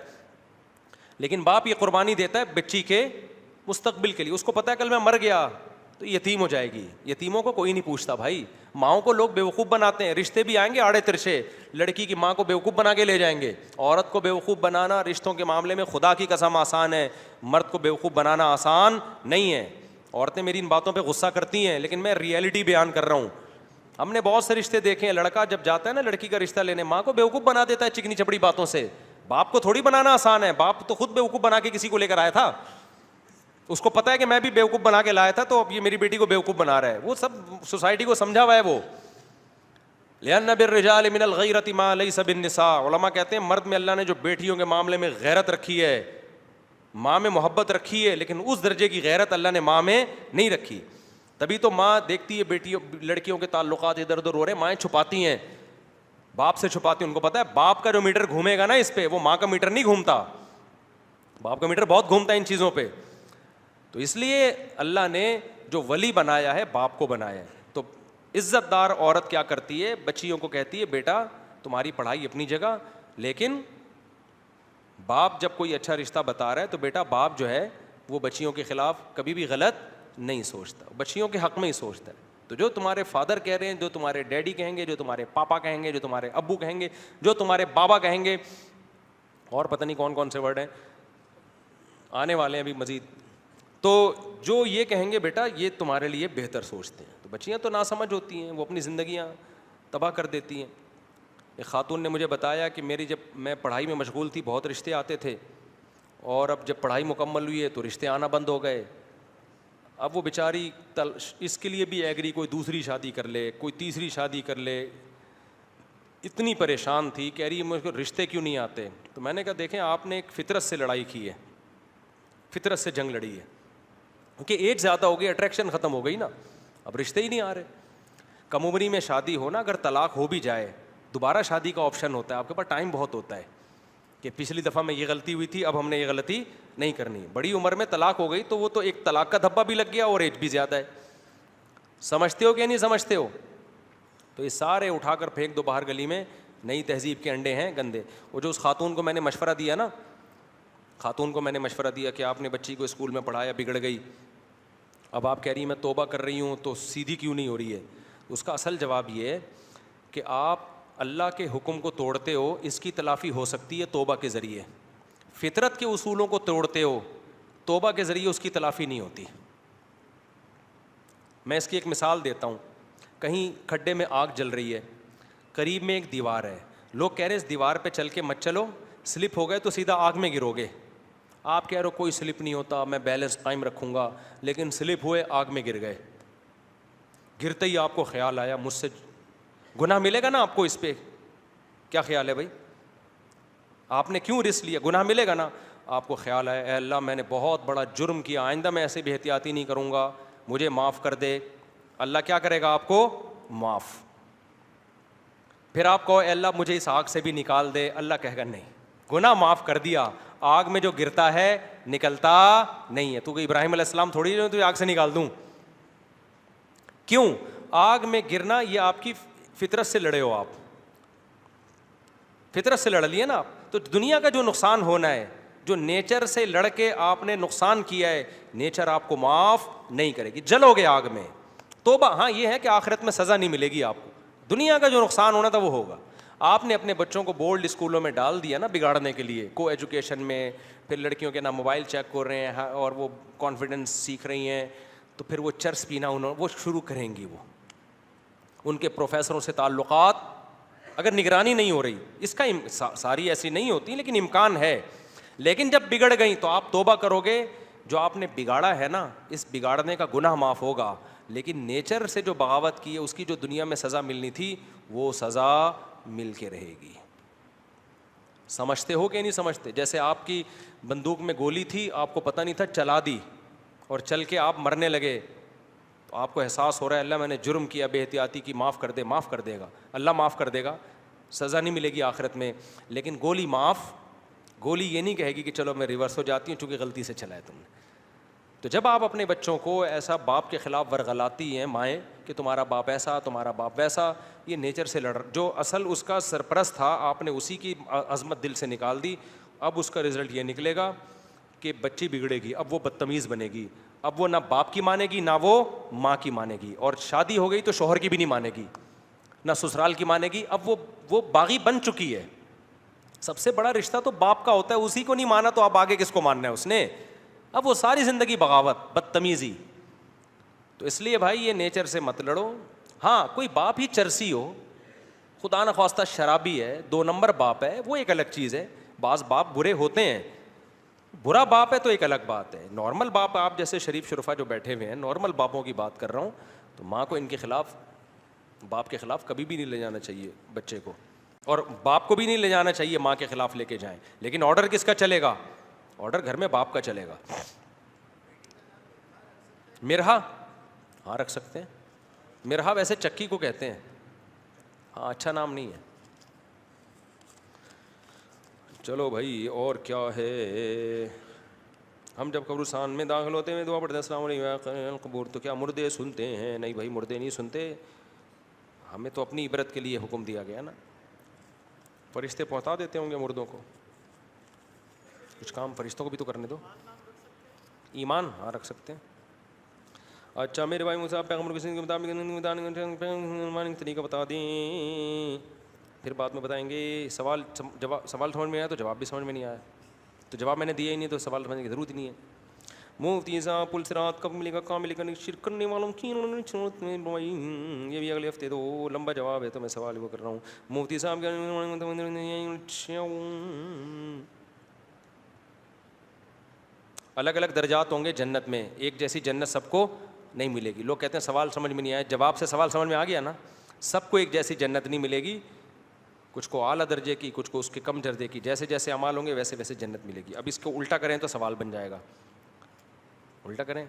لیکن باپ یہ قربانی دیتا ہے بچی کے مستقبل کے لیے. اس کو پتا ہے کل میں مر گیا تو یتیم ہو جائے گی. یتیموں کو کوئی نہیں پوچھتا بھائی. ماؤں کو لوگ بیوقوف بناتے ہیں, رشتے بھی آئیں گے آڑے ترچے, لڑکی کی ماں کو بیوقوف بنا کے لے جائیں گے. عورت کو بیوقوف بنانا رشتوں کے معاملے میں خدا کی قسم آسان ہے, مرد کو بیوقوف بنانا آسان نہیں ہے. عورتیں میری ان باتوں پہ غصہ کرتی ہیں لیکن میں ریئلٹی بیان کر رہا ہوں. ہم نے بہت سے رشتے دیکھے ہیں, لڑکا جب جاتا ہے نا لڑکی کا رشتہ لینے, ماں کو بیوقوف بنا دیتا ہے چکنی چپڑی باتوں سے. باپ کو تھوڑی بنانا آسان ہے, باپ تو خود بیوقوف بنا کے کسی کو لے کر آیا تھا. اس کو پتا ہے کہ میں بھی بیوقوف بنا کے لایا تھا تو اب یہ میری بیٹی کو بیوقوف بنا رہا ہے. وہ سب سوسائٹی کو سمجھا ہوا ہے. وہ لِأَنَّ بِالرِّجَالِ مِنَ الْغَيْرَةِ مَا لَيْسَ بِالنِّسَاءِ. علماء کہتے ہیں مرد میں اللہ نے جو بیٹیوں کے معاملے میں غیرت رکھی ہے, ماں میں محبت رکھی ہے, لیکن اس درجے کی غیرت اللہ نے ماں میں نہیں رکھی. تبھی تو ماں دیکھتی ہے بیٹیوں لڑکیوں کے تعلقات ادھر ادھر ہو رہے ہیں, مائیں چھپاتی ہیں, باپ سے چھپاتی ہیں. ان کو پتا ہے باپ کا جو میٹر گھومے گا نا اس پہ, وہ ماں کا میٹر نہیں گھومتا. باپ کا میٹر بہت گھومتا ہے ان چیزوں پہ. تو اس لیے اللہ نے جو ولی بنایا ہے باپ کو بنایا ہے. تو عزت دار عورت کیا کرتی ہے, بچیوں کو کہتی ہے بیٹا تمہاری پڑھائی اپنی جگہ, لیکن باپ جب کوئی اچھا رشتہ بتا رہا ہے تو بیٹا باپ جو ہے وہ بچیوں کے خلاف کبھی بھی غلط نہیں سوچتا, بچیوں کے حق میں ہی سوچتا ہے. تو جو تمہارے فادر کہہ رہے ہیں, جو تمہارے ڈیڈی کہیں گے, جو تمہارے پاپا کہیں گے, جو تمہارے ابو کہیں گے, جو تمہارے بابا کہیں گے, اور پتہ نہیں کون کون سے ورڈ ہیں آنے والے ہیں ابھی مزید, تو جو یہ کہیں گے بیٹا یہ تمہارے لیے بہتر سوچتے ہیں. تو بچیاں تو ناسمجھ ہوتی ہیں, وہ اپنی زندگیاں تباہ کر دیتی ہیں. ایک خاتون نے مجھے بتایا کہ میری جب میں پڑھائی میں مشغول تھی بہت رشتے آتے تھے, اور اب جب پڑھائی مکمل ہوئی ہے تو رشتے آنا بند ہو گئے. اب وہ بیچاری اس کے لیے بھی ایگری کوئی دوسری شادی کر لے, کوئی تیسری شادی کر لے, اتنی پریشان تھی, کہہ رہی ہے مجھ کو رشتے کیوں نہیں آتے. تو میں نے کہا دیکھیں آپ نے ایک فطرت سے لڑائی کی ہے, فطرت سے جنگ لڑی ہے, کیونکہ ایج زیادہ ہو گئی, اٹریکشن ختم ہو گئی نا, اب رشتے ہی نہیں آ رہے. کم عمری میں شادی ہو نا, اگر طلاق ہو بھی جائے دوبارہ شادی کا آپشن ہوتا ہے, آپ کے پاس ٹائم بہت ہوتا ہے کہ پچھلی دفعہ میں یہ غلطی ہوئی تھی اب ہم نے یہ غلطی نہیں کرنی. بڑی عمر میں طلاق ہو گئی تو وہ تو ایک طلاق کا دھبا بھی لگ گیا اور ایج بھی زیادہ ہے. سمجھتے ہو کہ نہیں سمجھتے ہو؟ تو یہ سارے اٹھا کر پھینک دو باہر گلی میں, نئی تہذیب کے انڈے ہیں گندے. وہ جو اس خاتون کو میں نے مشورہ دیا نا, خاتون کو میں نے مشورہ دیا کہ آپ نے بچی کو اسکول میں پڑھایا, بگڑ گئی, اب آپ کہہ رہی ہیں میں توبہ کر رہی ہوں تو سیدھی کیوں نہیں ہو رہی ہے. اس کا اصل جواب یہ ہے کہ آپ اللہ کے حکم کو توڑتے ہو, اس کی تلافی ہو سکتی ہے توبہ کے ذریعے. فطرت کے اصولوں کو توڑتے ہو, توبہ کے ذریعے اس کی تلافی نہیں ہوتی. میں اس کی ایک مثال دیتا ہوں. کہیں کھڈے میں آگ جل رہی ہے, قریب میں ایک دیوار ہے, لوگ کہہ رہے ہیں اس دیوار پہ چل کے مت چلو, سلپ ہو گئے تو سیدھا آگ میں گرو گے. آپ کہہ رہے ہو کوئی سلپ نہیں ہوتا, میں بیلنس قائم رکھوں گا, لیکن سلپ ہوئے, آگ میں گر گئے. گرتے ہی آپ کو خیال آیا مجھ سے گناہ ملے گا نا آپ کو, اس پہ کیا خیال ہے بھائی؟ آپ نے کیوں رسک لیا؟ گناہ ملے گا نا. آپ کو خیال آیا اے اللہ میں نے بہت بڑا جرم کیا, آئندہ میں ایسے بے احتیاطی نہیں کروں گا, مجھے معاف کر دے. اللہ کیا کرے گا آپ کو؟ معاف. پھر آپ کہو اے اللہ مجھے اس آگ سے بھی نکال دے, اللہ کہے گا نہیں, گناہ معاف کر دیا, آگ میں جو گرتا ہے نکلتا نہیں ہے. تو کہ ابراہیم علیہ السلام تھوڑی جو تجھے آگ سے نکال دوں. کیوں؟ آگ میں گرنا یہ آپ کی فطرت سے لڑے ہو, آپ فطرت سے لڑ لیے نا آپ. تو دنیا کا جو نقصان ہونا ہے, جو نیچر سے لڑ کے آپ نے نقصان کیا ہے, نیچر آپ کو معاف نہیں کرے گی, جلو گے آگ میں. توبہ ہاں یہ ہے کہ آخرت میں سزا نہیں ملے گی آپ کو, دنیا کا جو نقصان ہونا تھا وہ ہوگا. آپ نے اپنے بچوں کو بورڈ اسکولوں میں ڈال دیا نا بگاڑنے کے لیے, کو ایجوکیشن میں, پھر لڑکیوں کے نام موبائل چیک کر رہے ہیں اور وہ کانفیڈنس سیکھ رہی ہیں, تو پھر وہ چرس پینا وہ شروع کریں گی. وہ ان کے پروفیسروں سے تعلقات اگر نگرانی نہیں ہو رہی, اس کا ساری ایسی نہیں ہوتی لیکن امکان ہے. لیکن جب بگڑ گئیں تو آپ توبہ کرو گے, جو آپ نے بگاڑا ہے نا اس بگاڑنے کا گناہ معاف ہوگا, لیکن نیچر سے جو بغاوت کی ہے اس کی جو دنیا میں سزا ملنی تھی وہ سزا مل کے رہے گی. سمجھتے ہو کہ نہیں سمجھتے؟ جیسے آپ کی بندوق میں گولی تھی, آپ کو پتہ نہیں تھا, چلا دی اور چل کے آپ مرنے لگے, تو آپ کو احساس ہو رہا ہے اللہ میں نے جرم کیا, بے احتیاطی کی, معاف کر دے. معاف کر دے گا اللہ, معاف کر دے گا, سزا نہیں ملے گی آخرت میں. لیکن گولی معاف, گولی یہ نہیں کہے گی کہ چلو میں ریورس ہو جاتی ہوں چونکہ غلطی سے چلایا تم نے. تو جب آپ اپنے بچوں کو ایسا باپ کے خلاف ورغلاتی ہیں مائیں کہ تمہارا باپ ایسا, تمہارا باپ ویسا, یہ نیچر سے لڑ, جو اصل اس کا سرپرست تھا آپ نے اسی کی عظمت دل سے نکال دی. اب اس کا رزلٹ یہ نکلے گا کہ بچی بگڑے گی, اب وہ بدتمیز بنے گی, اب وہ نہ باپ کی مانے گی نہ وہ ماں کی مانے گی, اور شادی ہو گئی تو شوہر کی بھی نہیں مانے گی, نہ سسرال کی مانے گی. اب وہ باغی بن چکی ہے. سب سے بڑا رشتہ تو باپ کا ہوتا ہے, اسی کو نہیں مانا تو اب آگے کس کو ماننا ہے اس نے؟ اب وہ ساری زندگی بغاوت, بدتمیزی. تو اس لیے بھائی یہ نیچر سے مت لڑو. ہاں کوئی باپ ہی چرسی ہو, خدا نخواستہ شرابی ہے, 2 نمبر باپ ہے, وہ ایک الگ چیز ہے. بعض باپ برے ہوتے ہیں, برا باپ ہے تو ایک الگ بات ہے. نارمل باپ, آپ جیسے شریف شرفا جو بیٹھے ہوئے ہیں, نارمل باپوں کی بات کر رہا ہوں. تو ماں کو ان کے خلاف, باپ کے خلاف کبھی بھی نہیں لے جانا چاہیے بچے کو, اور باپ کو بھی نہیں لے جانا چاہیے ماں کے خلاف لے کے جائیں. لیکن آرڈر کس کا چلے گا؟ آرڈر گھر میں باپ کا چلے گا. مرہا ہاں رکھ سکتے ہیں, مرہا ویسے چکی کو کہتے ہیں, ہاں اچھا نام نہیں ہے. چلو بھائی اور کیا ہے, ہم جب قبرستان میں داخل ہوتے ہیں دعا پڑھتے ہیں السلام علیکم قبور, تو کیا مردے سنتے ہیں؟ نہیں بھائی مردے نہیں سنتے, ہمیں تو اپنی عبرت کے لیے حکم دیا گیا نا. فرشتے پہنچا دیتے ہوں گے مردوں کو, کچھ کام فرشتوں کو بھی تو کرنے دو. ایمان ہاں رکھ سکتے ہیں. اچھا میرے بھائی مجھے پیغمبر کے مطابق طریقہ بتا دیں, پھر بعد میں بتائیں گے. سوال سمجھ میں آیا تو جواب بھی سمجھ میں نہیں آیا, تو جواب میں نے دیا ہی نہیں تو سوال سمجھنے کی ضرورت ہی نہیں ہے. مفتی صاحب پل صراط کب ملے گا, کہاں ملے گا, شرک کرنے والوں کی انہوں نے چھوٹ میں بھائی, یہ بھی اگلے ہفتے تو لمبا جواب ہے تو میں سوال وہ کر رہا ہوں. مفتی صاحب الگ الگ درجات ہوں گے جنت میں, ایک جیسی جنت سب کو نہیں ملے گی. لوگ کہتے ہیں سوال سمجھ میں نہیں آیا, جواب سے سوال سمجھ میں آ گیا نا. سب کو ایک جیسی جنت نہیں ملے گی, کچھ کو اعلیٰ درجے کی, کچھ کو اس کے کم درجے کی, جیسے جیسے اعمال ہوں گے ویسے ویسے جنت ملے گی. اب اس کو الٹا کریں تو سوال بن جائے گا, الٹا کریں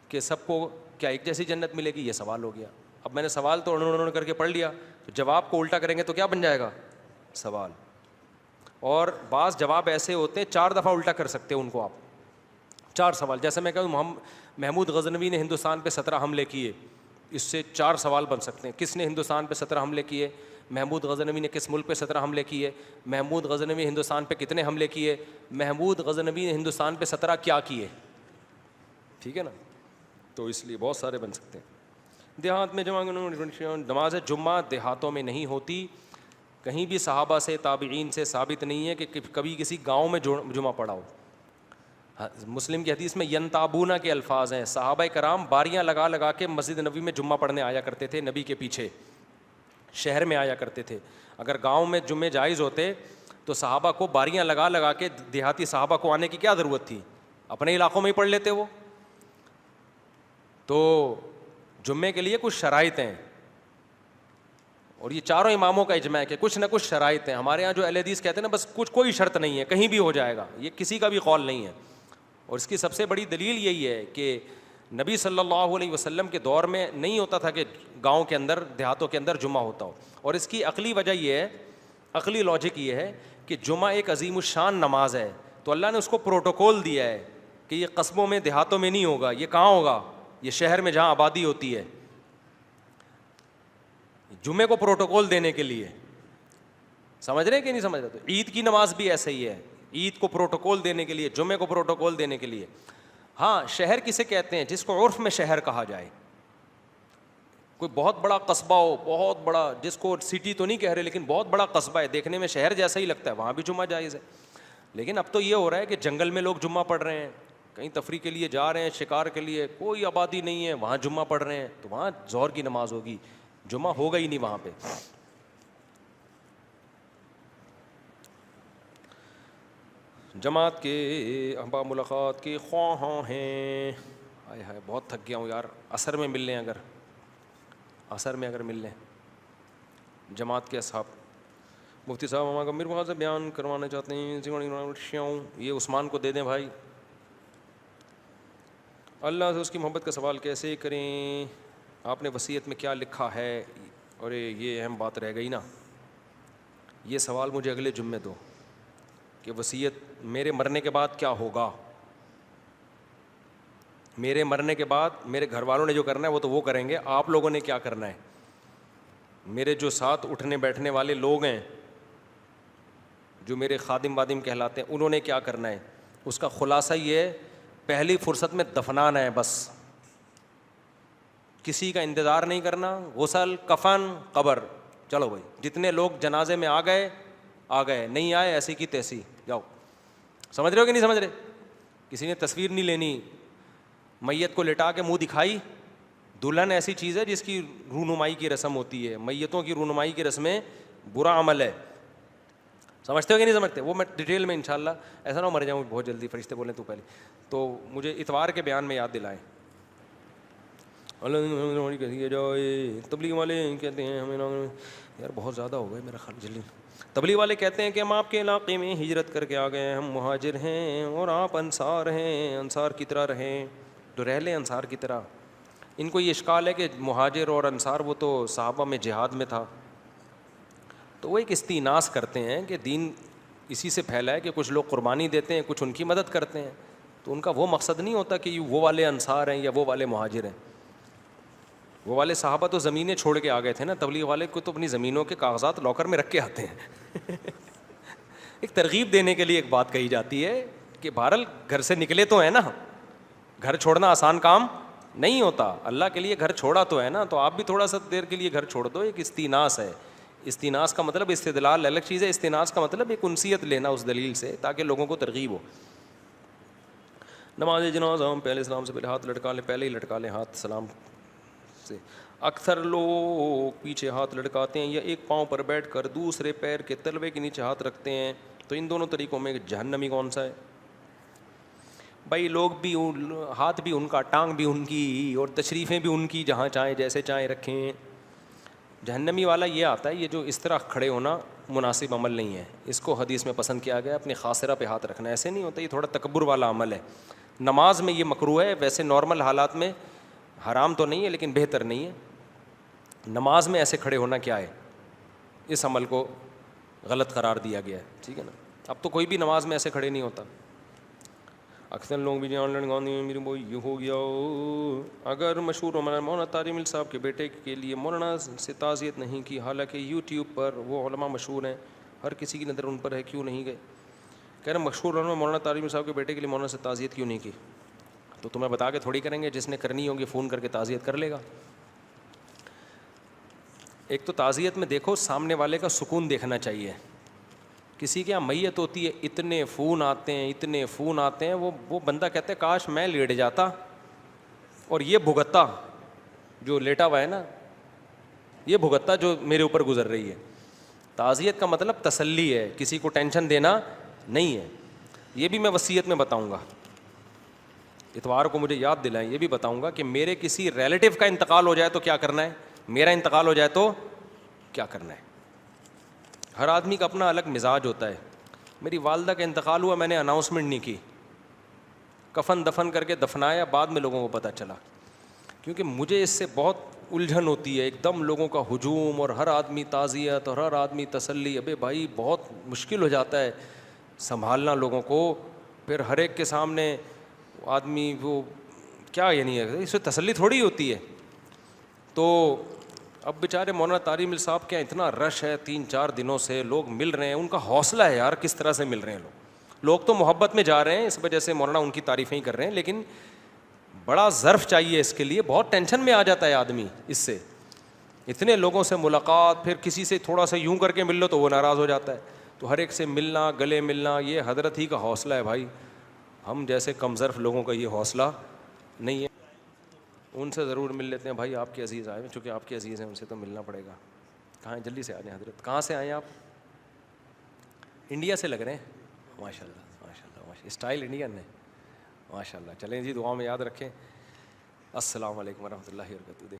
کہ سب کو کیا ایک جیسی جنت ملے گی, یہ سوال ہو گیا. اب میں نے سوال تو انہوں کر کے پڑھ لیا, تو جواب کو الٹا کریں گے تو کیا بن جائے گا؟ سوال. اور بعض جواب ایسے ہوتے ہیں 4 دفعہ الٹا کر سکتے ہیں ان کو آپ, 4 سوال. جیسے میں کہوں محمود غزنوی نے ہندوستان پہ 17 حملے کیے, اس سے 4 سوال بن سکتے ہیں. کس نے ہندوستان پہ 17 حملے کیے؟ محمود غزنوی نے. کس ملک پہ 17 حملے کیے؟ محمود غزنوی. ہندوستان پہ کتنے حملے کیے؟ محمود غزنوی نے ہندوستان پہ 17 کیا کیے؟ ٹھیک ہے نا, تو اس لیے بہت سارے بن سکتے ہیں. دیہات میں نماز جمعہ دیہاتوں میں نہیں ہوتی, کہیں بھی صحابہ سے تابعین سے ثابت نہیں ہے کہ کبھی کسی گاؤں میں جمعہ پڑھا ہو. مسلم کی حدیث میں ینتابونہ کے الفاظ ہیں, صحابہ کرام باریاں لگا لگا کے مسجد نبوی میں جمعہ پڑھنے آیا کرتے تھے, نبی کے پیچھے شہر میں آیا کرتے تھے. اگر گاؤں میں جمعے جائز ہوتے تو صحابہ کو باریاں لگا لگا کے دیہاتی صحابہ کو آنے کی کیا ضرورت تھی, اپنے علاقوں میں ہی پڑھ لیتے وہ. تو جمعے کے لیے کچھ شرائط ہیں, اور یہ چاروں اماموں کا اجماع ہے کہ کچھ نہ کچھ شرائط ہیں. ہمارے یہاں جو اہل حدیث کہتے ہیں نا بس کچھ کوئی شرط نہیں ہے, کہیں بھی ہو جائے گا, یہ کسی کا بھی قول نہیں ہے. اور اس کی سب سے بڑی دلیل یہی ہے کہ نبی صلی اللہ علیہ وسلم کے دور میں نہیں ہوتا تھا کہ گاؤں کے اندر دیہاتوں کے اندر جمعہ ہوتا ہو. اور اس کی عقلی وجہ یہ ہے, عقلی لاجک یہ ہے کہ جمعہ ایک عظیم الشان نماز ہے, تو اللہ نے اس کو پروٹوکول دیا ہے کہ یہ قصبوں میں دیہاتوں میں نہیں ہوگا, یہ کہاں ہوگا, یہ شہر میں جہاں آبادی ہوتی ہے. جمعے کو پروٹوکول دینے کے لیے, سمجھ رہے ہیں کہ نہیں سمجھ رہے؟ تو عید کی نماز بھی ایسے ہی ہے, عید کو پروٹوکول دینے کے لیے, جمعے کو پروٹوکول دینے کے لیے. ہاں شہر کسے کہتے ہیں؟ جس کو عرف میں شہر کہا جائے. کوئی بہت بڑا قصبہ ہو, بہت بڑا, جس کو سٹی تو نہیں کہہ رہے لیکن بہت بڑا قصبہ ہے, دیکھنے میں شہر جیسا ہی لگتا ہے, وہاں بھی جمعہ جائز ہے. لیکن اب تو یہ ہو رہا ہے کہ جنگل میں لوگ جمعہ پڑھ رہے ہیں, کہیں تفریح کے لیے جا رہے ہیں, شکار کے لیے, کوئی آبادی نہیں ہے, وہاں جمعہ پڑھ رہے ہیں, تو وہاں ظہر کی نماز ہوگی, جمعہ ہوگا ہی نہیں وہاں پہ. جماعت کے احباب ملاقات کے خواہاں ہیں. ہائے ہائے بہت تھک گیا ہوں یار, عصر میں مل لیں, اگر عصر میں اگر مل لیں جماعت کے اصحاب. مفتی صاحب ہمارا کا میرے سے بیان کروانا چاہتے ہیں, یہ عثمان کو دے دیں بھائی. اللہ سے اس کی محبت کا سوال کیسے کریں, آپ نے وصیت میں کیا لکھا ہے؟ اور یہ اہم بات رہ گئی نا, یہ سوال مجھے اگلے جمعے دو کہ وصیت میرے مرنے کے بعد کیا ہوگا. میرے مرنے کے بعد میرے گھر والوں نے جو کرنا ہے وہ تو وہ کریں گے, آپ لوگوں نے کیا کرنا ہے. میرے جو ساتھ اٹھنے بیٹھنے والے لوگ ہیں, جو میرے خادم وادم کہلاتے ہیں, انہوں نے کیا کرنا ہے. اس کا خلاصہ یہ ہے, پہلی فرصت میں دفنانا ہے بس, کسی کا انتظار نہیں کرنا. غسل, کفن, قبر, چلو بھائی جتنے لوگ جنازے میں آ گئے آ گئے, نہیں آئے ایسی کی تیسی جاؤ. سمجھ رہے ہو کہ نہیں سمجھ رہے؟ کسی نے تصویر نہیں لینی, میت کو لٹا کے منہ دکھائی. دلہن ایسی چیز ہے جس کی رونمائی کی رسم ہوتی ہے, میتوں کی رونمائی کی رسمیں برا عمل ہے. سمجھتے ہو کہ نہیں سمجھتے؟ وہ میں ڈیٹیل میں انشاءاللہ, ایسا نہ ہو مر جاؤں بہت جلدی, فرشتے بولیں تو پہلے, تو مجھے اتوار کے بیان میں یاد دلائیں. تبلیغ والے کہتے ہیں ہمیں یار بہت زیادہ ہو گئے میرا خیال, جلدی. تبلیغ والے کہتے ہیں کہ ہم آپ کے علاقے میں ہجرت کر کے آ گئے ہیں, ہم مہاجر ہیں اور آپ انصار ہیں, انصار کی طرح رہیں تو رہ لیں انصار کی طرح. ان کو یہ اشکال ہے کہ مہاجر اور انصار وہ تو صحابہ میں جہاد میں تھا, تو وہ ایک استیناس کرتے ہیں کہ دین اسی سے پھیلا ہے کہ کچھ لوگ قربانی دیتے ہیں, کچھ ان کی مدد کرتے ہیں. تو ان کا وہ مقصد نہیں ہوتا کہ وہ والے انصار ہیں یا وہ والے مہاجر ہیں. وہ والے صحابہ تو زمینیں چھوڑ کے آ گئے تھے نا, تبلیغ والے کو تو اپنی زمینوں کے کاغذات لاکر میں رکھ کے آتے ہیں. ایک ترغیب دینے کے لیے ایک بات کہی جاتی ہے کہ بہرحال گھر سے نکلے تو ہیں نا, گھر چھوڑنا آسان کام نہیں ہوتا, اللہ کے لیے گھر چھوڑا تو ہے نا, تو آپ بھی تھوڑا سا دیر کے لیے گھر چھوڑ دو. ایک استیناس ہے, استیناس کا مطلب استدلال الگ چیز ہے, استیناس کا مطلب ایک انسیت لینا اس دلیل سے تاکہ لوگوں کو ترغیب ہو. نماز جنازہ ہم پہلے سلام سے پہلے ہاتھ لٹکا لیں, پہلے ہی لٹکا لیں ہاتھ سلام سے. اکثر لوگ پیچھے ہاتھ لٹکاتے ہیں یا ایک پاؤں پر بیٹھ کر دوسرے پیر کے تلوے کے نیچے ہاتھ رکھتے ہیں, تو ان دونوں طریقوں میں جہنمی کون سا ہے؟ بھائی لوگ بھی ہاتھ بھی ان کا, ٹانگ بھی ان کی, اور تشریفیں بھی ان کی, جہاں چاہیں جیسے چاہیں رکھیں. جہنمی والا یہ آتا ہے, یہ جو اس طرح کھڑے ہونا مناسب عمل نہیں ہے, اس کو حدیث میں پسند کیا گیا اپنے خاصرہ پہ ہاتھ رکھنا. ایسے نہیں ہوتا, یہ تھوڑا تکبر والا عمل ہے. نماز میں یہ مکروہ ہے, ویسے نارمل حالات میں حرام تو نہیں ہے لیکن بہتر نہیں ہے. نماز میں ایسے کھڑے ہونا کیا ہے, اس عمل کو غلط قرار دیا گیا ہے, ٹھیک ہے نا. اب تو کوئی بھی نماز میں ایسے کھڑے نہیں ہوتا. اکثر لوگ بھی جان لڑگانے میرے وہ یہ ہو گیا. اگر مشہور مولانا طارق مل صاحب کے بیٹے کے لیے مولانا سے تعزیت نہیں کی, حالانکہ یوٹیوب پر وہ علماء مشہور ہیں, ہر کسی کی نظر ان پر ہے, کیوں نہیں گئے؟ کہہ رہے مشہور علماء مولانا طارق مل صاحب کے بیٹے کے لیے مولانا سے تعزیت کیوں نہیں کی؟ تو تمہیں بتا کے تھوڑی کریں گے, جس نے کرنی ہوگی فون کر کے تعزیت کر لے گا. ایک تو تعزیت میں دیکھو سامنے والے کا سکون دیکھنا چاہیے. کسی کے یہاں میت ہوتی ہے, اتنے فون آتے ہیں, اتنے فون آتے ہیں, وہ بندہ کہتا ہے کاش میں لیٹ جاتا اور یہ بھگتا جو لیٹا ہوا ہے نا, یہ بھگتا جو میرے اوپر گزر رہی ہے. تعزیت کا مطلب تسلی ہے, کسی کو ٹینشن دینا نہیں ہے. یہ بھی میں وصیت میں بتاؤں گا, اتوار کو مجھے یاد دلائیں, یہ بھی بتاؤں گا کہ میرے کسی ریلیٹیو کا انتقال ہو جائے تو کیا کرنا ہے, میرا انتقال ہو جائے تو کیا کرنا ہے. ہر آدمی کا اپنا الگ مزاج ہوتا ہے. میری والدہ کا انتقال ہوا, میں نے اناؤنسمنٹ نہیں کی, کفن دفن کر کے دفنایا, بعد میں لوگوں کو پتہ چلا, کیونکہ مجھے اس سے بہت الجھن ہوتی ہے. ایک دم لوگوں کا ہجوم اور ہر آدمی تعزیت اور ہر آدمی تسلی, ابے بھائی بہت مشکل ہو جاتا ہے سنبھالنا لوگوں کو. پھر ہر ایک کے سامنے آدمی وہ کیا, یعنی اس سے تسلی تھوڑی ہوتی ہے. تو اب بیچارے مولانا طارق مل صاحب کے اتنا رش ہے, 3-4 دنوں سے لوگ مل رہے ہیں, ان کا حوصلہ ہے یار, کس طرح سے مل رہے ہیں لوگ تو محبت میں جا رہے ہیں, اس وجہ سے مولانا ان کی تعریفیں ہی کر رہے ہیں, لیکن بڑا ظرف چاہیے اس کے لیے, بہت ٹینشن میں آ جاتا ہے آدمی اس سے. اتنے لوگوں سے ملاقات, پھر کسی سے تھوڑا سا یوں کر کے مل لو تو وہ ناراض ہو جاتا ہے. تو ہر ایک سے ملنا, گلے ملنا, یہ حضرت ہی کا حوصلہ ہے بھائی. ہم جیسے کم ظرف لوگوں کا یہ حوصلہ نہیں ہے. ان سے ضرور مل لیتے ہیں بھائی, آپ کے عزیز آئے ہیں, چونکہ آپ کے عزیز ہیں ان سے تو ملنا پڑے گا. کہاں ہیں, جلدی سے آ جائیں حضرت. کہاں سے آئے ہیں آپ؟ انڈیا سے لگ رہے ہیں, ماشاء اللہ ماشاء اللہ, اسٹائل انڈین ہے, ماشاء اللہ. چلیں جی, دعا میں یاد رکھیں. السلام علیکم ورحمۃ اللہ وبرکاتہ.